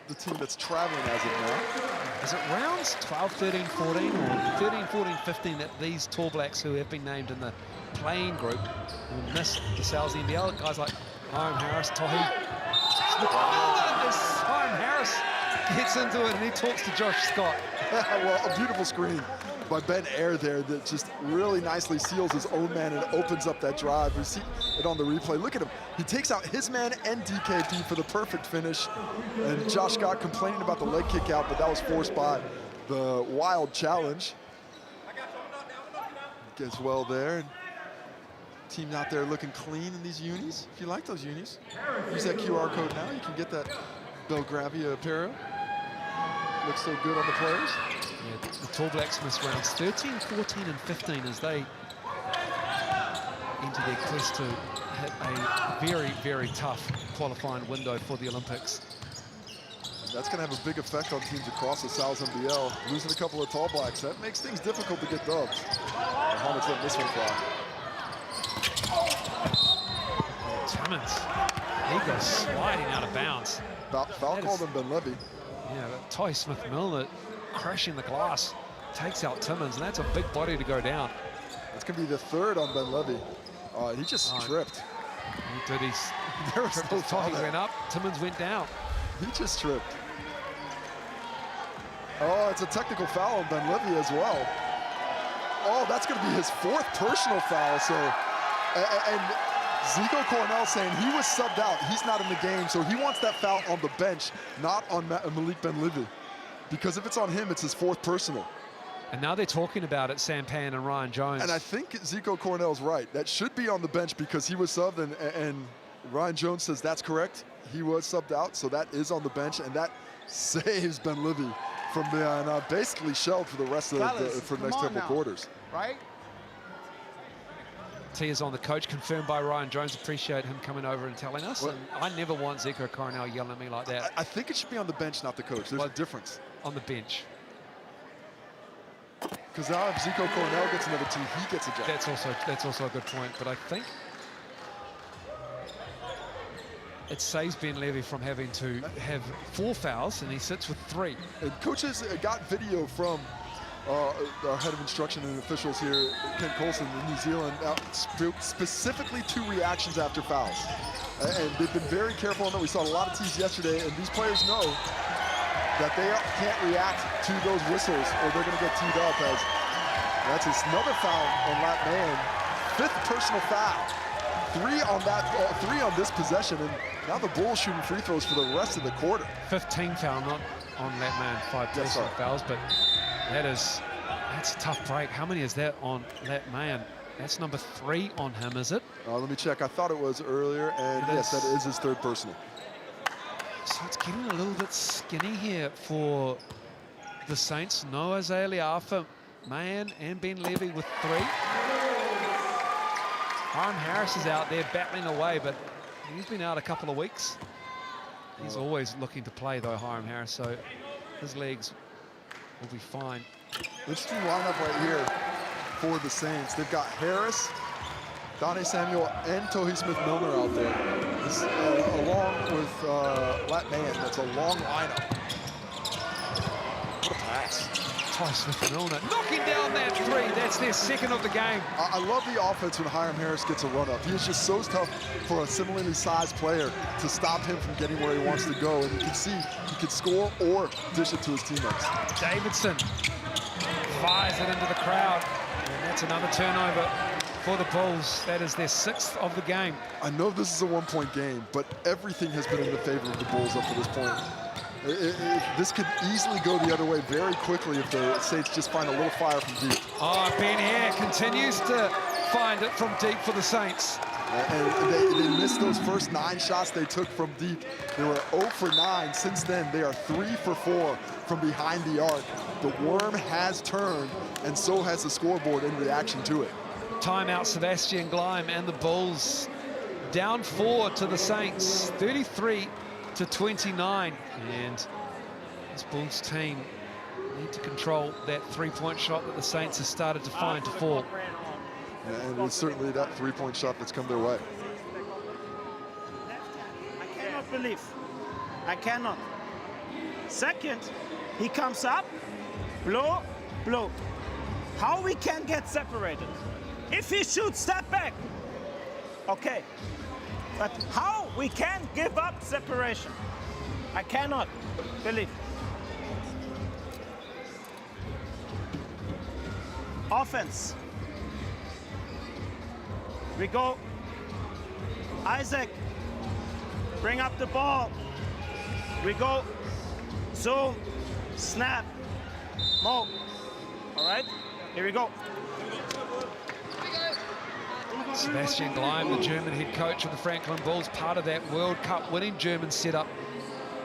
the team that's traveling as of now. Is it rounds 12, 13, 14, or 13, 14, 15 that these Tall Blacks who have been named in the playing group will miss the Sal's NBL? Guys like Hiram Harris, Tohi. Hiram Harris gets into it and he talks to Josh Scott. Well, a beautiful screen by Ben Ayer there that just really nicely seals his own man and opens up that drive. We see it on the replay. Look at him. He takes out his man and DKP for the perfect finish. And Josh Scott complaining about the leg kick out, but that was forced by the wild challenge. Gets well there. And team out there looking clean in these unis. If you like those unis, use that QR code now. You can get that Belgravia apparel. Looks so good on the players. Yeah, the Tall Blacks miss rounds 13, 14, and 15 as they enter their quest to hit a very, very tough qualifying window for the Olympics. And that's going to have a big effect on teams across the Sal's NBL. Losing a couple of Tall Blacks, that makes things difficult to get dubs. Muhammad's letting this one fly. Timmons, he goes sliding out of bounds. Foul called on Ben Levy. Yeah, Ty Smith-Milner crashing the glass, takes out Timmons, and that's a big body to go down. That's going to be the third on Ben Levy. He just tripped. He did. There was no foul. He went up, Timmons went down. He just tripped. Oh, it's a technical foul on Ben Levy as well. Oh, that's going to be his fourth personal foul. So, and Zico Cornell saying he was subbed out. He's not in the game, so he wants that foul on the bench, not on Malik Ben Levy. Because if it's on him, it's his fourth personal. And now they're talking about it, Sampan and Ryan Jones. And I think Zico Cornell's right. That should be on the bench because he was subbed, and Ryan Jones says that's correct. He was subbed out, so that is on the bench, and that saves Ben Levy from being basically shelled for the rest of the next couple quarters. Right? T is on the coach, confirmed by Ryan Jones. Appreciate him coming over and telling us. And I never want Zico Coronel yelling at me like that. I think it should be on the bench, not the coach. There's a difference. On the bench. Because now if Zico Coronel gets another tee, he gets a job. That's also a good point. But I think it saves Ben Levy from having to have 4 fouls, and he sits with 3. And coaches got video from our head of instruction and officials here, Ken Colson in New Zealand, specifically to reactions after fouls. And they've been very careful on that. We saw a lot of tees yesterday, and these players know that they can't react to those whistles or they're going to get teed up. As that's another foul on that man. 5th personal foul. 3 on that, 3 on this possession, and now the Bulls shooting free throws for the rest of the quarter. 15 foul, not on that man, 5 personal fouls, but that's a tough break. How many is that on that man? That's number 3 on him, is it? Let me check. I thought it was earlier, and yes, that is his 3rd personal. So it's getting a little bit skinny here for the Saints. No Isaiah Liafa, Mayan, and Ben Levy with 3. Hiram Harris is out there battling away, but he's been out a couple of weeks. He's always looking to play, though, Hiram Harris, so his legs will be fine. Interesting lineup right here for the Saints. They've got Harris, Donnie Samuel, and Tohi Smith-Milner out there. This, along with Lat Man. That's a long lineup. What a pass. Ty Smith-Milner knocking down that three. That's their second of the game. I love the offense when Hiram Harris gets a run up. He is just so tough for a similarly sized player to stop him from getting where he wants to go. And you can see he could score or dish it to his teammates. Davidson fires it into the crowd. And that's another turnover for the Bulls. That is their 6th of the game. I know this is a one-point game, but everything has been in the favor of the Bulls up to this point. This could easily go the other way very quickly if the Saints just find a little fire from deep. Oh, Ben Hare continues to find it from deep for the Saints. And they missed those first 9 shots they took from deep. They were 0 for 9. Since then, they are 3 for 4 from behind the arc. The worm has turned, and so has the scoreboard in reaction to it. Timeout, Sebastian Gleim and the Bulls down 4 to the Saints, 33-29. And this Bulls team need to control that three-point shot that the Saints have started to find to fall. And it's certainly that three-point shot that's come their way. I cannot believe. I cannot. Second, he comes up, blow, blow. How we can get separated? If he shoots, step back. Okay. But how we can give up separation? I cannot believe. Offense. We go. Isaac, bring up the ball. We go. Zoom, snap, Mo. All right, here we go. Sebastian Gleim, the German head coach of the Franklin Bulls, part of that World Cup winning German setup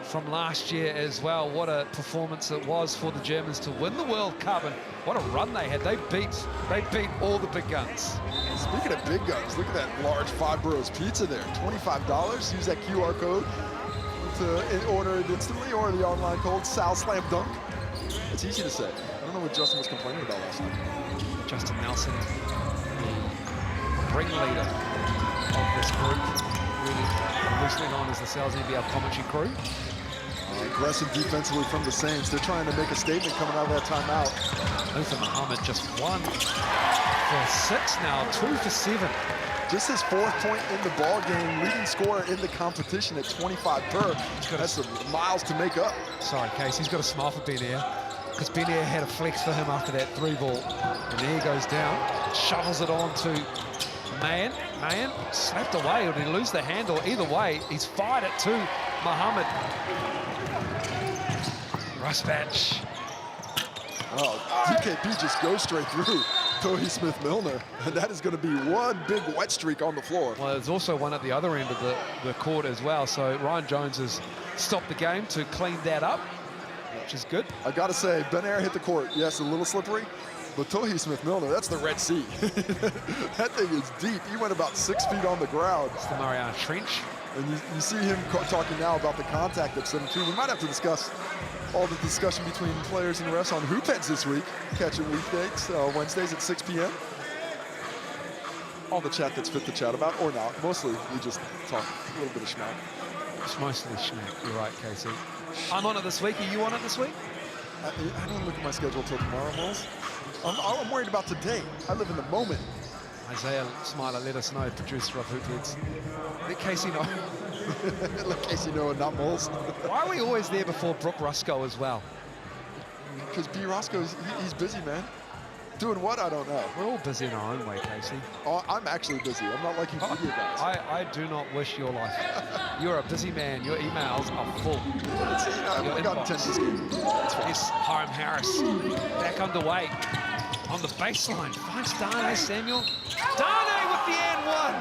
from last year as well. What a performance it was for the Germans to win the World Cup, and what a run they had. They beat all the big guns. Speaking of big guns, look at that large 5 Boroughs pizza there. $25. Use that QR code to order it instantly, or the online code Sal Slam Dunk. It's easy to say. I don't know what Justin was complaining about last night. Justin Nelson, the ringleader of this group, really loosely known as the Sal's NBL commentary crew. Aggressive defensively from the Saints. They're trying to make a statement coming out of that timeout. Luther Muhammad just 1 for 6 now, 2 for 7. Just his 4th point in the ball game, leading scorer in the competition at 25 per. That's some miles to make up. Sorry, Casey, he's got a smile for Ben Air, because Ben Air had a flex for him after that 3 ball. And there he goes down, shovels it on to Mayan. Mayan slapped away, or did he lose the handle? Either way, he's fired it to Muhammad. Rusbatch. Oh, DKP just goes straight through Tohi Smith-Milner, and that is going to be one big wet streak on the floor. Well, there's also one at the other end of the court as well, so Ryan Jones has stopped the game to clean that up, which is good. I got to say, Ben Air hit the court. Yes, a little slippery, but Tohi Smith-Milner, that's the Red Sea. That thing is deep. He went about 6 feet on the ground. It's the Mariana Trench. And you see him talking now about the contact of 17. We might have to discuss all the discussion between players and refs on hoop heads this week. Catch it weekdays, Wednesdays at 6 p.m. All the chat that's fit to chat about, or not. Mostly, we just talk a little bit of schmack. It's mostly schmack. You're right, Casey. I'm on it this week. Are you on it this week? I don't look at my schedule till tomorrow, Moles. I'm worried about today. I live in the moment. Isaiah Smiler, let us know, producer of Hoop Heads. Let Casey know. Let Casey know and not Moles. Why are we always there before Brooke Roscoe as well? Because B. Roscoe's, he's busy, man. Doing what? I don't know. We're all busy in our own way, Casey. Oh, I'm actually busy. I'm not like you media guys. I do not wish your life. You're a busy man. Your emails are full. I got intense game. Yes, Hiram Harris back underway on the baseline. Finds Darnay Samuel. Darnay with the and one.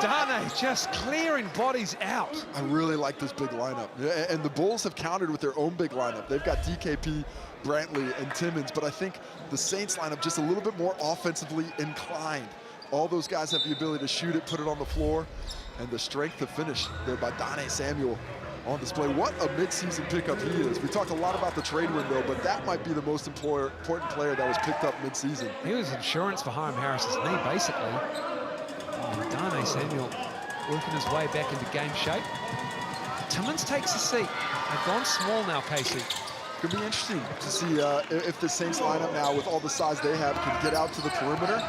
Darnay just clearing bodies out. I really like this big lineup. And the Bulls have countered with their own big lineup. They've got DKP, Brantley, and Timmons, but I think the Saints lineup just a little bit more offensively inclined. All those guys have the ability to shoot it, put it on the floor, and the strength to finish there by Darnay Samuel on display. What a midseason pickup he is. We talked a lot about the trade window, but that might be the most important player that was picked up midseason. He was insurance for Hiram Harris's knee, basically. Darnay Samuel working his way back into game shape. Timmons takes a seat. They've gone small now, Casey. It's gonna be interesting to see if the Saints lineup now, with all the size they have, can get out to the perimeter.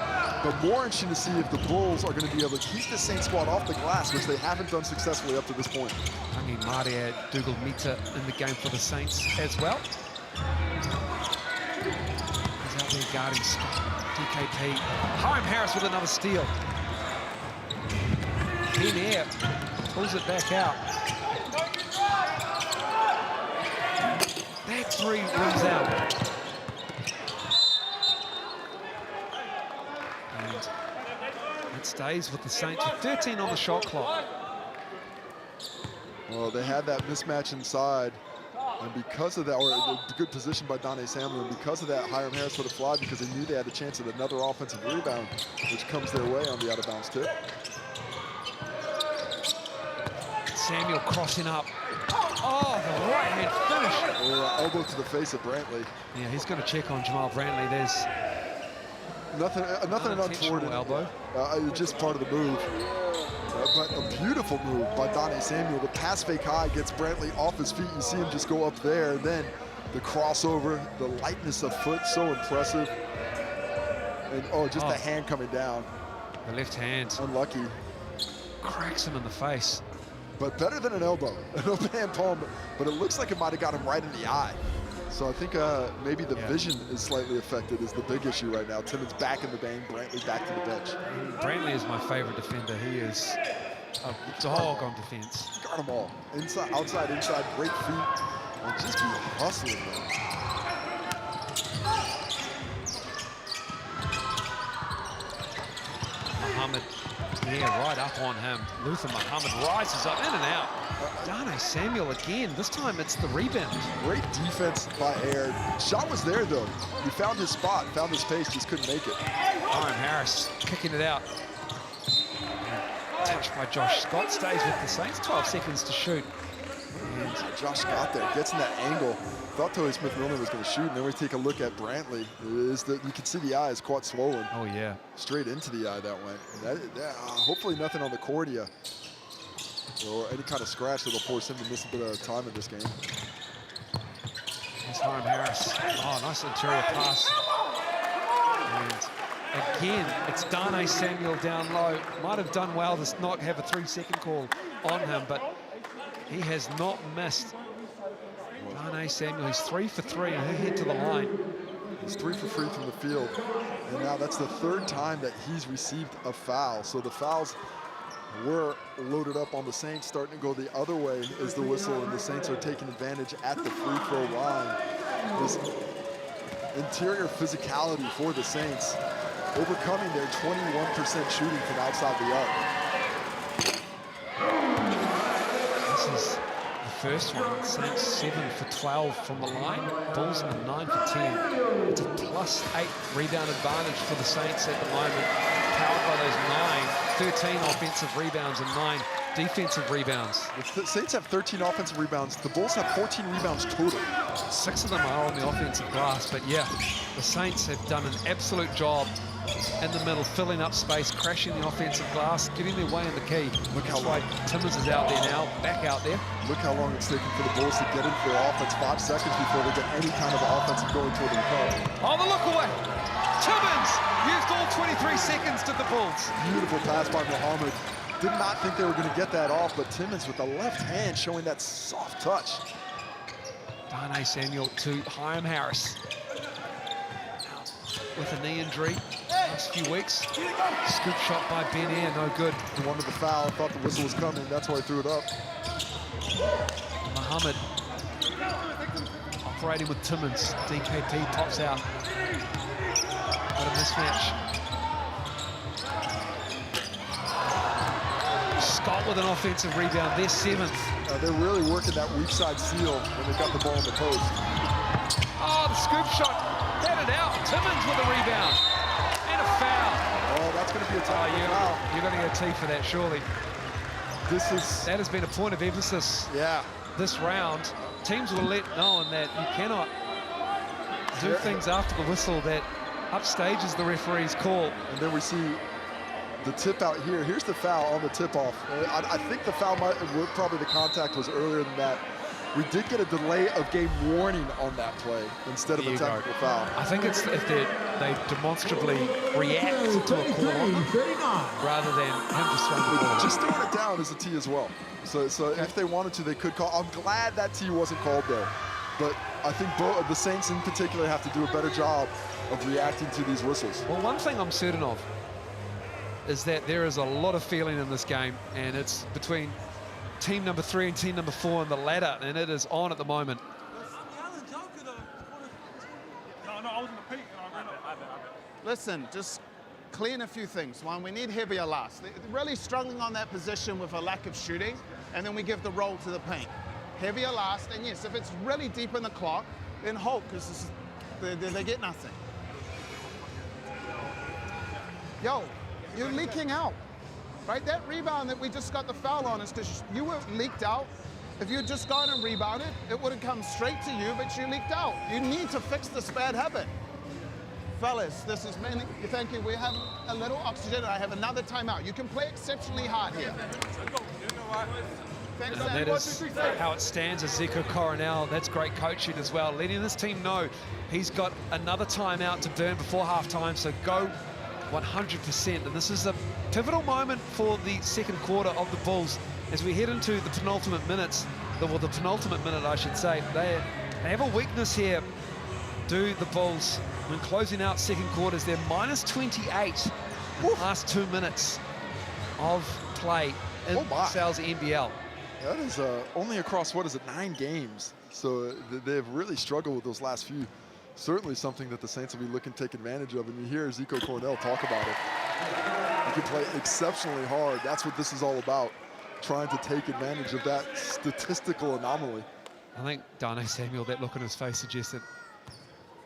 But more interesting to see if the Bulls are going to be able to keep the Saints squad off the glass, which they haven't done successfully up to this point. Tangi Maria Dougal Mita in the game for the Saints as well. He's out there guarding DKP. Hiram Harris with another steal. Ben Air pulls it back out. That three runs out. And it stays with the Saints with 13 on the shot clock. Well, they had that mismatch inside, and because of that, or a good position by Donnie Samuel, and because of that, Hiram Harris would have flied because they knew they had a chance at another offensive rebound, which comes their way on the out-of-bounds tip. Samuel crossing up. Oh, the right-hand finish. Elbow to the face of Brantley. Yeah, he's going to check on Jamal Brantley. There's nothing untoward. Elbow. Just part of the move. But a beautiful move by Donnie Samuel. The pass fake high gets Brantley off his feet. You see him just go up there. And then the crossover, the lightness of foot, so impressive. And the hand coming down. The left hand. Unlucky. Cracks him in the face. But better than an elbow, an open hand palm, but it looks like it might have got him right in the eye. So I think maybe the vision is slightly affected is the big issue right now. Timmons back in the bang, Brantley back to the bench. Brantley is my favorite defender. He is a dog on defense. Got them all. Inside, outside, inside, great feet. And just be hustling, man. Muhammad, yeah, right up on him. Luther Muhammad rises up, in and out. Darnay Samuel again. This time it's the rebound. Great defense by Air. Shot was there, though. He found his spot, found his pace, just couldn't make it. Hiram Harris kicking it out. Touched by Josh Scott, stays with the Saints. 12 seconds to shoot. And Josh Scott there, gets in that angle. Thought Toby Smith-Milner was going to shoot, and then we take a look at Brantley. You can see the eye is quite swollen. Oh, yeah. Straight into the eye that went. Hopefully nothing on the cornea or any kind of scratch that'll force him to miss a bit of time in this game. Here's Hiram Harris. Oh, nice interior pass. And again, it's Darnay Samuel down low. Might have done well to not have a 3-second call on him, but he has not missed. Darnay Samuel, he's 3 for 3, and he'll head to the line. He's 3 for 3 from the field. And now that's the third time that he's received a foul. So the fouls were loaded up on the Saints, starting to go the other way as the whistle, and the Saints are taking advantage at the free throw line. This interior physicality for the Saints, overcoming their 21% shooting from outside the arc. This is the first one. Saints 7 for 12 from the line. Bulls 9 for 10. It's a +8 rebound advantage for the Saints at the moment, powered by those 13 offensive rebounds and 9 defensive rebounds. The Saints have 13 offensive rebounds. The Bulls have 14 rebounds total. 6 of them are on the offensive glass, but yeah, the Saints have done an absolute job in the middle, filling up space, crashing the offensive glass, getting their way in the key. Look how long Timmons is out there now, back out there. Look how long it's taken for the Bulls to get into their offense. 5 seconds before they get any kind of offensive going toward the recovery. Oh, the look away. Timmons used all 23 seconds to the Bulls. Beautiful pass by Muhammad. Did not think they were going to get that off, but Timmons with the left hand showing that soft touch. Darnay Samuel to Hiram Harris. With a knee injury last few weeks. Scoop shot by Ben Air, no good. He wanted the foul, thought the whistle was coming, that's why he threw it up. Muhammad operating with Timmons. DKP pops out. What a mismatch. Scott with an offensive rebound, their 7th. They're really working that weak side seal when they got the ball in the post. Oh, the scoop shot, had it out. Timmons with a rebound and a foul. Oh, that's going to be a foul. You're going to get a T for that, surely. That has been a point of emphasis. Yeah. This round, teams will let known that you cannot do things after the whistle that upstages the referee's call. And then we see the tip out here. Here's the foul on the tip-off. I think the foul probably the contact was earlier than that. we did get a delay of game warning on that play instead of a technical foul. I think it's if they demonstrably react to a call on them rather than him just throwing the ball. Just throwing it down is a T as well. So if they wanted to, they could call. I'm glad that T wasn't called there. But I think the Saints in particular have to do a better job of reacting to these whistles. Well, one thing I'm certain of is that there is a lot of feeling in this game, and it's between team number 3 and team number 4 in the ladder, and it is on at the moment. Listen, just clean a few things. One, we need heavier last. They're really struggling on that position with a lack of shooting, and then we give the roll to the paint. Heavier last, and yes, if it's really deep in the clock, then hold, because they get nothing. Yo, you're leaking out, right? That rebound that we just got the foul on is because you were leaked out. If you had just gone and rebounded, it would have come straight to you, but you leaked out. You need to fix this bad habit. Fellas, this is mainly, thank you. We have a little oxygen, and I have another timeout. You can play exceptionally hard here. Thanks, and that is how it stands as Zico Coronel. That's great coaching as well, letting this team know he's got another timeout to burn before halftime, so go 100%. And this is a pivotal moment for the second quarter of the Bulls as we head into the penultimate minutes, the penultimate minute, I should say. They have a weakness here, do the Bulls, when closing out second quarters. They're minus 28 in the last 2 minutes of play in Sal's NBL. That is only across, 9 games. So they've really struggled with those last few. Certainly something that the Saints will be looking to take advantage of. And you hear Zico Coronel talk about it. You can play exceptionally hard. That's what this is all about, trying to take advantage of that statistical anomaly. I think Darnay Samuel, that look on his face suggests that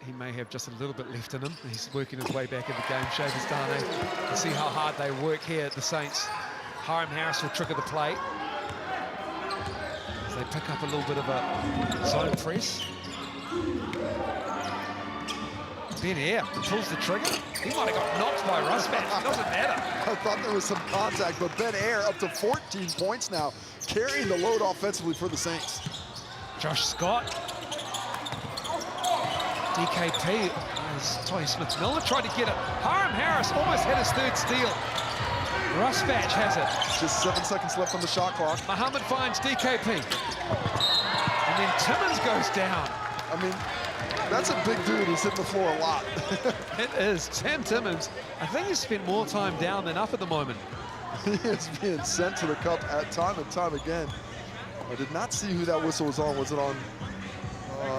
he may have just a little bit left in him. He's working his way back into game shape as Darnay. We'll see how hard they work here at the Saints. Hiram Harris will trigger the play. As they pick up a little bit of a zone press. Ben Air pulls the trigger. He might have got knocked by Rusbatch. It doesn't matter. I thought there was some contact, but Ben Air up to 14 points now, carrying the load offensively for the Saints. Josh Scott. DKP as Tony Smith-Miller tried to get it. Hiram Harris almost had his third steal. Rusbatch has it. Just 7 seconds left on the shot clock. Muhammad finds DKP. And then Timmons goes down. I mean, that's a big dude who's hitting the floor a lot. It is. Sam Timmons, I think he's spent more time down than up at the moment. He is being sent to the cup at time and time again. I did not see who that whistle was on. Was it on?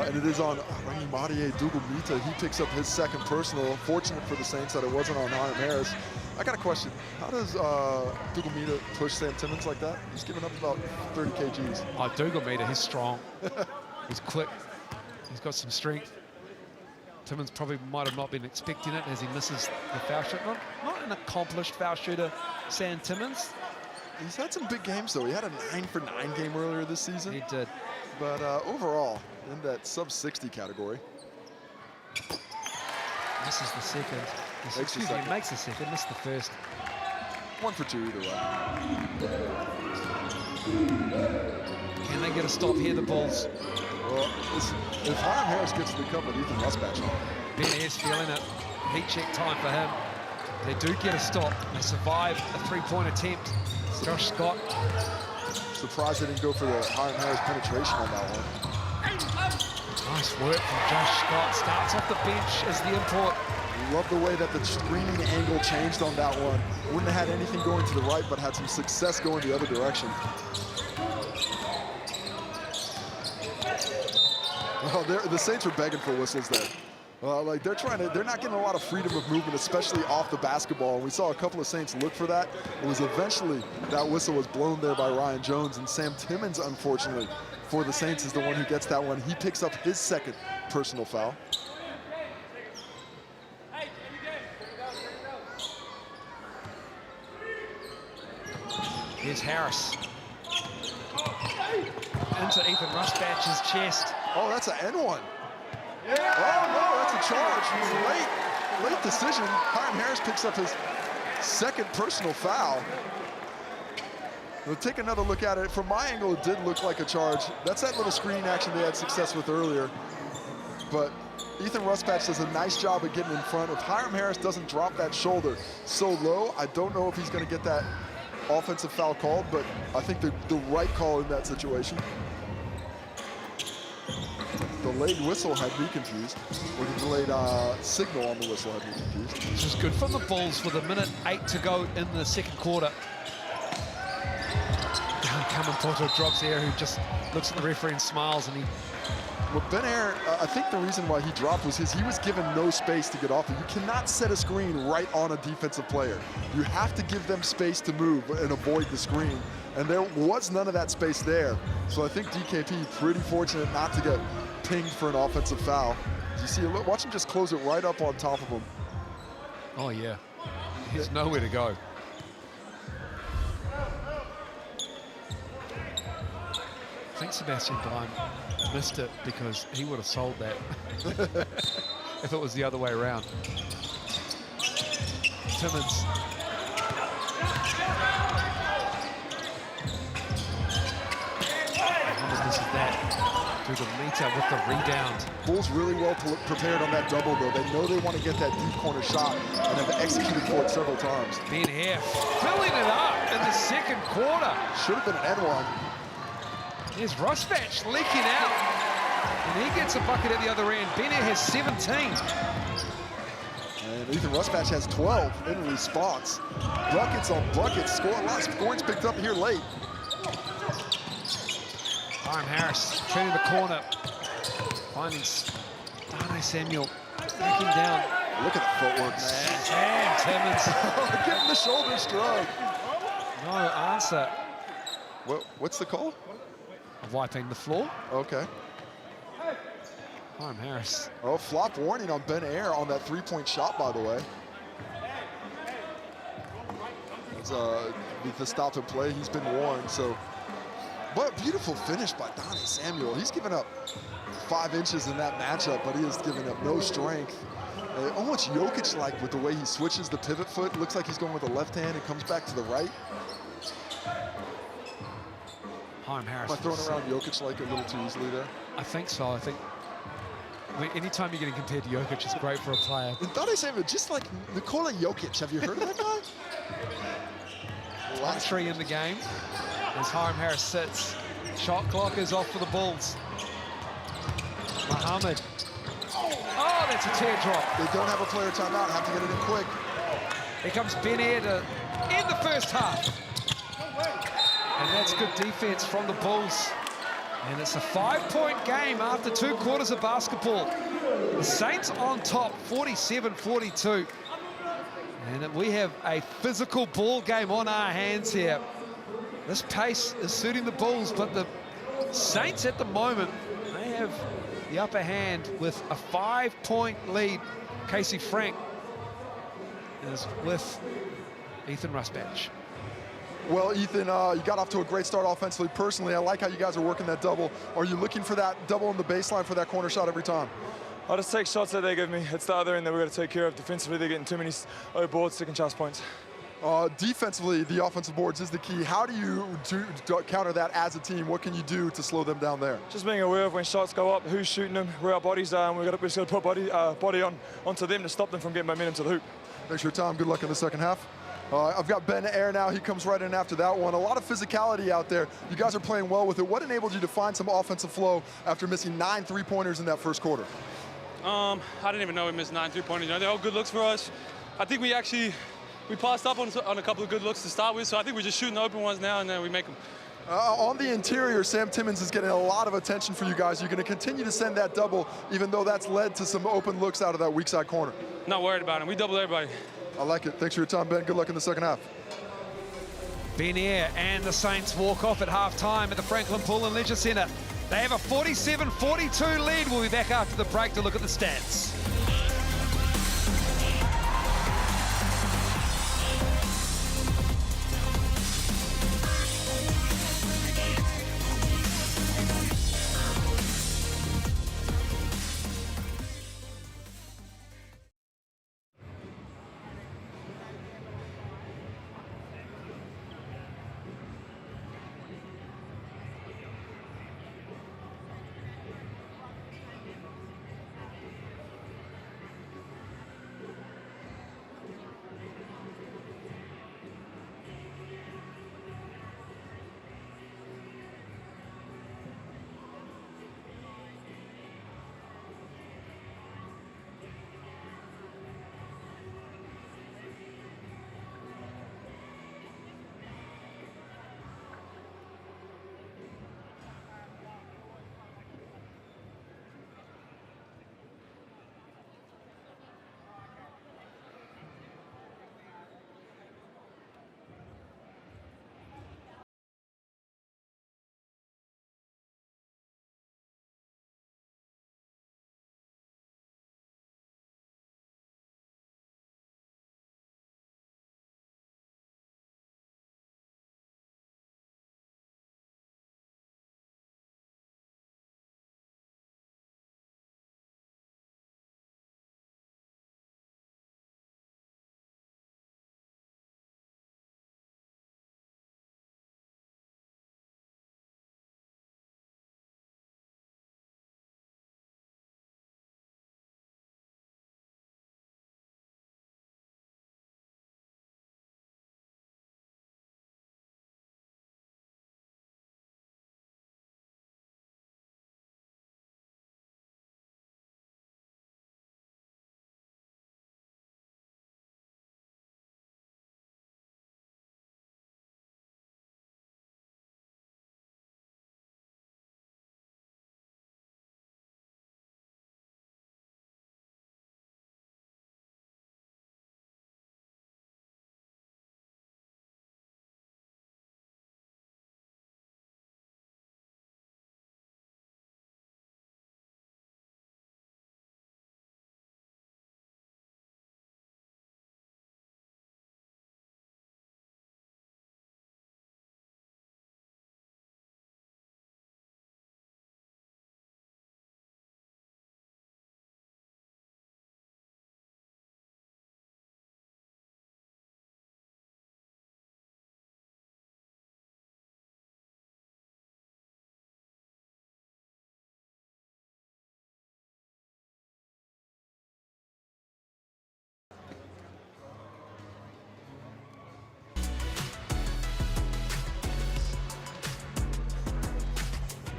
And it is on Rangi Marie Dugumita. He picks up his second personal. Fortunate for the Saints that it wasn't on Hiram Harris. I got a question. How does Dugumita push Sam Timmons like that? He's giving up about 30 kgs. Oh, Dugumita, he's strong. He's quick. He's got some strength. Timmons probably might have not been expecting it as he misses the foul shot. Not an accomplished foul shooter, Sam Timmons. He's had some big games, though. He had a 9-for-9 game earlier this season. He did. But overall, in that sub-60 category. Misses the second. Excuse me, makes the second, missed the first. 1 for 2 either way. Can they get a stop here, the Bulls? Well, if Hiram Harris gets to the cup with Ethan Rusbatch on, Ben Ayers feeling it. Heat check time for him. They do get a stop. They survive a 3-point attempt. Josh Scott. Surprised they didn't go for the Hiram Harris penetration on that one. Nice work from Josh Scott. Starts off the bench as the import. Love the way that the screening angle changed on that one. Wouldn't have had anything going to the right, but had some success going the other direction. Oh, the Saints are begging for whistles there. Like they're not getting a lot of freedom of movement, especially off the basketball. And we saw a couple of Saints look for that. It was eventually that whistle was blown there by Ryan Jones, and Sam Timmons, unfortunately, for the Saints is the one who gets that one. He picks up his second personal foul. Here's Harris. Into Ethan Rusbatch's chest. Oh, that's an N1. Oh, no, that's a charge. Late decision. Hiram Harris picks up his second personal foul. We'll take another look at it. From my angle, it did look like a charge. That's that little screen action they had success with earlier. But Ethan Ruspatch does a nice job of getting in front. If Hiram Harris doesn't drop that shoulder so low, I don't know if he's going to get that offensive foul called, but I think the right call in that situation. The delayed whistle had me confused, or the delayed signal on the whistle had me confused. Which is good from the Bulls with 1:08 to go in the second quarter. Cameron Porter drops there, who just looks at the referee and smiles, and he... Well, Ben Air, I think the reason why he dropped was he was given no space to get off it. You cannot set a screen right on a defensive player. You have to give them space to move and avoid the screen. And there was none of that space there. So I think DKP pretty fortunate not to get pinged for an offensive foul. You see, watch him just close it right up on top of him. Oh, yeah. There's nowhere to go. I think Sebastian Dime missed it because he would have sold that if it was the other way around. Timmons. Misses that through the meter with the rebound. Bulls really well prepared on that double, though. They know they want to get that deep corner shot and have executed for it several times. Ben Hare filling it up in the second quarter. Should have been an N1. There's Ruspatch leaking out, and he gets a bucket at the other end. Ben Hare has 17. And Ethan Ruspatch has 12 in response. Buckets on buckets, a lot of scoring's picked up here late. Hiram Harris treading the corner, finding Darnay Samuel, backing down. Look at the footwork. And Timmons. Getting the shoulder stroke. No answer. What's the call? Wiping the floor. Okay. Hiram Harris. Oh, flop warning on Ben Air on that three-point shot, by the way. It's the stop and play, he's been warned, so. What a beautiful finish by Donnie Samuel. He's given up 5 inches in that matchup, but he has given up no strength. Almost Jokic-like with the way he switches the pivot foot. Looks like he's going with the left hand and comes back to the right. Hiram Harris. Am I throwing around Jokic like a little too easily there? I think so. I think anytime you're getting compared to Jokic, it's great for a player. And Donnie Samuel, just like Nikola Jokic. Have you heard of that guy? Last 3 in the game. As Hiram Harris sits, shot clock is off for the Bulls. Muhammad. Oh, that's a teardrop. They don't have a player timeout, have to get it in quick. Here comes Ben Air to end the first half. And that's good defense from the Bulls. And it's a 5-point game after 2 quarters of basketball. The Saints on top, 47-42. And we have a physical ball game on our hands here. This pace is suiting the Bulls, but the Saints at the moment, they have the upper hand with a 5-point lead. Casey Frank is with Ethan Ruspatch. Well, Ethan, you got off to a great start offensively. Personally, I like how you guys are working that double. Are you looking for that double on the baseline for that corner shot every time? I just take shots that they give me. It's the other end that we've got to take care of. Defensively, they're getting too many boards, second chance points. Defensively, the offensive boards is the key. How do you counter that as a team? What can you do to slow them down there? Just being aware of when shots go up, who's shooting them, where our bodies are, and we've just got to put body onto them to stop them from getting momentum to the hoop. Thanks for your time. Good luck in the second half. I've got Ben Air now. He comes right in after that one. A lot of physicality out there. You guys are playing well with it. What enabled you to find some offensive flow after missing 9 3-pointers in that first quarter? I didn't even know we missed 9 3-pointers. You know, they're all good looks for us. I think we passed up on a couple of good looks to start with, so I think we're just shooting the open ones now, and then we make them. On the interior, Sam Timmons is getting a lot of attention for you guys. You're going to continue to send that double, even though that's led to some open looks out of that weak side corner. Not worried about him. We double everybody. I like it. Thanks for your time, Ben. Good luck in the second half. Ben Air and the Saints walk off at halftime at the Franklin Pool and Leisure Centre. They have a 47-42 lead. We'll be back after the break to look at the stats.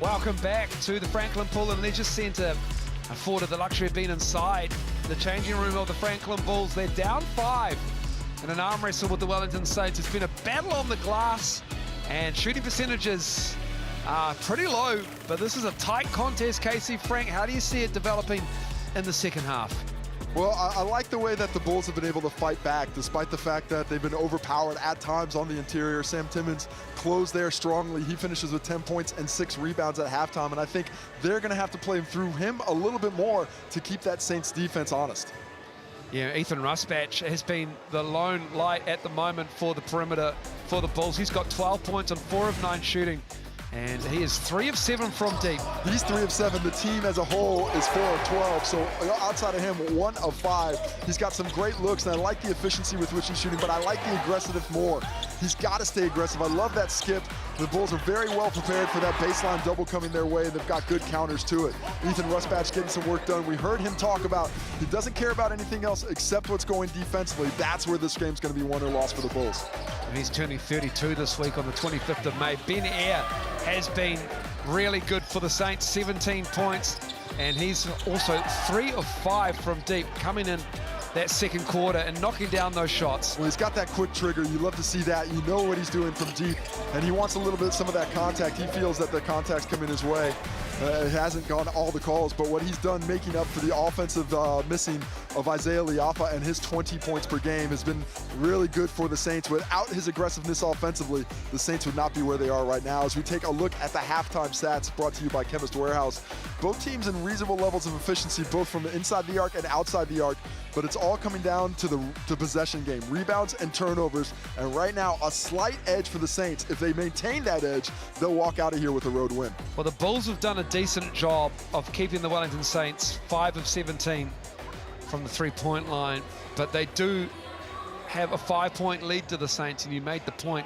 Welcome back to the Franklin Pool and Leisure Centre. Afforded the luxury of being inside the changing room of the Franklin Bulls. They're down 5 in an arm wrestle with the Wellington Saints. It's been a battle on the glass and shooting percentages are pretty low, but this is a tight contest. Casey, Frank, how do you see it developing in the second half? Well, I like the way that the Bulls have been able to fight back, despite the fact that they've been overpowered at times on the interior. Sam Timmons closed there strongly. He finishes with 10 points and 6 rebounds at halftime, and I think they're going to have to play through him a little bit more to keep that Saints defense honest. Yeah, Ethan Rusbatch has been the lone light at the moment for the perimeter for the Bulls. He's got 12 points on 4 of 9 shooting. And he is 3 of 7 from deep. He's 3 of 7. The team as a whole is 4 of 12. So outside of him, 1 of 5. He's got some great looks, and I like the efficiency with which he's shooting, but I like the aggressiveness more. He's got to stay aggressive. I love that skip. The Bulls are very well prepared for that baseline double coming their way. They've got good counters to it. Ethan Rusbatch getting some work done. We heard him talk about he doesn't care about anything else except what's going defensively. That's where this game's going to be won or lost for the Bulls. And he's turning 32 this week on the 25th of May. Ben Ayre has been really good for the Saints, 17 points, and he's also 3 of 5 from deep, coming in that second quarter and knocking down those shots. Well, he's got that quick trigger. You love to see that. You know what he's doing from deep, and he wants a little bit, some of that contact. He feels that the contact's coming his way. It hasn't gone all the calls, but what he's done making up for the offensive missing of Isaiah Liafa and his 20 points per game has been really good for the Saints. Without his aggressiveness offensively, the Saints would not be where they are right now. As we take a look at the halftime stats brought to you by Chemist Warehouse, both teams in reasonable levels of efficiency, both from inside the arc and outside the arc, but it's all coming down to the possession game, rebounds and turnovers, and right now a slight edge for the Saints. If they maintain that edge, they'll walk out of here with a road win. Well, the Bulls have done a decent job of keeping the Wellington Saints 5 of 17 from the three-point line, but they do have a 5-point lead to the Saints, and you made the point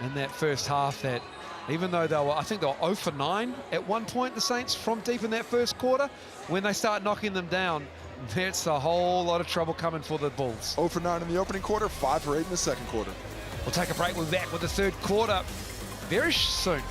in that first half that even though they were, I think they were 0 for 9 at one point, the Saints, from deep in that first quarter, when they start knocking them down, that's a whole lot of trouble coming for the Bulls. 0 for 9 in the opening quarter, 5 for 8 in the second quarter. We'll take a break. We'll be back with the third quarter very soon.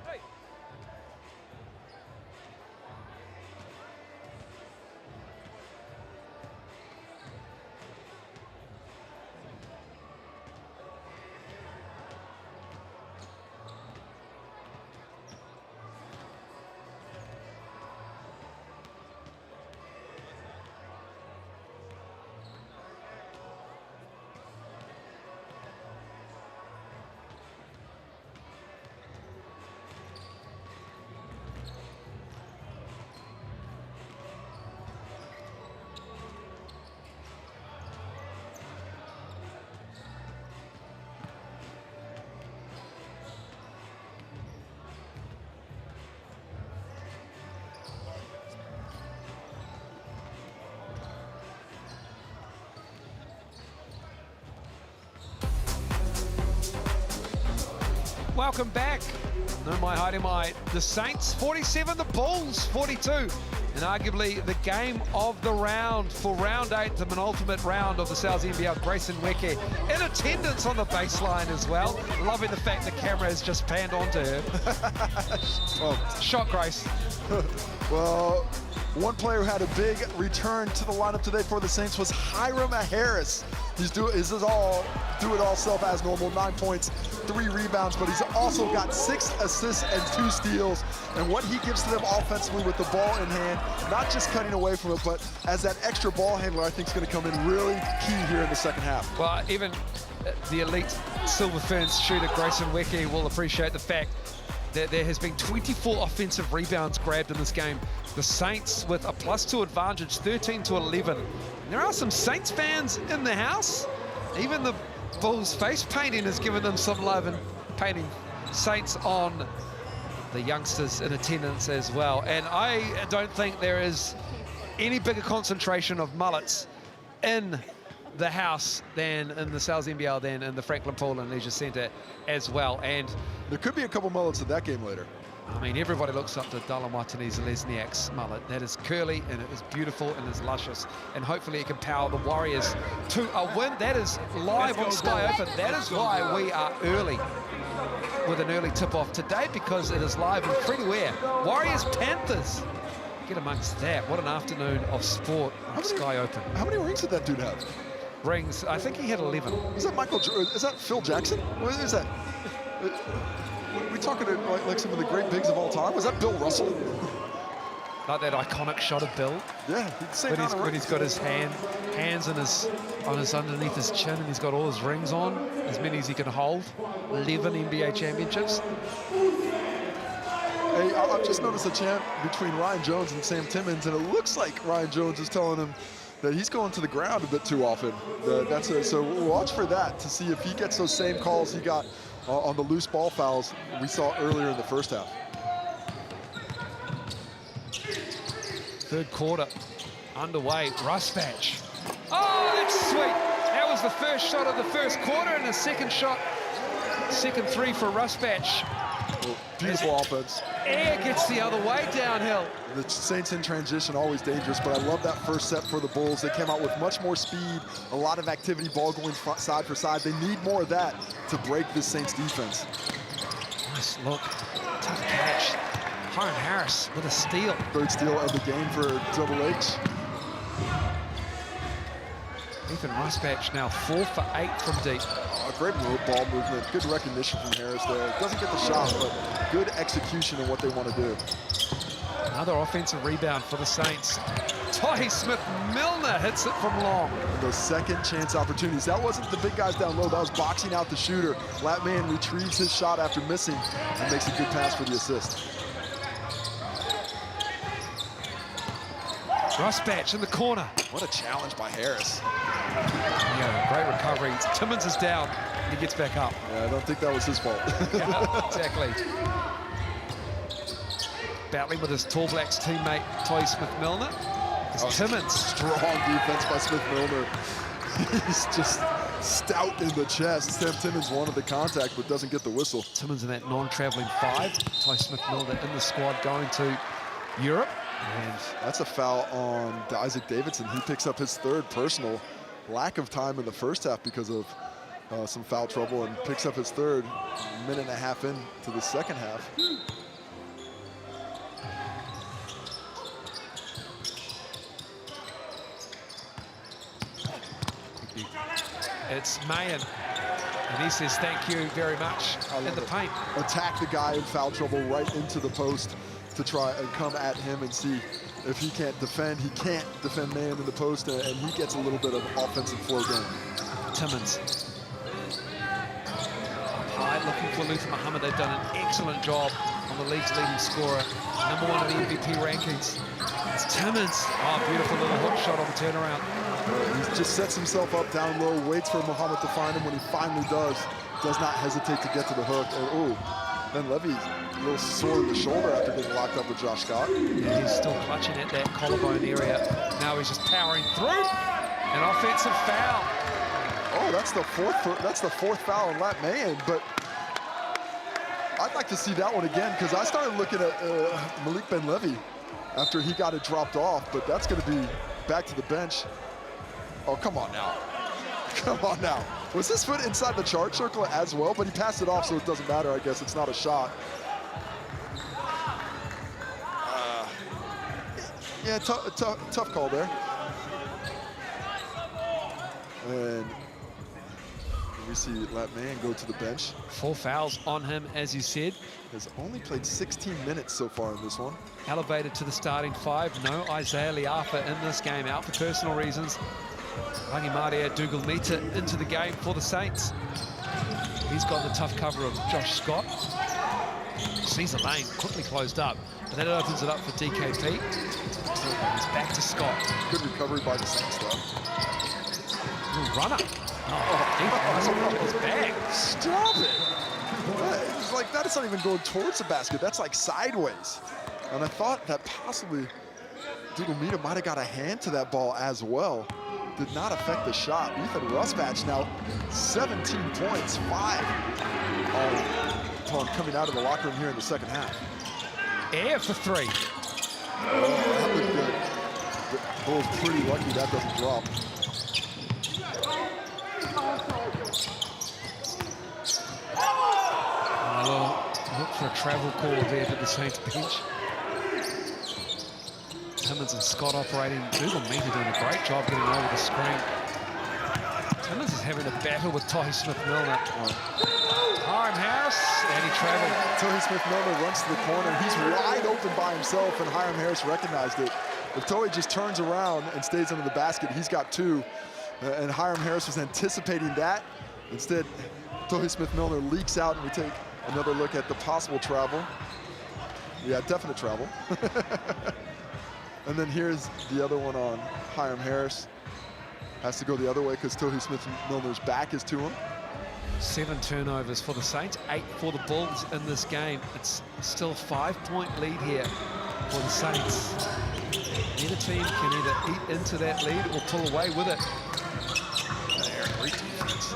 Hey. welcome back. No mai haere mai. The Saints 47, the Bulls 42. And arguably the game of the round for round 8, the penultimate round of the NZNBL. Grayson Weke in attendance on the baseline as well. Loving the fact the camera has just panned onto her. Oh, shot, Grace. Well, one player who had a big return to the lineup today for the Saints was Hiram Harris. He's do it all self as normal, 9 points, 3 rebounds, but he's also got 6 assists and 2 steals. And what he gives to them offensively with the ball in hand, not just cutting away from it, but as that extra ball handler, I think is going to come in really key here in the second half. Well, even the elite Silver Ferns shooter Grayson Weke will appreciate the fact that there has been 24 offensive rebounds grabbed in this game. The Saints with a +2 advantage, 13-11. There are some Saints fans in the house. Even the Bulls face painting has given them some love, and painting Saints on the youngsters in attendance as well. And I don't think there is any bigger concentration of mullets in the house than in the NZNBL, than in the Franklin Pool and Leisure Centre as well. And there could be a couple mullets in that game later. I mean, everybody looks up to Dylan Watene-Zelezniak's mullet. That is curly, and it is beautiful, and is luscious. And hopefully it can power the Warriors to a win. That is live on Sky Open. That is why we are early with an early tip-off today, because it is live and free to air. Warriors-Panthers. Get amongst that. What an afternoon of sport on Sky Open. How many rings did that dude have? Rings, I think he had 11. Is that is that Phil Jackson? What is that? Are we talking like some of the great bigs of all time? Was that Bill Russell? Like that iconic shot of Bill. Yeah, when he's got his hands underneath his chin, and he's got all his rings on, as many as he can hold. 11 NBA championships. Hey, I've just noticed a chant between Ryan Jones and Sam Timmons, and it looks like Ryan Jones is telling him that he's going to the ground a bit too often. So watch for that to see if he gets those same calls he got on the loose ball fouls we saw earlier in the first half. Third quarter underway. Ruspatch. Oh, that's sweet. That was the first shot of the first quarter, and the second three for Ruspatch. Well, beautiful offense. Air gets the other way downhill. The Saints in transition, always dangerous, but I love that first set for the Bulls. They came out with much more speed, a lot of activity, ball going side for side. They need more of that to break this Saints defense. Nice look. Tough catch. Hiram Harris with a steal. Third steal of the game for Double H. Ethan Ruspatch now 4 for 8 from deep. Oh, great ball movement. Good recognition from Harris there. Doesn't get the shot, but good execution of what they want to do. Another offensive rebound for the Saints. Ty Smith-Milner hits it from long. Those second chance opportunities. That wasn't the big guys down low. That was boxing out the shooter. Latman retrieves his shot after missing and makes a good pass for the assist. Ruspatch in the corner. What a challenge by Harris. Yeah, great recovery. Timmons is down. He gets back up. Yeah, I don't think that was his fault. Yeah, exactly. Battling with his Tall Blacks teammate, Ty Smith-Milner. Timmons. Strong defense by Smith-Milner. He's just stout in the chest. Sam Timmons wanted the contact, but doesn't get the whistle. Timmons in that non-traveling 5. Ty Smith-Milner in the squad going to Europe. And that's a foul on Isaac Davidson. He picks up his third personal. Lack of time in the first half because of some foul trouble, and picks up his third minute and a half into the second half. It's Mayan, and he says thank you very much in the paint. Attack the guy in foul trouble right into the post to try and come at him and see if he can't defend. He can't defend man in the post, and he gets a little bit of offensive flow going. Timmons. Up high, looking for Luther Muhammad. They've done an excellent job on the league's leading scorer. #1 in the MVP rankings. It's Timmons. Oh, beautiful little hook shot on the turnaround. He just sets himself up down low, waits for Muhammad to find him. When he finally does not hesitate to get to the hook. And then Levy, a little sore in the shoulder after getting locked up with Josh Scott. Yeah, he's still clutching at that collarbone area. Now he's just powering through. An offensive foul. Oh, that's the fourth foul on Latman, but I'd like to see that one again because I started looking at Malik Ben-Levy after he got it dropped off, but that's going to be back to the bench. Oh, come on now. Come on now. Was his foot inside the charge circle as well? But he passed it off, so it doesn't matter, I guess. It's not a shot. Yeah, tough call there. And we see that man go to the bench. 4 fouls on him, as you said. Has only played 16 minutes so far in this one. Elevated to the starting 5. No Isaiah Liafa in this game, out for personal reasons. Rangi Maria Dougal Mita into the game for the Saints. He's got the tough cover of Josh Scott. Sees the lane quickly closed up, but then it opens it up for DKP. It's back to Scott. Good recovery by the Saints, though. Ooh, runner. Oh, his bag. Stop it. It's like that is not even going towards the basket. That's like sideways. And I thought that possibly Dougal Mita might have got a hand to that ball as well. Did not affect the shot. Ethan Rusbatch now 17 points, 5 coming out of the locker room here in the second half. Air for 3. Oh, that looked good. The Bulls pretty lucky that doesn't drop. Look for a travel call there to the Saints bench. Timmins and Scott operating. Dougal Mita doing a great job getting over the screen. Timmins is having a battle with Tohi Smith-Milner. Hiram Harris, and he traveled. Tohi Smith-Milner runs to the corner. He's wide open by himself, and Hiram Harris recognized it. If Tohi just turns around and stays under the basket, he's got 2. And Hiram Harris was anticipating that. Instead, Tohi Smith-Milner leaks out, and we take another look at the possible travel. Yeah, definite travel. And then here's the other one on Hiram Harris. Has to go the other way because Tohi Smith-Milner's back is to him. 7 turnovers for the Saints, 8 for the Bulls in this game. It's still a 5-point lead here for the Saints. Either team can either eat into that lead or pull away with it. Great defense.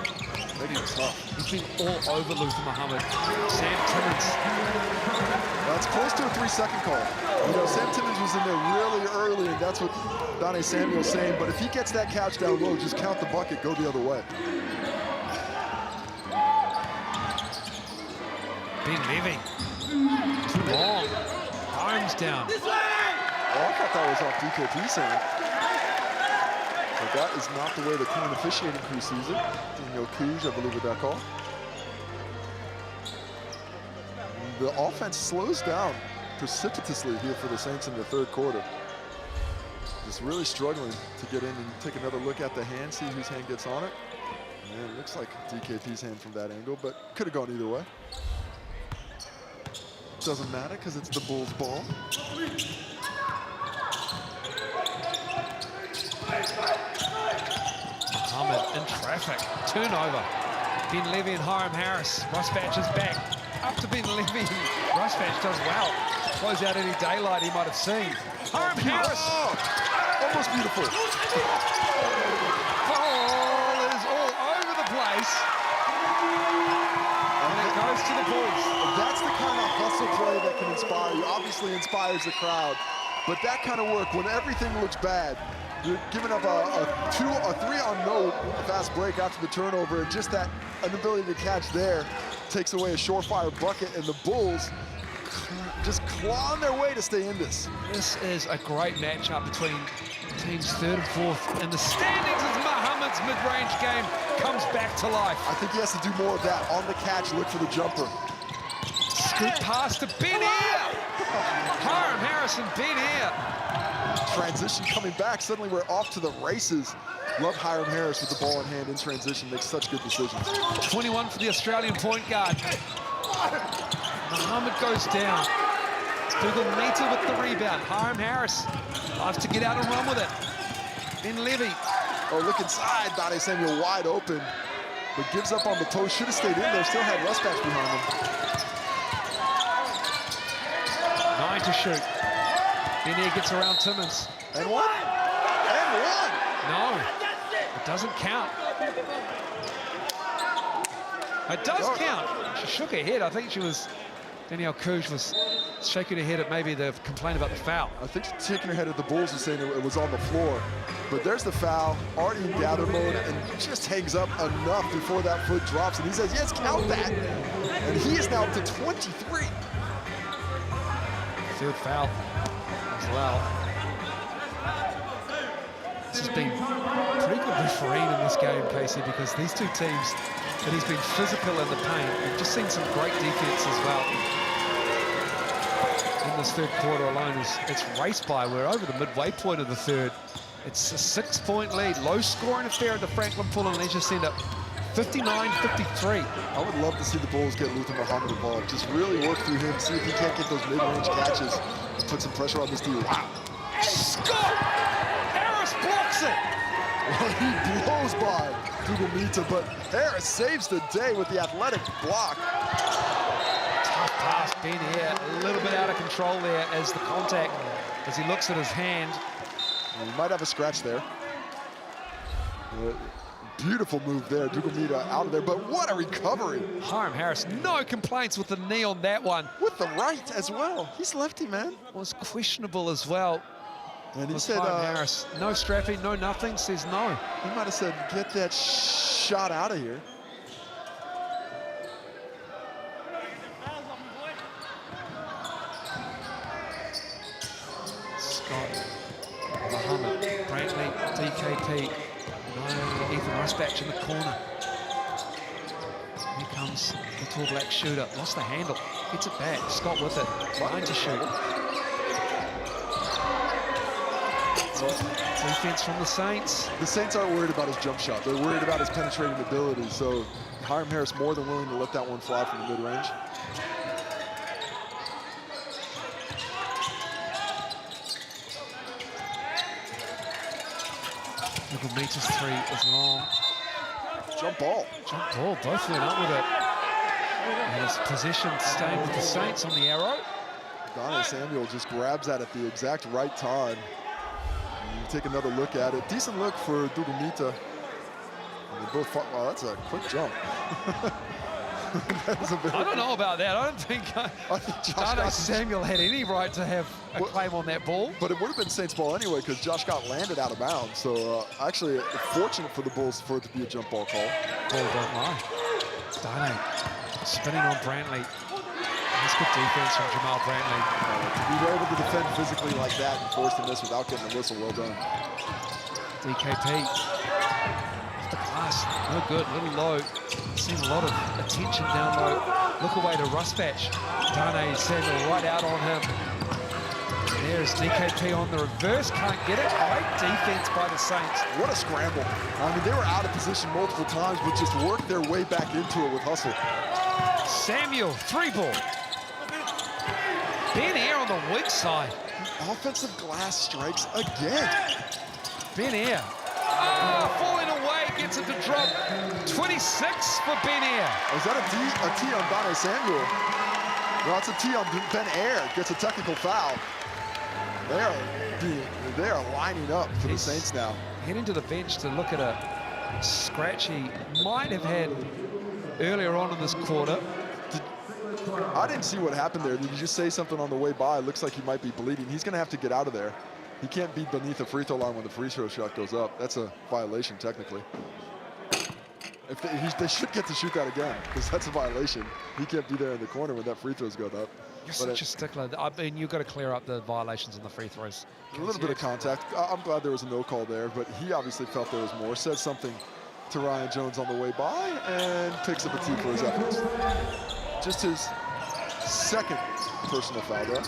Making it tough. He's been all over Luther Muhammad. Sam Timmins. That's close to a 3-second call. You know, Sam Timmins was in there really early, and that's what Donnie Samuel's saying. But if he gets that couch down low, just count the bucket, go the other way. Ben Levy. Too long. Arms down. Oh, I thought that was off DKP's hand. But that is not the way the clean officiating crew sees it. Daniel Kuj, I believe, with that call. The offense slows down precipitously here for the Saints in the third quarter. Just really struggling to get in and take another look at the hand, see whose hand gets on it. And it looks like DKP's hand from that angle, but could have gone either way. Doesn't matter because it's the Bulls' ball. Muhammad in traffic. Turnover. Ben Levy and Hiram Harris. Rusbatch is back. Up to Ben Levy. Rusbatch does well. Close out any daylight he might have seen. Hiram Harris. Oh, almost beautiful. Ball is all over the place. And it goes to the Bulls. That's the kind of hustle play that can inspire you. Obviously inspires the crowd. But that kind of work, when everything looks bad, you're giving up a 3 on no fast break after the turnover, and just that inability to catch there takes away a surefire bucket, and the Bulls just clawing their way to stay in this. This is a great matchup between teams 3rd and 4th in the standings as Muhammad's mid-range game comes back to life. I think he has to do more of that. On the catch, look for the jumper. Scoop pass to Ben Air. Hiram Harris and Ben Air. Transition coming back. Suddenly we're off to the races. Love Hiram Harris with the ball in hand in transition. Makes such good decisions. 21 for the Australian point guard. Muhammad goes down. Dougal Mita with the rebound. Hiram Harris loves to get out and run with it. Ben Levy. Oh, look inside. Donnie Samuel wide open, but gives up on the post. Should have stayed in there. Still had Rusbatch behind him. 9 to shoot. Ben Air gets around Timmins. And one. And one. No, it doesn't count. It does count. She shook her head. I think she was Danielle Couge was shaking her head at maybe the complaint about the foul. I think she's shaking her head at the Bulls and saying it was on the floor. But there's the foul, already in gather mode, and just hangs up enough before that foot drops. And he says, yes, count that. And he is now up to 23. Third foul as well. This has been pretty good refereeing in this game, Casey, because these two teams, it has been physical in the paint. We've just seen some great defense as well. In this third quarter alone, it's raced by. We're over the midway point of the third. It's a 6-point lead, low scoring affair at the Franklin Pool and Leisure Centre, 59-53. I would love to see the Bulls get Luther Muhammad involved. Just really work through him, see if he can't get those mid-range catches and put some pressure on this dude. Wow. Scott Harris blocks it. Well, he blows by Dugomita, but Harris saves the day with the athletic block. Tough pass, Ben here, a little bit out of control there as the contact, as he looks at his hand. Well, he might have a scratch there. Beautiful move there, Dugomita out of there, but what a recovery. Hiram Harris, no complaints with the knee on that one. With the right as well. He's lefty, man. Was questionable as well. And he said, Harris, no strapping, no nothing, says no. He might have said, get that shot out of here. Scott, Muhammad, Brantley, DKP. No, Ethan Rusbatch in the corner. Here comes the tall black shooter. Lost the handle. Gets it back. Scott with it. Line to shoot. Defense from the Saints. The Saints aren't worried about his jump shot. They're worried about his penetrating ability. So Hiram Harris more than willing to let that one fly from the mid-range. Meters three is long. Jump ball. Jump ball, both went up with it. And his position staying with the Saints on the arrow. Donnie Samuel just grabs that at the exact right time. And you take another look at it. Decent look for Dugomita. And they both fought. Wow, that's a quick jump. I don't know about that. I don't think Donnie Samuel had any right to have a claim on that ball. But it would have been Saints ball anyway because Josh Scott landed out of bounds. So actually fortunate for the Bulls for it to be a jump ball call. Ball don't lie. Donnie spinning on Brantley. That's good defense from Jamal Brantley. To be able to defend physically like that and force the miss without getting a whistle, well done. DKP. Off the glass. No good. A little low. Seen a lot of attention down low. Look away to Rusbatch. Dane Samuel right out on him. There's DKP on the reverse. Can't get it. Great defense by the Saints. What a scramble. I mean, they were out of position multiple times, but just worked their way back into it with hustle. Samuel, three ball. Ben Air on the weak side. The offensive glass strikes again. Ben Air. Falling away, gets it to drop. 26 for Ben Air. Is that a T on Donnie Samuel? No, it's a T on Ben Air. Gets a technical foul. They are lining up for the Saints now. Heading to the bench to look at a scratch he might have had earlier on in this quarter. I didn't see what happened there. Did you just say something on the way by? It looks like he might be bleeding. He's going to have to get out of there. He can't be beneath the free throw line when the free throw shot goes up. That's a violation, technically. They should get to shoot that again, because that's a violation. He can't be there in the corner when that free throw's going up. You're such a stickler. I mean, you've got to clear up the violations on the free throws. A little bit of contact. I'm glad there was a no call there, but he obviously felt there was more. Said something to Ryan Jones on the way by and picks up a T for his efforts. Just his second personal foul there.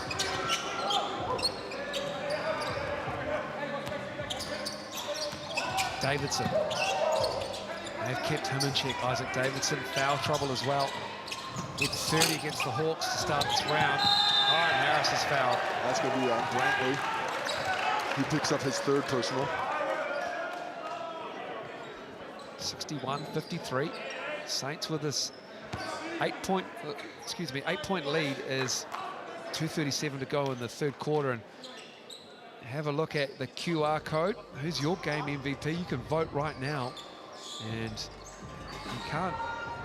Davidson. They've kept him in check. Isaac Davidson, foul trouble as well. With 30 against the Hawks to start this round. Hiram Harris is fouled. That's going to be on Brantley. He picks up his third personal. 61-53. Saints with this 8-point lead is 2:37 to go in the third quarter. And have a look at the QR code. Who's your game MVP? You can vote right now. And you can't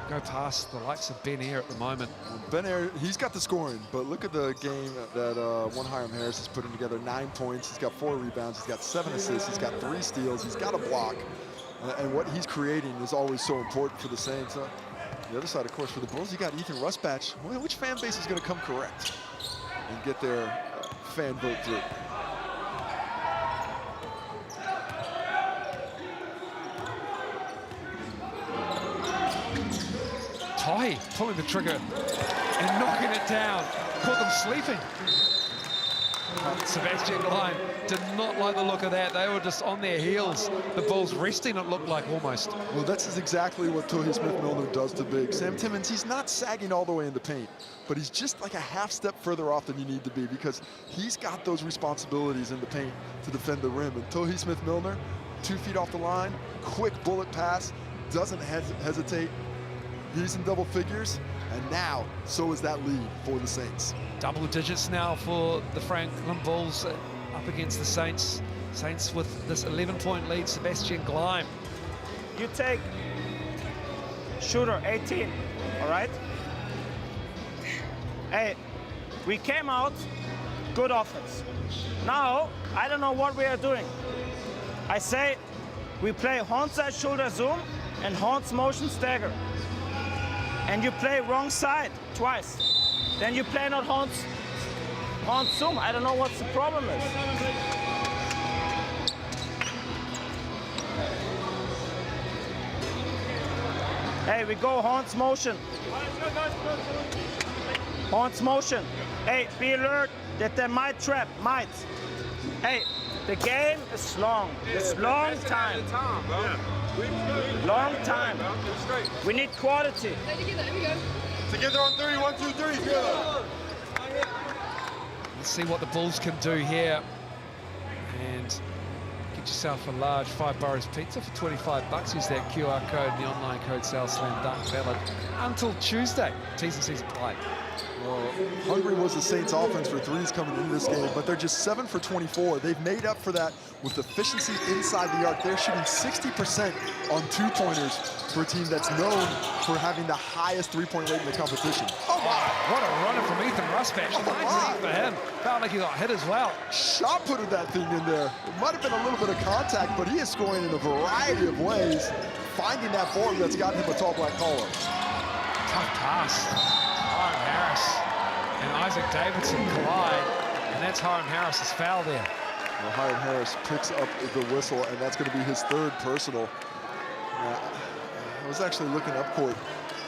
go past the likes of Ben Ayre at the moment. Ben Ayre, he's got the scoring, but look at the game that one Hiram Harris is putting together. 9 points, he's got 4 rebounds, he's got 7 assists, he's got 3 steals, he's got a block. And what he's creating is always so important for the Saints. The other side, of course, for the Bulls, you got Ethan Rusbatch. Well, which fan base is going to come correct and get their fan vote through? Tai pulling the trigger and knocking it down. Caught them sleeping. Sebastian Gleim did not like the look of that. They were just on their heels. The Bulls resting, it looked like, almost. Well, that's exactly what Tohi Smith-Milner does to big. Sam Timmons, he's not sagging all the way in the paint, but he's just like a half step further off than you need to be because he's got those responsibilities in the paint to defend the rim. And Tohi Smith-Milner, 2 feet off the line, quick bullet pass, doesn't hesitate. He's in double figures, and now so is that lead for the Saints. Double digits now for the Franklin Bulls up against the Saints. Saints with this 11-point lead, Sebastian Gleim. You take shooter 18, all right? Hey, we came out, good offense. Now, I don't know what we are doing. I say we play horn side shoulder zoom and horns motion stagger. And you play wrong side twice. Then you play not horns zoom. I don't know what the problem is. Hey, we go horns motion. Horns motion. Hey, be alert that they might trap, might. Hey, the game is long. It's long time. Long time. We need quality. Together on 3, 1, 2, 3. Let's see what the Bulls can do here. And get yourself a large 5 Boroughs pizza for 25 bucks. Use that QR code and the online code SALSLAMDUNK valid until Tuesday. T's and C's apply. Well, hungry was the Saints offense for threes coming into this game, but they're just 7 for 24. They've made up for that with efficiency inside the arc. They're shooting 60% on 2-pointers for a team that's known for having the highest 3-point rate in the competition. Oh, wow. What a runner from Ethan Rusbatch. Nice for him. Felt like he got hit as well. Shot putted that thing in there. It might have been a little bit of contact, but he is scoring in a variety of ways, finding that forward that's gotten him a tall black collar. Tough pass. Hiram Harris and Isaac Davidson collide, and that's Hiram Harris's foul there. Well, Hiram Harris picks up the whistle, and that's going to be his 3rd personal. I was actually looking up court,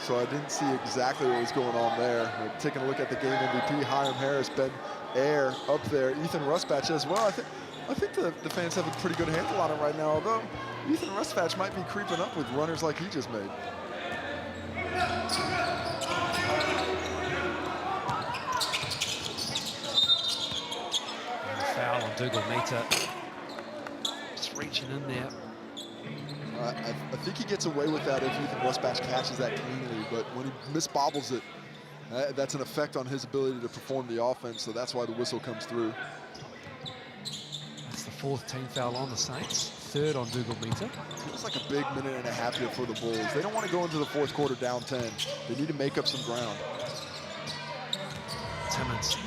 so I didn't see exactly what was going on there. But taking a look at the game MVP, Hiram Harris, Ben Ayre up there, Ethan Rusbatch as well. I think the fans have a pretty good handle on it right now, although Ethan Rusbatch might be creeping up with runners like he just made. Foul on Dougal Meter. Just reaching in there. I think he gets away with that if Ethan Rusbatch catches that cleanly, but when he misbobbles it, that's an effect on his ability to perform the offense, so that's why the whistle comes through. That's the 4th team foul on the Saints, 3rd on Dougal Meter. Feels like a big minute and a half here for the Bulls. They don't want to go into the 4th quarter down 10. They need to make up some ground. Timmons.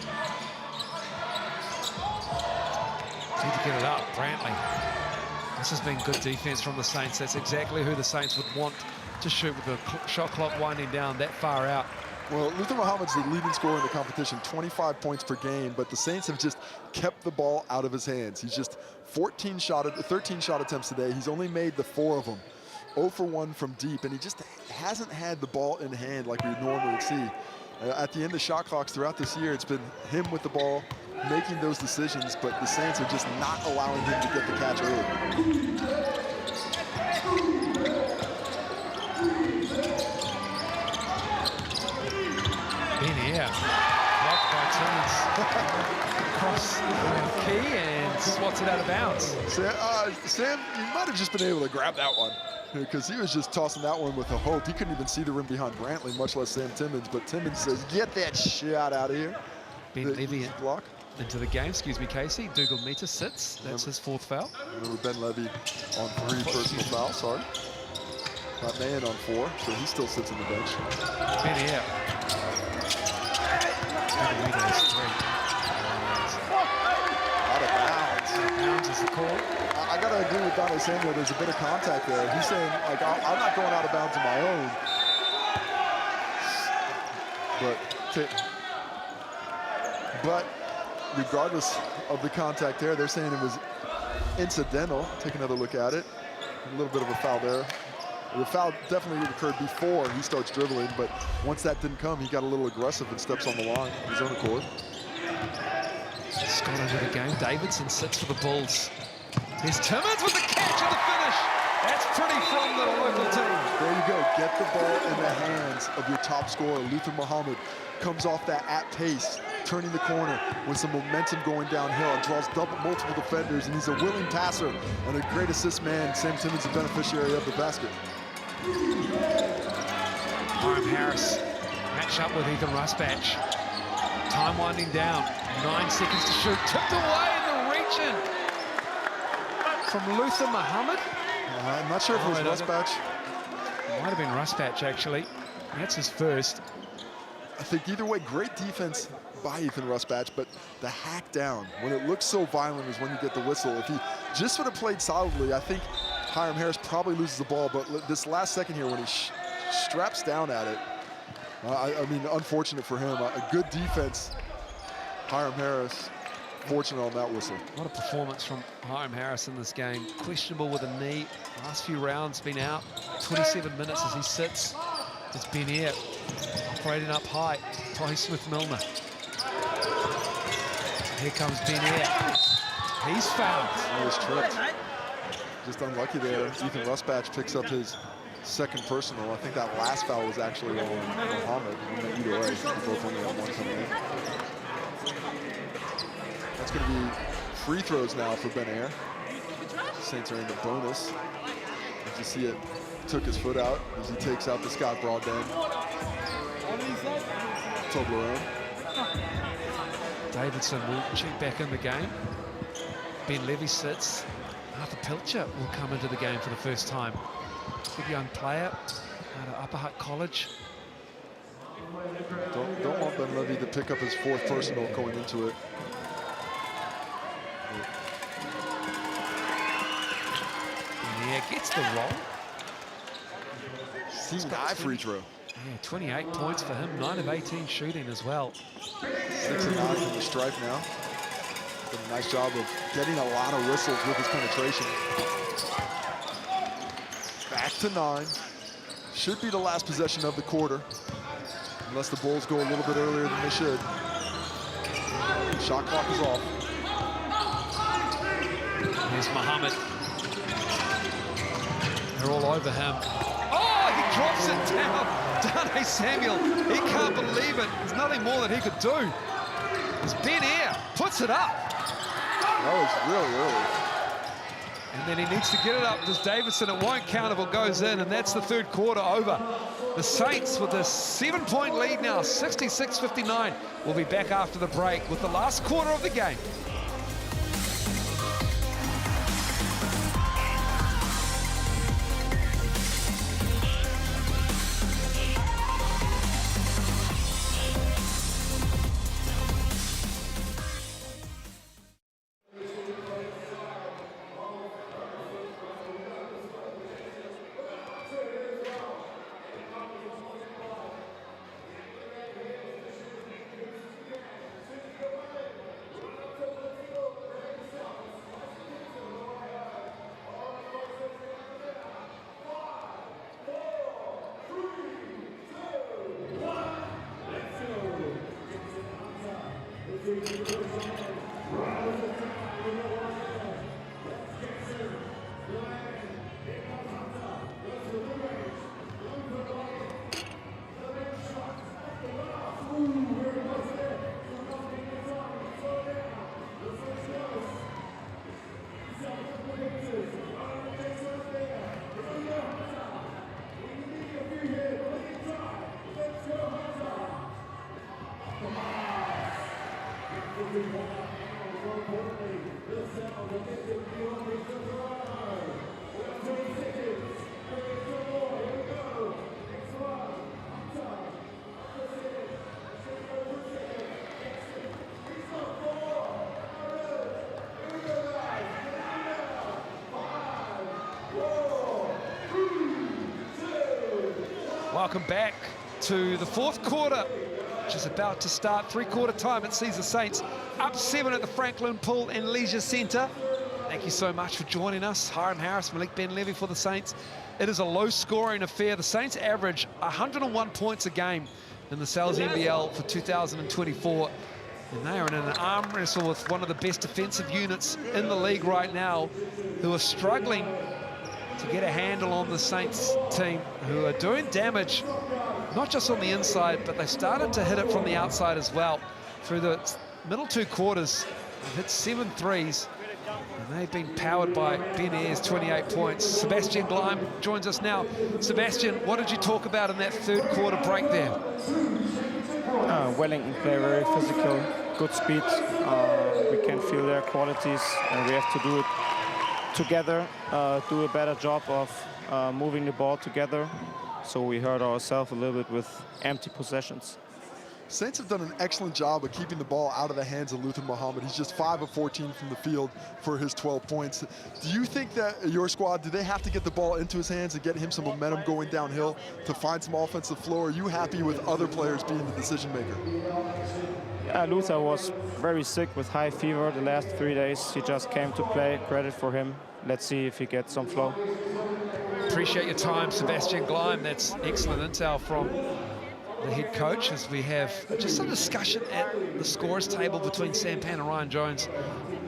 Need to get it up, Brantley. This has been good defense from the Saints. That's exactly who the Saints would want to shoot with the shot clock winding down that far out. Well, Luther Muhammad's the leading scorer in the competition, 25 points per game, but the Saints have just kept the ball out of his hands. He's just 13 shot attempts today. He's only made the 4 of them. 0 for 1 from deep, and he just hasn't had the ball in hand like we normally would see. At the end of shot clocks throughout this year, it's been him with the ball, making those decisions, but the Saints are just not allowing him to get the catch early. In here, blocked by Timmons. Across the key and swats it out of bounds. Sam, you might have just been able to grab that one, because he was just tossing that one with a hope. He couldn't even see the rim behind Brantley, much less Sam Timmons, but Timmons says, get that shot out of here. Ben Levy block into the game, excuse me, Casey. Dougal Meter sits, that's his 4th foul. Remember Ben Levy on 3 personal fouls, sorry. Got Mahan on 4, so he still sits on the bench. Ben here. Out of bounds. Out of bounds is the call. I got to agree with Donnie Samuel. There's a bit of contact there. He's saying, like, I'm not going out of bounds on my own. But regardless of the contact there, they're saying it was incidental. Take another look at it. A little bit of a foul there. The foul definitely occurred before he starts dribbling, but once that didn't come, he got a little aggressive and steps on the line of his own accord. Scott into the game. Davidson sits for the Bulls. Here's Timmons with the catch and the finish. That's pretty from the local team. There you go. Get the ball in the hands of your top scorer. Luther Muhammad comes off that at pace, turning the corner with some momentum going downhill and draws multiple defenders, and he's a willing passer and a great assist man. Sam Timmons, the beneficiary of the basket. Hiram Harris match up with Ethan Rusbatch. Time winding down. 9 seconds to shoot. Tipped away in the reach-in from Luther Muhammad. I'm not sure if it was Rusbatch. It might have been Rusbatch, actually. That's his first. I think either way, great defense by Ethan Rusbatch, but the hack down, when it looks so violent, is when you get the whistle. If he just would have played solidly, I think Hiram Harris probably loses the ball, but this last second here, when he straps down at it, I mean, unfortunate for him. A good defense. Hiram Harris, fortunate on that whistle. What a performance from Hiram Harris in this game. Questionable with a knee. Last few rounds been out. 27 minutes as he sits. It's Benair operating up high. Tohi Smith-Milner. Here comes Benair. He's fouled. He was tripped. Just unlucky there. Ethan Rusbatch picks up his second personal. I think that last foul was actually on Muhammad. Either way, both only have one coming in. That's going to be free throws now for Benair. Saints are in the bonus. As you see it, took his foot out as he takes out the Scott Broadband. Toblerone. Davidson will check back in the game. Ben Levy sits. Arthur Pilcher will come into the game for the first time. Good young player out of Upper Hutt College. Don't want Ben Levy to pick up his fourth personal going into it. Yeah, gets the roll. Team high free throw. Yeah, 28 points for him, 9 of 18 shooting as well. 6 and 9 from the stripe now. Did a nice job of getting a lot of whistles with his penetration. Back to 9. Should be the last possession of the quarter, unless the Bulls go a little bit earlier than they should. Shot clock is off. Here's Muhammad. They're all over him. Oh, he drops it down. Donnie Samuel, he can't believe it. There's nothing more that he could do. As Benair puts it up. That was really early. And then he needs to get it up. Does Davidson? It won't count if it goes in, and that's the third quarter over. The Saints with a 7-point lead now, 66-59. We'll be back after the break with the last quarter of the game. Welcome back to the fourth quarter, which is about to start. Three-quarter time. It sees the Saints up 7 at the Franklin Pool and Leisure Centre. Thank you so much for joining us. Hiram Harris, Malik Ben-Levy for the Saints. It is a low-scoring affair. The Saints average 101 points a game in the Sales NBL for 2024. And they are in an arm wrestle with one of the best defensive units in the league right now, who are struggling to get a handle on the Saints team, who are doing damage, not just on the inside, but they started to hit it from the outside as well. Through the middle 2 quarters, they've hit 7 threes, and they've been powered by Ben Ayres, 28 points. Sebastian Gleim joins us now. Sebastian, what did you talk about in that third quarter break there? Wellington play very physical, good speed. We can feel their qualities, and we have to do it together, do a better job of moving the ball together. So we hurt ourselves a little bit with empty possessions. Saints have done an excellent job of keeping the ball out of the hands of Luther Muhammad. He's just 5 of 14 from the field for his 12 points. Do you think that your squad, do they have to get the ball into his hands and get him some momentum going downhill to find some offensive flow? Are you happy with other players being the decision maker? Yeah, Luther was very sick with high fever the last 3 days. He just came to play. Credit for him. Let's see if he gets some flow. Appreciate your time, Sebastian Gleim. That's excellent intel from the head coach, as we have just a discussion at the scorers table between Sam Pan and Ryan Jones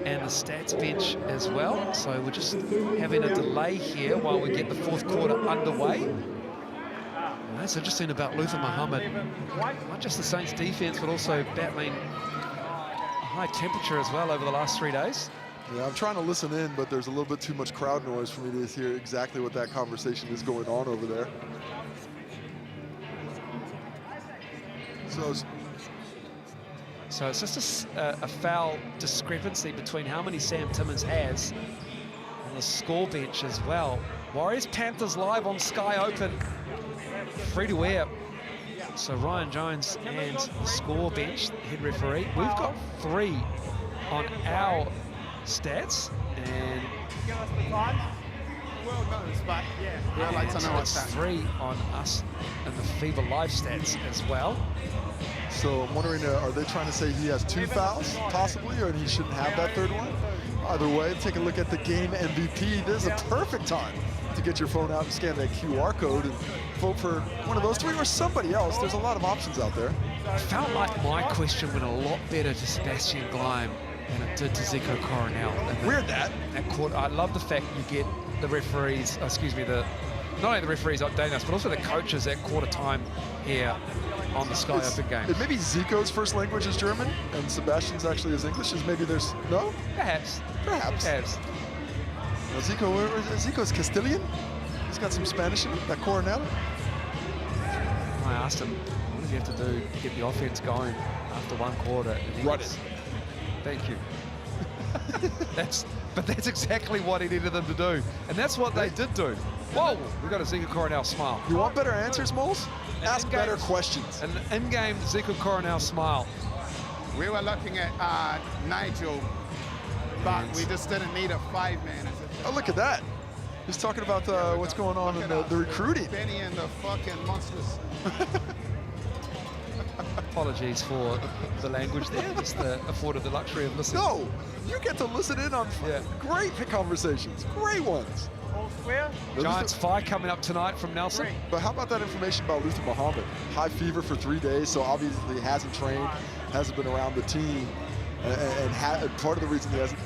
and the stats bench as well. So we're just having a delay here while we get the fourth quarter underway. And that's interesting about Luther Muhammad. Not just the Saints defense, but also battling a high temperature as well over the last 3 days. Yeah, I'm trying to listen in, but there's a little bit too much crowd noise for me to hear exactly what that conversation is going on over there. So it's just a foul discrepancy between how many Sam Timmins has on the score bench as well. Warriors Panthers live on Sky Open, free to air. So Ryan Jones and the score bench, the head referee. We've got 3 on our stats, and it's 3 on us and the FIBA live stats as well. So I'm wondering, are they trying to say he has 2 fouls, possibly, or he shouldn't have that third one? Either way, take a look at the game MVP. This is a perfect time to get your phone out and scan that QR code and vote for one of those 3 or somebody else. There's a lot of options out there. I felt like my question went a lot better to Sebastian Gleim than it did to Zico Coronel. Weird that quarter. I love the fact you get the referees, not only the referees updating us, but also the coaches at quarter time here on the Sky Open game. Maybe Zico's first language is German and Sebastian's actually is English. Is maybe there's no? Perhaps. Well, Zico's Castilian. He's got some Spanish in it. That Coronel. I asked him, what does he have to do to get the offense going after 1 quarter? Run it. Thank you. But that's exactly what he needed them to do, and that's what they did do. Whoa, we got a Zico Coronel smile. You want better answers, Moles? Ask better questions. An in-game Zico Coronel smile. We were looking at Nigel, but we just didn't need a 5-man. Oh, look at that. He's talking about what's going on in the recruiting. Benny and the fucking monsters. Apologies for the language there, just afforded the luxury of listening. No, you get to listen in on great conversations, great ones. Giants 5 coming up tonight from Nelson. But how about that information about Luther Muhammad? High fever for 3 days, so obviously he hasn't trained, hasn't been around the team, and part of the reason he hasn't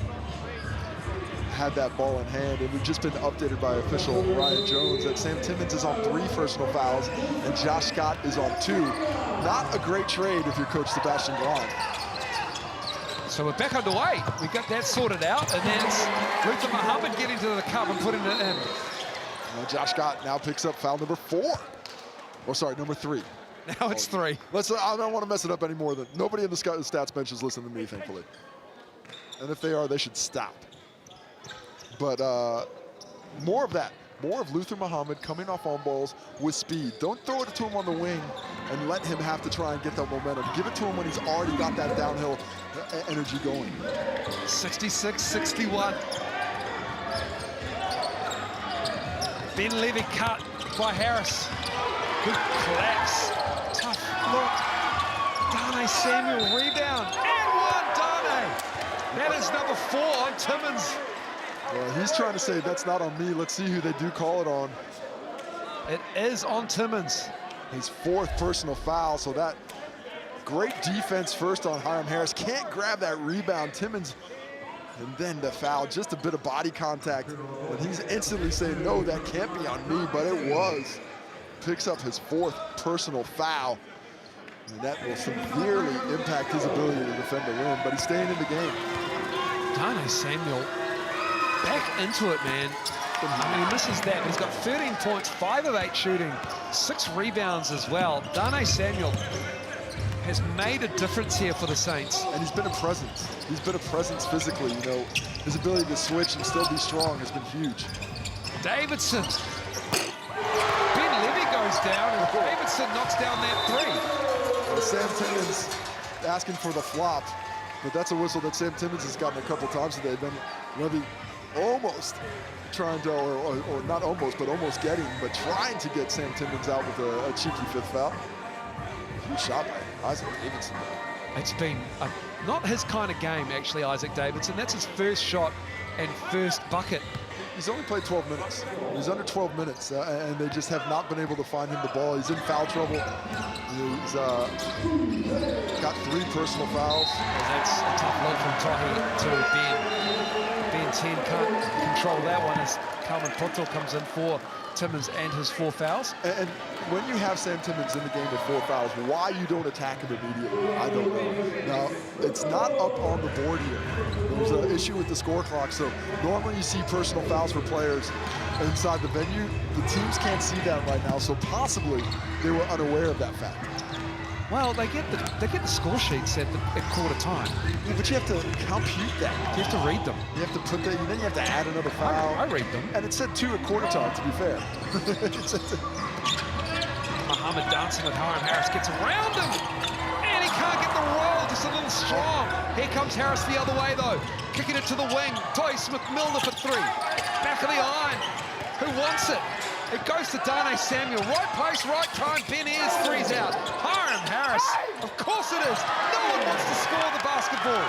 had that ball in hand, and we've just been updated by official Ryan Jones that Sam Timmins is on 3 personal fouls and Josh Scott is on 2. Not a great trade if you're Coach Sebastian Gleim. So we're back underway. We got that sorted out, and then it's Luther Muhammad getting to the cup and putting it in. Josh Scott now picks up foul number 4. Oh, sorry, number 3. Now it's 3. I don't want to mess it up any more than nobody in the stats bench is listening to me, thankfully. And if they are, they should stop. But more of that. More of Luther Muhammad coming off on balls with speed. Don't throw it to him on the wing and let him have to try and get that momentum. Give it to him when he's already got that downhill energy going. 66-61. Ben Levy cut by Harris. Good collapse. Tough look. Dane Samuel rebound. And one, Dane. That is number 4 on Timmins. Well, he's trying to say that's not on me. Let's see who they do call it on. It is on Timmins. His 4th personal foul, so that great defense first on Hiram Harris. Can't grab that rebound. Timmins, and then the foul, just a bit of body contact. And he's instantly saying, no, that can't be on me, but it was. Picks up his 4th personal foul. And that will severely impact his ability to defend the rim, but he's staying in the game. Dane Samuel back into it, man. I mean, he misses that, but he's got 13 points, 5 of 8 shooting, 6 rebounds as well. Dane Samuel has made a difference here for the Saints. And he's been a presence. He's been a presence physically, you know. His ability to switch and still be strong has been huge. Davidson. Ben Levy goes down, and Davidson knocks down that 3. Sam Timmins asking for the flop, but that's a whistle that Sam Timmins has gotten a couple times today. Ben Levy almost trying to, or not almost, but almost getting, but trying to get Sam Timmins out with a cheeky 5th foul. Huge shot by Isaac Davidson. It's been not his kind of game, actually, Isaac Davidson. That's his first shot and first bucket. He's only played 12 minutes. He's under 12 minutes, and they just have not been able to find him the ball. He's in foul trouble. He's got 3 personal fouls. And that's a tough look from Tohi to Ben. Ben 10 can't control that one as Kalman Poto comes in for Timmins and his 4 fouls. And when you have Sam Timmins in the game with 4 fouls, why you don't attack him immediately, I don't know. Now, it's not up on the board here. There's an issue with the score clock, so normally you see personal fouls for players inside the venue. The teams can't see that right now, so possibly they were unaware of that fact. Well, they get the score sheets at quarter time. Yeah, but you have to compute that. You have to read them. You have to put that, then you have to add another foul. I read them. And it said 2 at quarter time, to be fair. Muhammad dancing with Hiram Harris, gets around him. And he can't get the roll, just a little strong. Here comes Harris the other way, though. Kicking it to the wing. Toy Smith-Milner for 3. Back of the iron. Who wants it? It goes to Dane Samuel. Right place, right time. Ben Ayres 3's out. Hiram Harris. Of course it is. No one wants to score the basketball.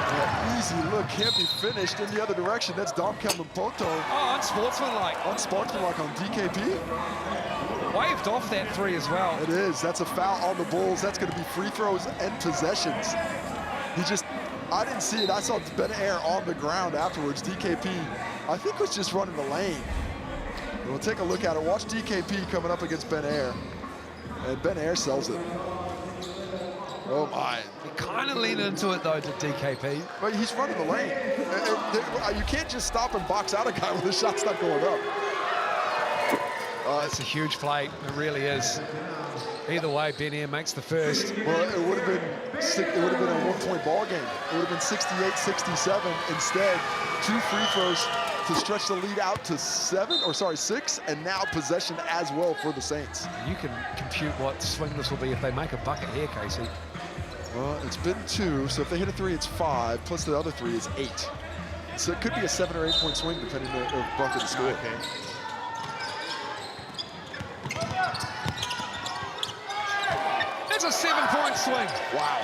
Yeah, easy look, can't be finished in the other direction. That's Dom Kalman Poto. Oh, unsportsmanlike. Unsportsmanlike on DKP. Waved off that 3 as well. It is. That's a foul on the Bulls. That's going to be free throws and possessions. I didn't see it. I saw Ben Ayres on the ground afterwards. DKP, I think, was just running the lane. And we'll take a look at it. Watch DKP coming up against Ben Ayres. And Ben Ayres sells it. Oh, my. He kind of leaned into it, though, to DKP. But he's running the lane. You can't just stop and box out a guy when the shot's not going up. It's a huge play. It really is. Either way, Ben Ayres makes the first. Well, it would have been a 1-point ball game. It would have been 68-67. Instead, 2 free throws to stretch the lead out to 6, and now possession as well for the Saints. You can compute what swing this will be if they make a bucket here, Casey. Well, it's been 2, so if they hit a 3, it's 5, plus the other 3 is 8. So it could be a 7 or 8 point swing depending on the bucket to score. Okay. It's a 7-point swing. Wow.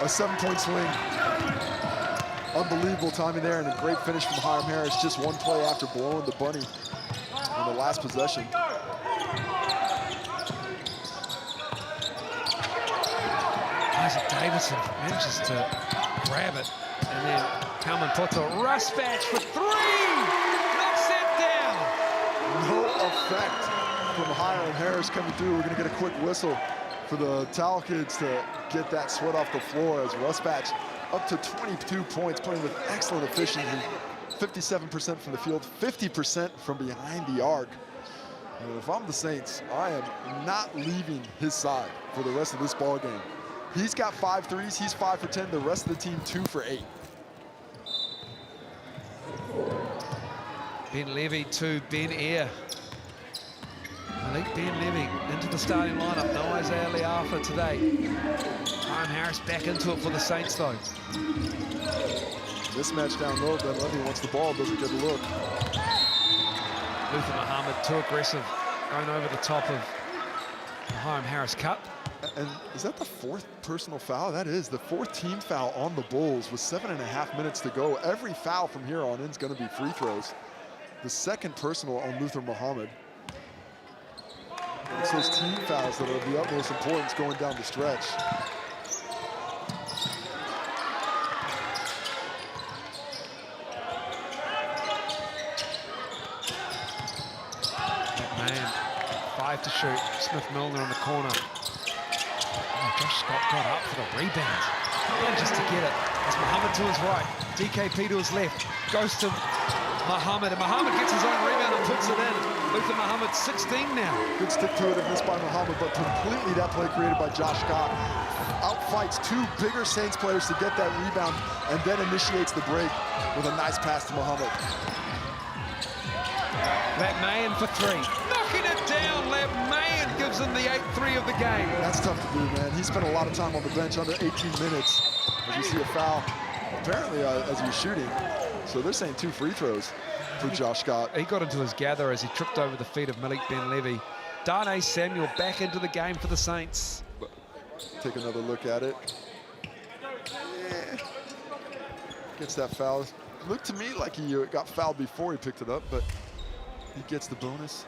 A 7-point swing. Unbelievable timing there, and a great finish from Hiram Harris. Just 1 play after blowing the bunny on the last possession. Isaac Davidson manages to grab it, and then Kalman Poto Rusbatch for 3! Knocks that down! No effect from Hiram Harris coming through. We're going to get a quick whistle for the Towel kids to get that sweat off the floor as Rusbatch up to 22 points, playing with excellent efficiency. 57% from the field, 50% from behind the arc. And if I'm the Saints, I am not leaving his side for the rest of this ball game. He's got 5 threes, he's 5 for 10, the rest of the team 2 for 8. Ben Levy to Ben Ayres. I think Ben Levy into the starting lineup. No Isaiah Leafa today. Hiram Harris back into it for the Saints, though. Mismatch down low. Ben Levy wants the ball, doesn't get a look. Luther Muhammad too aggressive. going over the top of the Hiram Harris cut. And is that the 4th personal foul? That is the 4th team foul on the Bulls with 7.5 minutes to go. Every foul from here on in is going to be free throws. The 2nd personal on Luther Muhammad. It's those team fouls that are of the utmost importance going down the stretch. Man, 5 to shoot. Smith-Milner in the corner. Oh, Josh Scott got up for the rebound. Manages to get it. As Muhammad to his right. DKP to his left. Goes to Muhammad, and Muhammad gets his own rebound and puts it in. Luther Muhammad, 16 now. Good stick-to-itiveness by Muhammad, but completely that play created by Josh Scott. Outfights 2 bigger Saints players to get that rebound, and then initiates the break with a nice pass to Muhammad. Lap Mayan for 3. Knocking it down. Lap Mayan gives him the 8-3 of the game. That's tough to do, man. He spent a lot of time on the bench, under 18 minutes. As you see a foul, apparently as he was shooting. So they're saying 2 free throws for Josh Scott. He got into his gather as he tripped over the feet of Malik Ben-Levy. Darnay Samuel back into the game for the Saints. Take another look at it. Yeah. Gets that foul. Looked to me like he got fouled before he picked it up, but he gets the bonus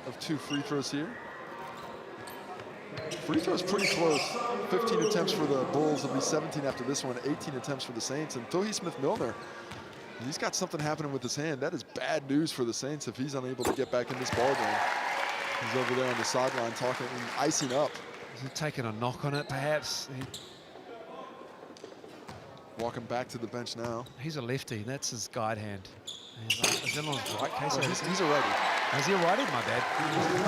of 2 free throws here. Free throws pretty close. 15 attempts for the Bulls. It'll be 17 after this one. 18 attempts for the Saints. And Tohi Smith-Milner, he's got something happening with his hand. That is bad news for the Saints if he's unable to get back in this ball game. He's over there on the sideline talking and icing up. Is he taking a knock on it, perhaps? Walking back to the bench now. He's a lefty. That's his guide hand. Is it on his right case? Oh, he's a righty. Is he a righty? My bad.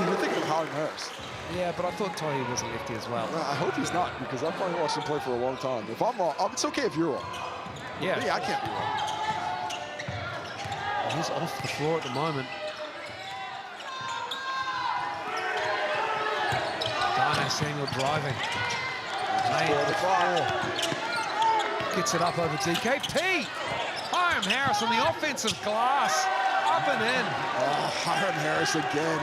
You're thinking of Howard Harris. Yeah, but I thought Tohi was a lefty as well. I hope he's not, because I've probably watched him play for a long time. If I'm wrong, it's okay if you're wrong. Yeah. Me, I can't be wrong. He's off the floor at the moment. Darnay Samuel driving. Gets it up over DKP. Hiram Harris on the offensive glass. Up and in. Oh, Hiram Harris again.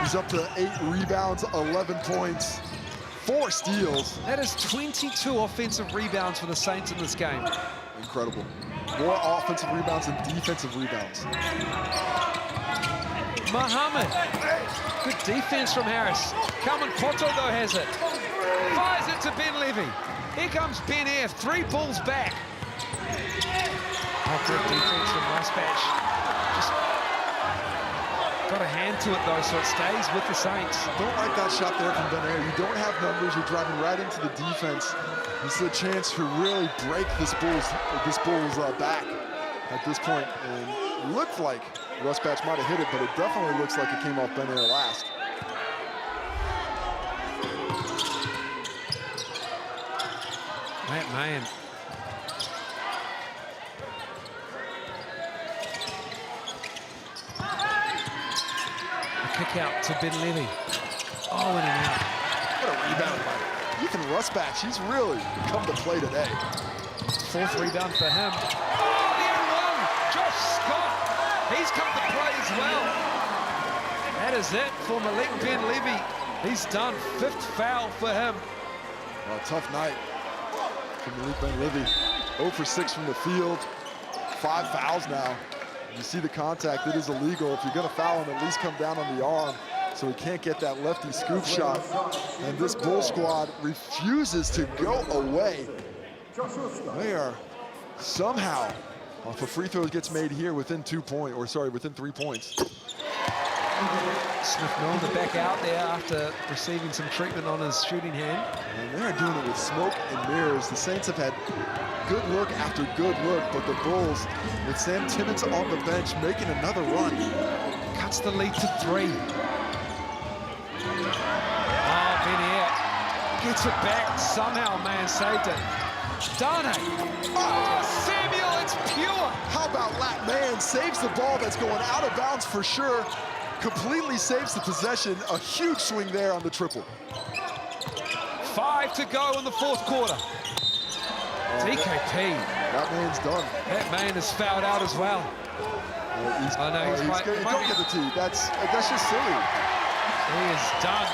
He's up to 8 rebounds, 11 points, 4 steals. That is 22 offensive rebounds for the Saints in this game. Incredible. More offensive rebounds than defensive rebounds. Muhammad. Good defense from Harris. Kalman Poto, though, has it. Fires it to Ben-Levy. Here comes Ben F. 3 pulls back. Oh, good defense from Rusbatch. Just got a hand to it, though, so it stays with the Saints. Don't like that shot there from Ben Air. You don't have numbers. You're driving right into the defense. This is a chance to really break this Bulls back at this point. And it looked like Rusbatch might have hit it, but it definitely looks like it came off Ben Air last. Matt Mayan. A kick out to Ben-Levy. Oh, in and out. What a rebound by Ethan Rusbatch. He's really come to play today. 4th rebound for him. Oh, the end one. Josh Scott. He's come to play as well. That is it for Malik Ben-Levy. He's done. 5th foul for him. Well, tough night for Malik Ben-Levy. 0 for 6 from the field. 5 fouls now. You see the contact. It is illegal. If you're going to foul him, at least come down on the arm so he can't get that lefty scoop shot. And this Bull squad refuses to go away. They are somehow, if a free throw gets made here within 3 points. Smith-Milner back out there after receiving some treatment on his shooting hand. And they're doing it with smoke and mirrors. The Saints have had good look after good look, but the Bulls, with Sam Timmons on the bench, making another run. Cuts the lead to 3. Oh, Benier gets it back. Somehow, man saved it. Darnay. Oh, Samuel, it's pure. How about Lat Man saves the ball that's going out of bounds for sure. Completely saves the possession. A huge swing there on the triple. 5 to go in the 4th quarter. DKP. That man's done. That man is fouled out as well. Oh, no, don't get the tee. That's just silly. He is done.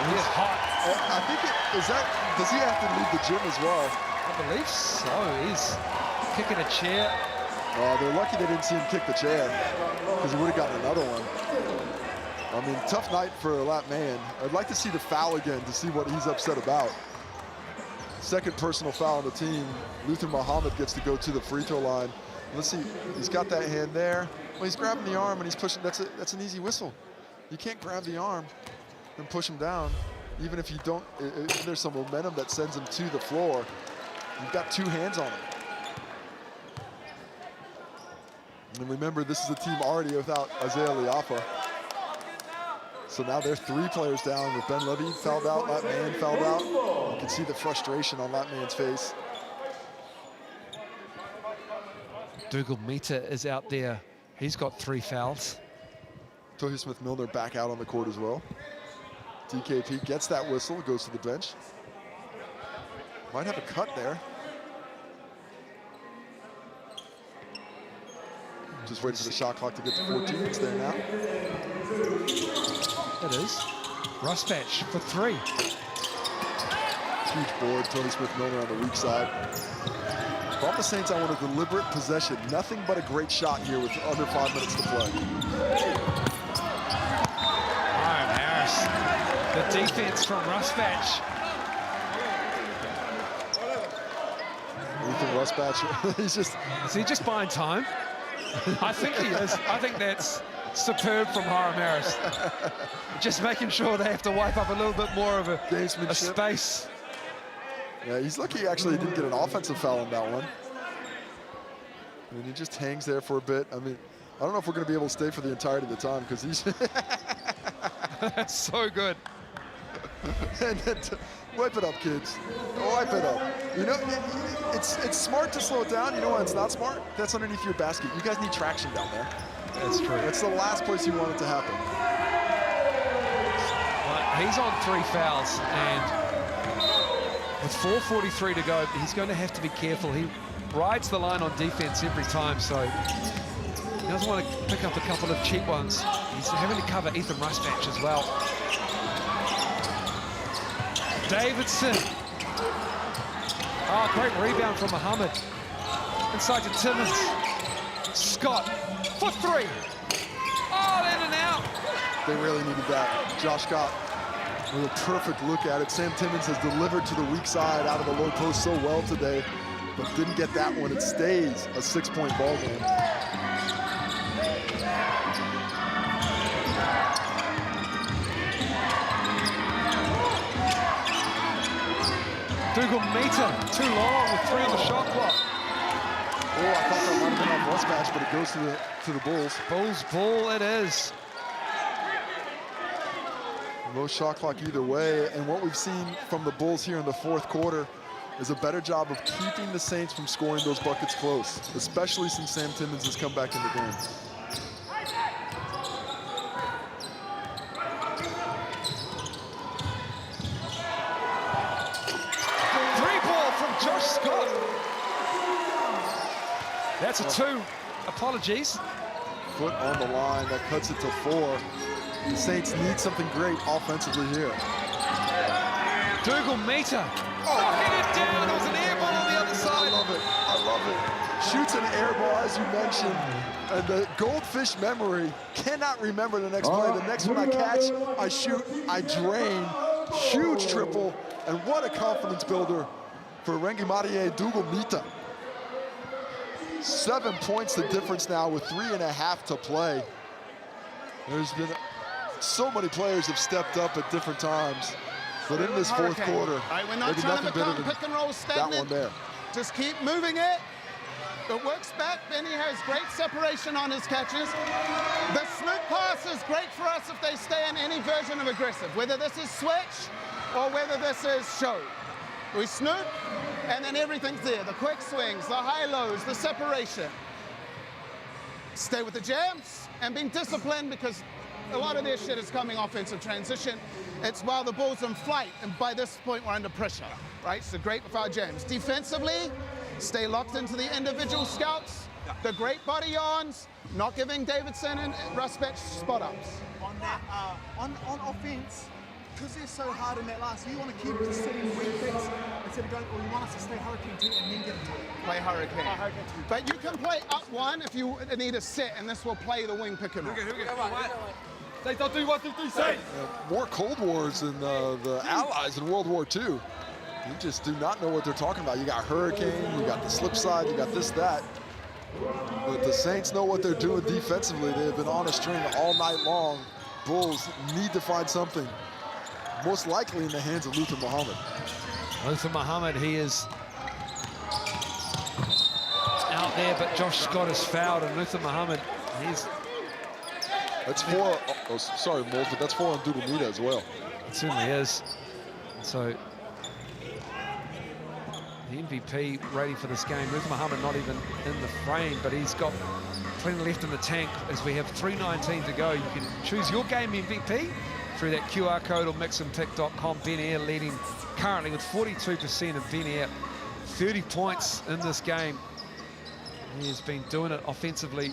He is hot. I think does he have to leave the gym as well? I believe so. He's kicking a chair. They're lucky they didn't see him kick the chair because he would have gotten another one. I mean, tough night for a lap man. I'd like to see the foul again to see what he's upset about. Second personal foul on the team. Luther Muhammad gets to go to the free throw line. Let's see, he's got that hand there. Well, he's grabbing the arm and he's pushing. That's an easy whistle. You can't grab the arm and push him down, even if you don't. If there's some momentum that sends him to the floor. You've got two hands on him. And remember, this is a team already without Isaiah Liafa. So now there's 3 players down with Ben Levy fouled out, Latman fouled out. You can see the frustration on Latman's face. Dougal Mita is out there. He's got 3 fouls. Tohi Smith-Milner back out on the court as well. DKP gets that whistle, goes to the bench. Might have a cut there. Just waiting for the shot clock to get to 14. It's there now. It is. Rusbatch for 3. Huge board. Tohi Smith-Milner on the weak side. From the Saints, I want a deliberate possession. Nothing but a great shot here with under 5 minutes to play. Ryan Harris. The defense from Rusbatch. Ethan Rusbatch, Is he just buying time? I think he is. I think that's superb from Hiram Harris. Just making sure they have to wipe up a little bit more of a space. Yeah, he's lucky actually he didn't get an offensive foul on that one. And he just hangs there for a bit. I mean, I don't know if we're going to be able to stay for the entirety of the time because he's... That's so good. And then wipe it up, kids. Wipe it up. You know, it's smart to slow it down. You know why it's not smart? That's underneath your basket. You guys need traction down there. That's true. It's the last place you want it to happen. Well, he's on 3 fouls, and with 4:43 to go, he's going to have to be careful. He rides the line on defense every time, so he doesn't want to pick up a couple of cheap ones. He's having to cover Ethan Rusbatch as well. Davidson. Oh, great rebound from Muhammad. Inside to Timmins. Scott for 3. Oh, in and out. They really needed that. Josh Scott with a perfect look at it. Sam Timmins has delivered to the weak side out of the low post so well today, but didn't get that one. It stays a 6-point ball game. Dougal Mita, too long with 3 on the shot clock. Oh, I thought that might have been off Rusbatch, but it goes to the Bulls. Bulls ball it is. Low shot clock either way, and what we've seen from the Bulls here in the 4th quarter is a better job of keeping the Saints from scoring those buckets close, especially since Sam Timmins has come back in the game. Josh Scott. That's a 2. Apologies. Foot on the line, that cuts it to 4. The Saints need something great offensively here. Dougal Mita. Knocking it down. There was an air ball on the other side. I love it. I love it. Shoots an air ball, as you mentioned. And the goldfish memory cannot remember the next play. The next one I catch, I shoot, I drain. Huge triple. And what a confidence builder for Rengimarie Dougal Mita. 7 points the difference now with 3.5 to play. There's been so many players have stepped up at different times, but in this 4th quarter, right, we're not maybe trying nothing to better become than pick and roll stagnant. that one there. Just keep moving it. It works back. Benny has great separation on his catches. The snoot pass is great for us if they stay in any version of aggressive, whether this is switch or whether this is show. We snoot, and then everything's there. The quick swings, the high-lows, the separation. Stay with the jams and being disciplined because a lot of their shit is coming offensive transition. It's while the ball's in flight, and by this point, we're under pressure, right? So great with our jams. Defensively, stay locked into the individual scouts, the great body ons, not giving Davidson and Rusbatch spot-ups. On that, on offense, because they're so hard in that last, you want to keep just sitting wing kicks instead of going, or you want us to stay Hurricane 2 and then get into it. Play Hurricane. Hurricane 2. But you can play up one if you need a set, and this will play the wing pick and roll. More Cold Wars than the Allies in World War II. You just do not know what they're talking about. You got Hurricane, you got the slip side, you got this, that. But the Saints know what they're doing defensively. They've been on a string all night long. Bulls need to find something, most likely in the hands of Luther Muhammad. Luther Muhammad, he is out there, but Josh Scott has fouled, and Luther Muhammad, he's... That's four, oh, sorry, Moles, but that's 4 on Dugumita as well. It certainly is. So, the MVP rating for this game, Luther Muhammad not even in the frame, but he's got plenty left in the tank as we have 3:19 to go. You can choose your game MVP through that QR code or mixandpick.com. Ben Air leading currently with 42%, and Ben Air 30 points in this game. He has been doing it offensively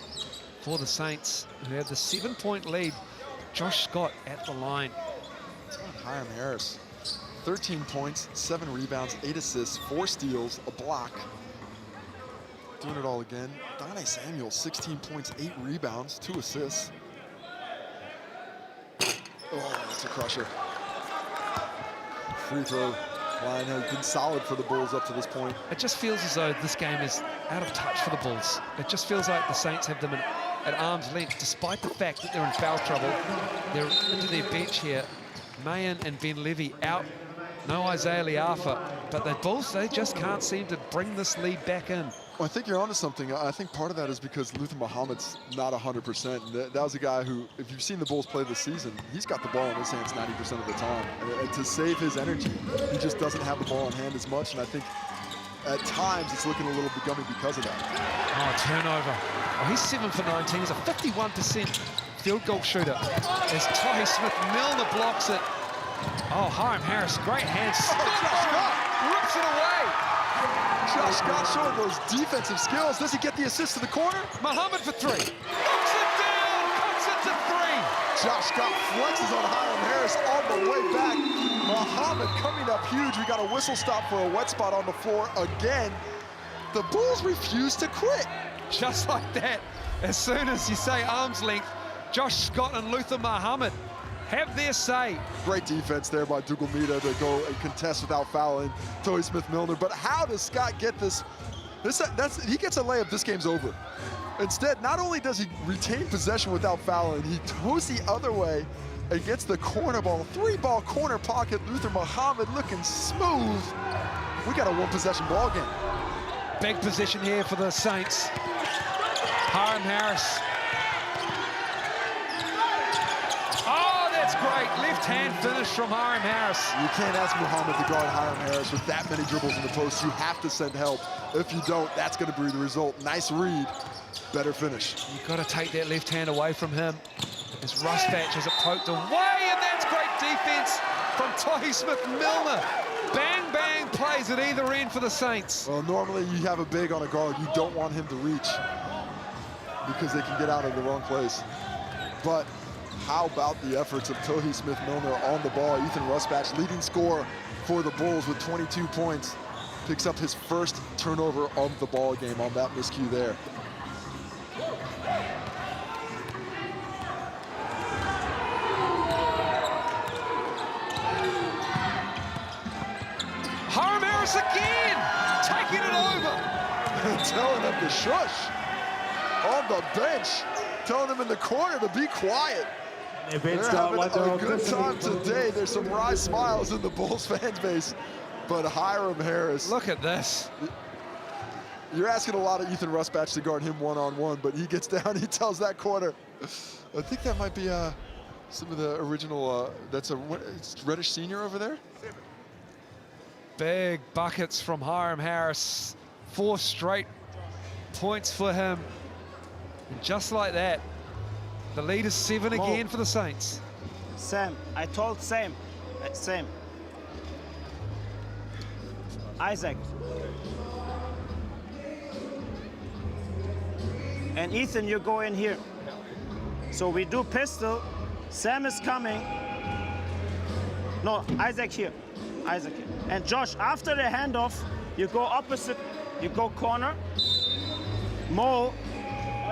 for the Saints, who have the 7-point lead. Josh Scott at the line. Hiram Harris, 13 points, 7 rebounds, 8 assists, 4 steals, a block. Doing it all again. Donnie Samuel, 16 points, 8 rebounds, 2 assists. Oh, that's a crusher. Free throw line has been solid for the Bulls up to this point. It just feels as though this game is out of touch for the Bulls. It just feels like the Saints have them at arm's length, despite the fact that they're in foul trouble. They're into their bench here. Mayan and Ben Levy out. No Isaiah Liafa, but the Bulls, they just can't seem to bring this lead back in. Well, I think you're onto something. I think part of that is because Luther Muhammad's not 100%. That was a guy who, if you've seen the Bulls play this season, he's got the ball in his hands 90% of the time. And to save his energy, he just doesn't have the ball in hand as much. And I think at times it's looking a little bit gummy because of that. Oh, turnover. Oh, he's 7 for 19. He's a 51% field goal shooter. As Tohi Smith-Milner blocks it. Oh, Hiram Harris, great hands. Rips it away. Josh Scott showing those defensive skills. Does he get the assist to the corner? Muhammad for 3. Knocks it down, cuts it to 3. Josh Scott flexes on Hiram Harris on the way back. Muhammad coming up huge. We got a whistle stop for a wet spot on the floor again. The Bulls refuse to quit. Just like that, as soon as you say arm's length, Josh Scott and Luther Muhammad have their say. Great defense there by Dugumita to go and contest without fouling Tohi Smith-Milner. But how does Scott get this? He gets a layup, this game's over. Instead, not only does he retain possession without fouling, he goes the other way and gets the corner ball. 3-ball corner pocket. Luther Muhammad looking smooth. We got a 1-possession ball game. Big position here for the Saints. Hiram Harris. Oh, that's great. Left-hand finish from Hiram Harris. You can't ask Muhammad to guard Hiram Harris with that many dribbles in the post. You have to send help. If you don't, that's going to be the result. Nice read. Better finish. You've got to take that left hand away from him. As Rusbatch has it poked away, and that's great defense from Tohi Smith-Milner. Bang, bang plays at either end for the Saints. Well, normally you have a big on a guard. You don't want him to reach because they can get out of the wrong place. But how about the efforts of Tohi Smith-Milner on the ball? Ethan Rusbatch, leading scorer for the Bulls with 22 points, picks up his first turnover of the ball game on that miscue there. Hiram Harris again, taking it over. Telling them to shush on the bench, telling them in the corner to be quiet. They're having a good time today. There's some wry smiles in the Bulls fan base, but Hiram Harris. Look at this. You're asking a lot of Ethan Rusbatch to guard him one-on-one, but he gets down, he tells that corner. I think that might be some of the original, that's a Reddish Senior over there? Big buckets from Hiram Harris. 4 straight points for him. And just like that, the lead is 7 again for the Saints. Sam, I told Sam. Isaac. and Ethan, you go in here. So we do pistol. Sam is coming. No, Isaac here. Isaac here. And Josh, after the handoff, you go opposite. You go corner. Mo,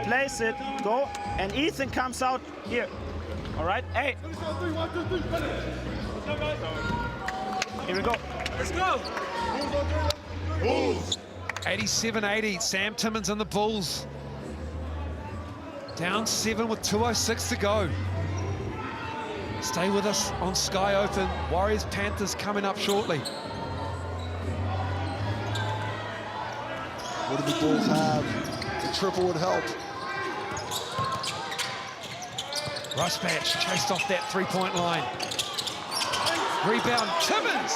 place it, go. And Ethan comes out here. All right? Hey. Here we go. Let's go. Bulls. 87-80, Sam Timmins and the Bulls. Down 7 with 2:06 to go. Stay with us on Sky Open. Warriors Panthers coming up shortly. What do the Bulls have? The triple would help. Ruspatch chased off that three-point line. Rebound, Timmins!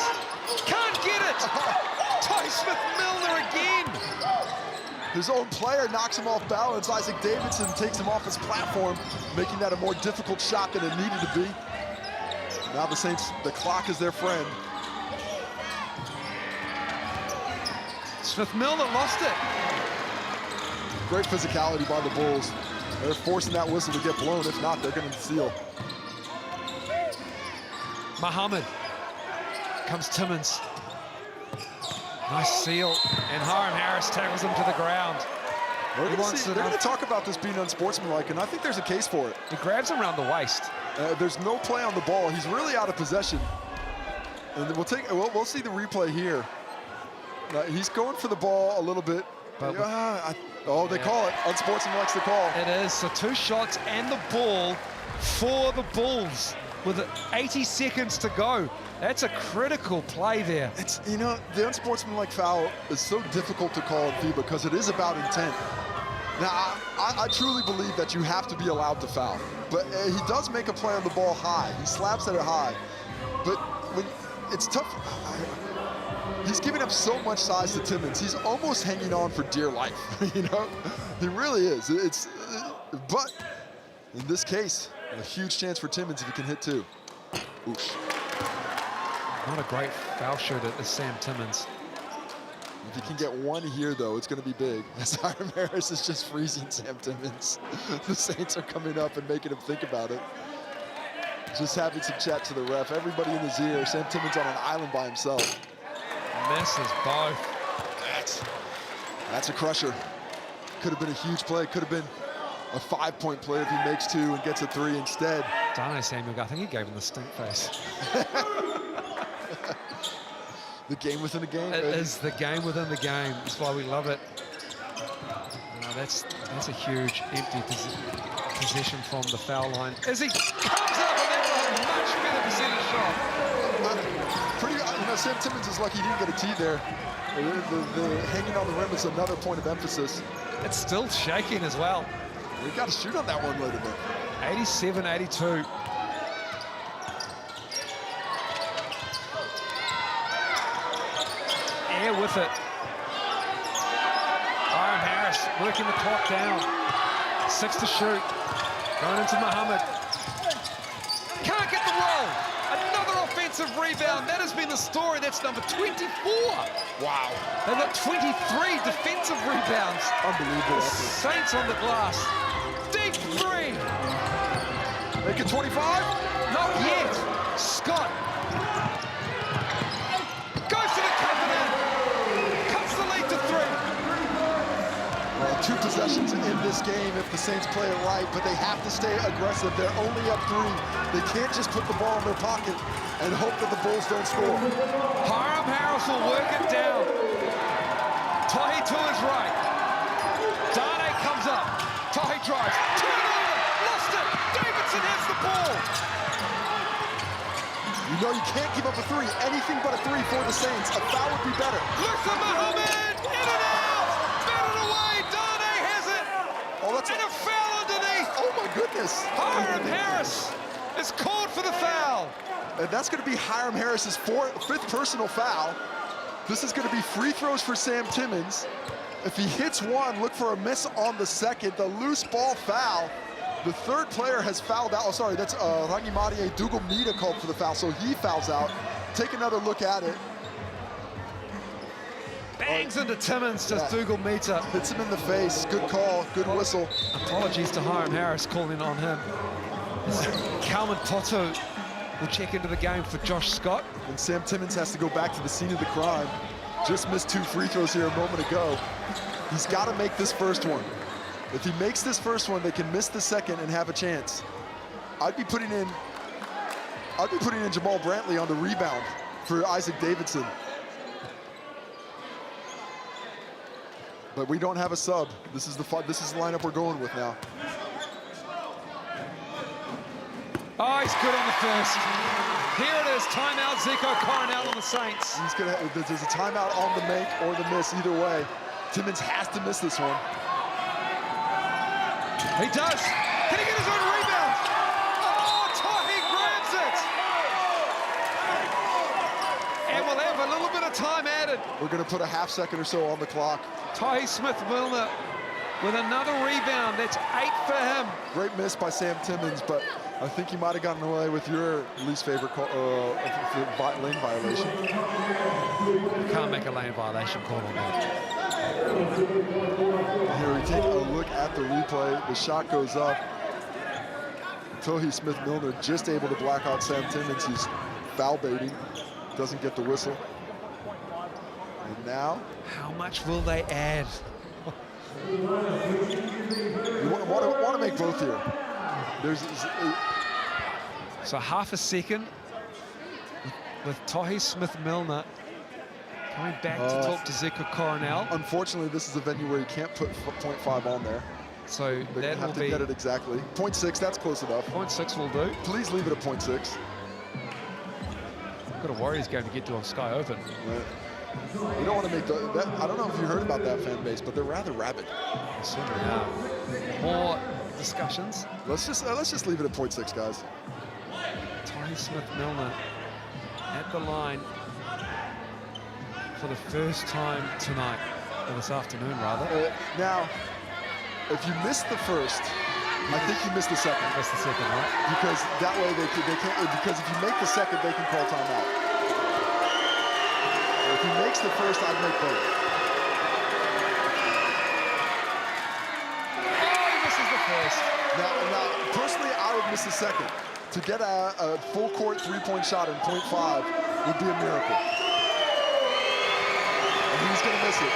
Can't get it! Ty Smith-Milner again! His own player knocks him off balance. Isaac Davidson takes him off his platform, making that a more difficult shot than it needed to be. Now the Saints, the clock is their friend. Smith-Milner lost it. Great physicality by the Bulls. They're forcing that whistle to get blown. If not, they're going to seal. Muhammad. Comes Timmins. Nice seal. And Hiram Harris tackles him to the ground. They're going to talk about this being unsportsmanlike, and I think there's a case for it. He grabs him around the waist. There's no play on the ball. He's really out of possession. And we'll see the replay here. He's going for the ball a little bit. But they call it. Unsportsmanlike's the call. It is. So 2 shots and the ball for the Bulls with 80 seconds to go. That's a critical play there. It's, you know, the unsportsmanlike foul is so difficult to call in FIBA because it is about intent. Now, I truly believe that you have to be allowed to foul. But he does make a play on the ball high. He slaps at it high. But when it's tough. He's giving up so much size to Timmins. He's almost hanging on for dear life, you know? He really is. But in this case, a huge chance for Timmins if he can hit 2. Oosh. Not a great foul shooter is Sam Timmins. If he can get 1 here, though, it's going to be big. As Hiram Harris is just freezing Sam Timmins. The Saints are coming up and making him think about it. Just having some chat to the ref. Everybody in his ear. Sam Timmins on an island by himself. Misses both. That's a crusher. Could have been a huge play. Could have been a 5-point play if he makes 2 and gets a 3 instead. Darnay Samuel, I think he gave him the stink face. The game within the game. It is the game within the game. That's why we love it. That's a huge empty possession from the foul line. As he comes up with that much better percentage shot. Sam Timmins is lucky he didn't get a tee there. The hanging on the rim is another point of emphasis. It's still shaking as well. We've got to shoot on that one later, though. 87-82. Air with it. Hiram Harris working the clock down. 6 to shoot. Going into Muhammad. Can't get the roll. Another offensive rebound. That has been the story. That's number 24. Wow. They've got 23 defensive rebounds. Unbelievable. Saints on the glass. Deep 3. Make it 25? Not yet. Scott goes to the covenant. Cuts the lead to 3. Well, 2 possessions in this game if the Saints play it right, but they have to stay aggressive. They're only up 3. They can't just put the ball in their pocket and hope that the Bulls don't score. Hiram Harris will work it down. Tahi to his right. Darnay comes up. Tahi drives. Turnover. Lost it. Davidson has the ball. You know you can't give up a 3. Anything but a 3 for the Saints. A foul would be better. Luther Muhammad. In and out. Batted away. Darnay has it. Oh, that's and a foul underneath. Oh, my goodness. Hiram Harris is called for the foul. And that's going to be Hiram Harris's 5th personal foul. This is going to be free throws for Sam Timmins. If he hits 1, look for a miss on the 2nd. The loose ball foul. The 3rd player has fouled out. Oh, sorry, that's Rangimarie Dugomnida called for the foul, so he fouls out. Take another look at it. Bangs into Timmins, just Dougal Meter. Hits him in the face. Good call, good whistle. Apologies to Hiram Harris calling on him. Calvin Toto will check into the game for Josh Scott. And Sam Timmins has to go back to the scene of the crime. Just missed 2 free throws here a moment ago. He's got to make this first one. If he makes this first one, they can miss the second and have a chance. I'd be putting in Jamal Brantley on the rebound for Isaac Davidson. But we don't have a sub. This is the lineup we're going with now. Oh, he's good on the first. Here it is, timeout, Zico Coronel on the Saints. There's a timeout on the make or the miss, either way. Timmins has to miss this one. He does. Can he get his own rebound? Oh, Tahi grabs it. And we'll have a little bit of time added. We're going to put a half second or so on the clock. Tahi Smith-Milner with another rebound. That's 8 for him. Great miss by Sam Timmins, but I think he might have gotten away with your least favorite call, lane violation. You can't make a lane violation call on that. Here we take a look at the replay. The shot goes up. Tahi Smith-Milner just able to black out Sam Timmins. He's foul baiting, doesn't get the whistle. And now, how much will they add? You want to make both here. So half a second with Tahi Smith-Milner coming back to talk to Zico Coronel. Unfortunately, this is a venue where you can't put 0.5 on there. So they have to get it exactly. 0.6, that's close enough. 0.6 will do. Please leave it at 0.6. Got a Warriors game to get to on Sky Open. Right. We don't want to make that. I don't know if you heard about that fan base, but they're rather rabid. Certainly are. More discussions. Let's just leave it at 0.6, guys. Tahi Smith-Milner at the line for the first time tonight, or this afternoon rather. Now, if you missed the first, I think you missed the second. Missed the second, right? Because that way they can't. Because if you make the second, they can call timeout. If he makes the first, I'd make both. Oh, he misses the first. Now, personally, I would miss the second. To get a full court three-point shot in 0.5 would be a miracle. And he's going to miss it.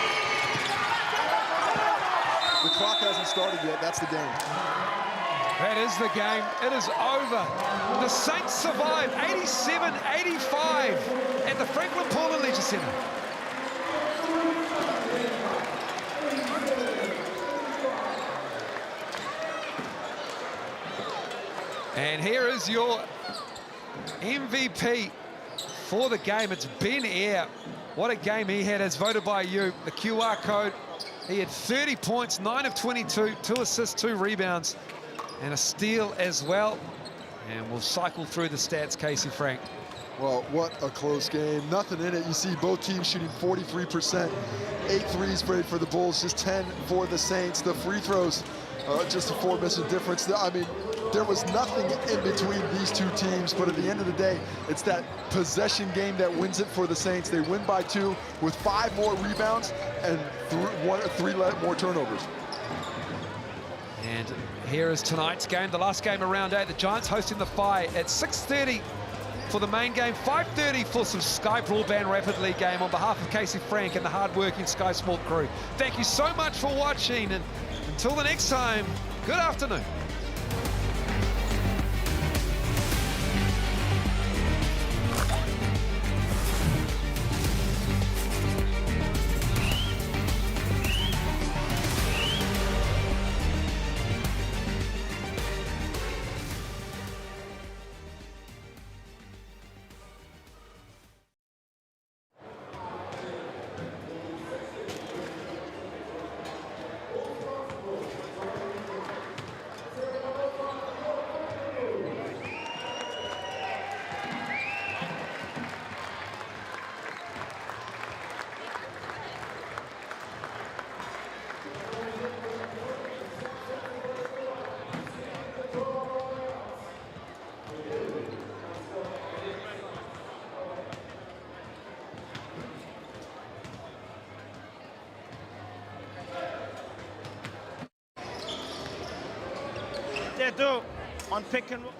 The clock hasn't started yet. That's the game. That is the game. It is over. The Saints survive 87-85 at the Franklin Paula Leisure Centre. And here is your MVP for the game. It's Ben Eyre. What a game he had, as voted by you. The QR code. He had 30 points, 9 of 22, 2 assists, 2 rebounds, and a steal as well. And we'll cycle through the stats, Casey Frank. Well, what a close game. Nothing in it. You see both teams shooting 43%. 8 threes for the Bulls, just 10 for the Saints. The free throws, just a 4 missing difference. I mean, there was nothing in between these two teams, but at the end of the day, it's that possession game that wins it for the Saints. They win by 2 with 5 more rebounds and 3 more turnovers. And here is tonight's game, the last game of round 8. The Giants hosting the Phi at 6:30 for the main game, 5:30 for some Sky Broadband Rapid League game. On behalf of Casey Frank and the hard-working Sky Sport crew, thank you so much for watching, and until the next time, good afternoon. they do on pick and roll.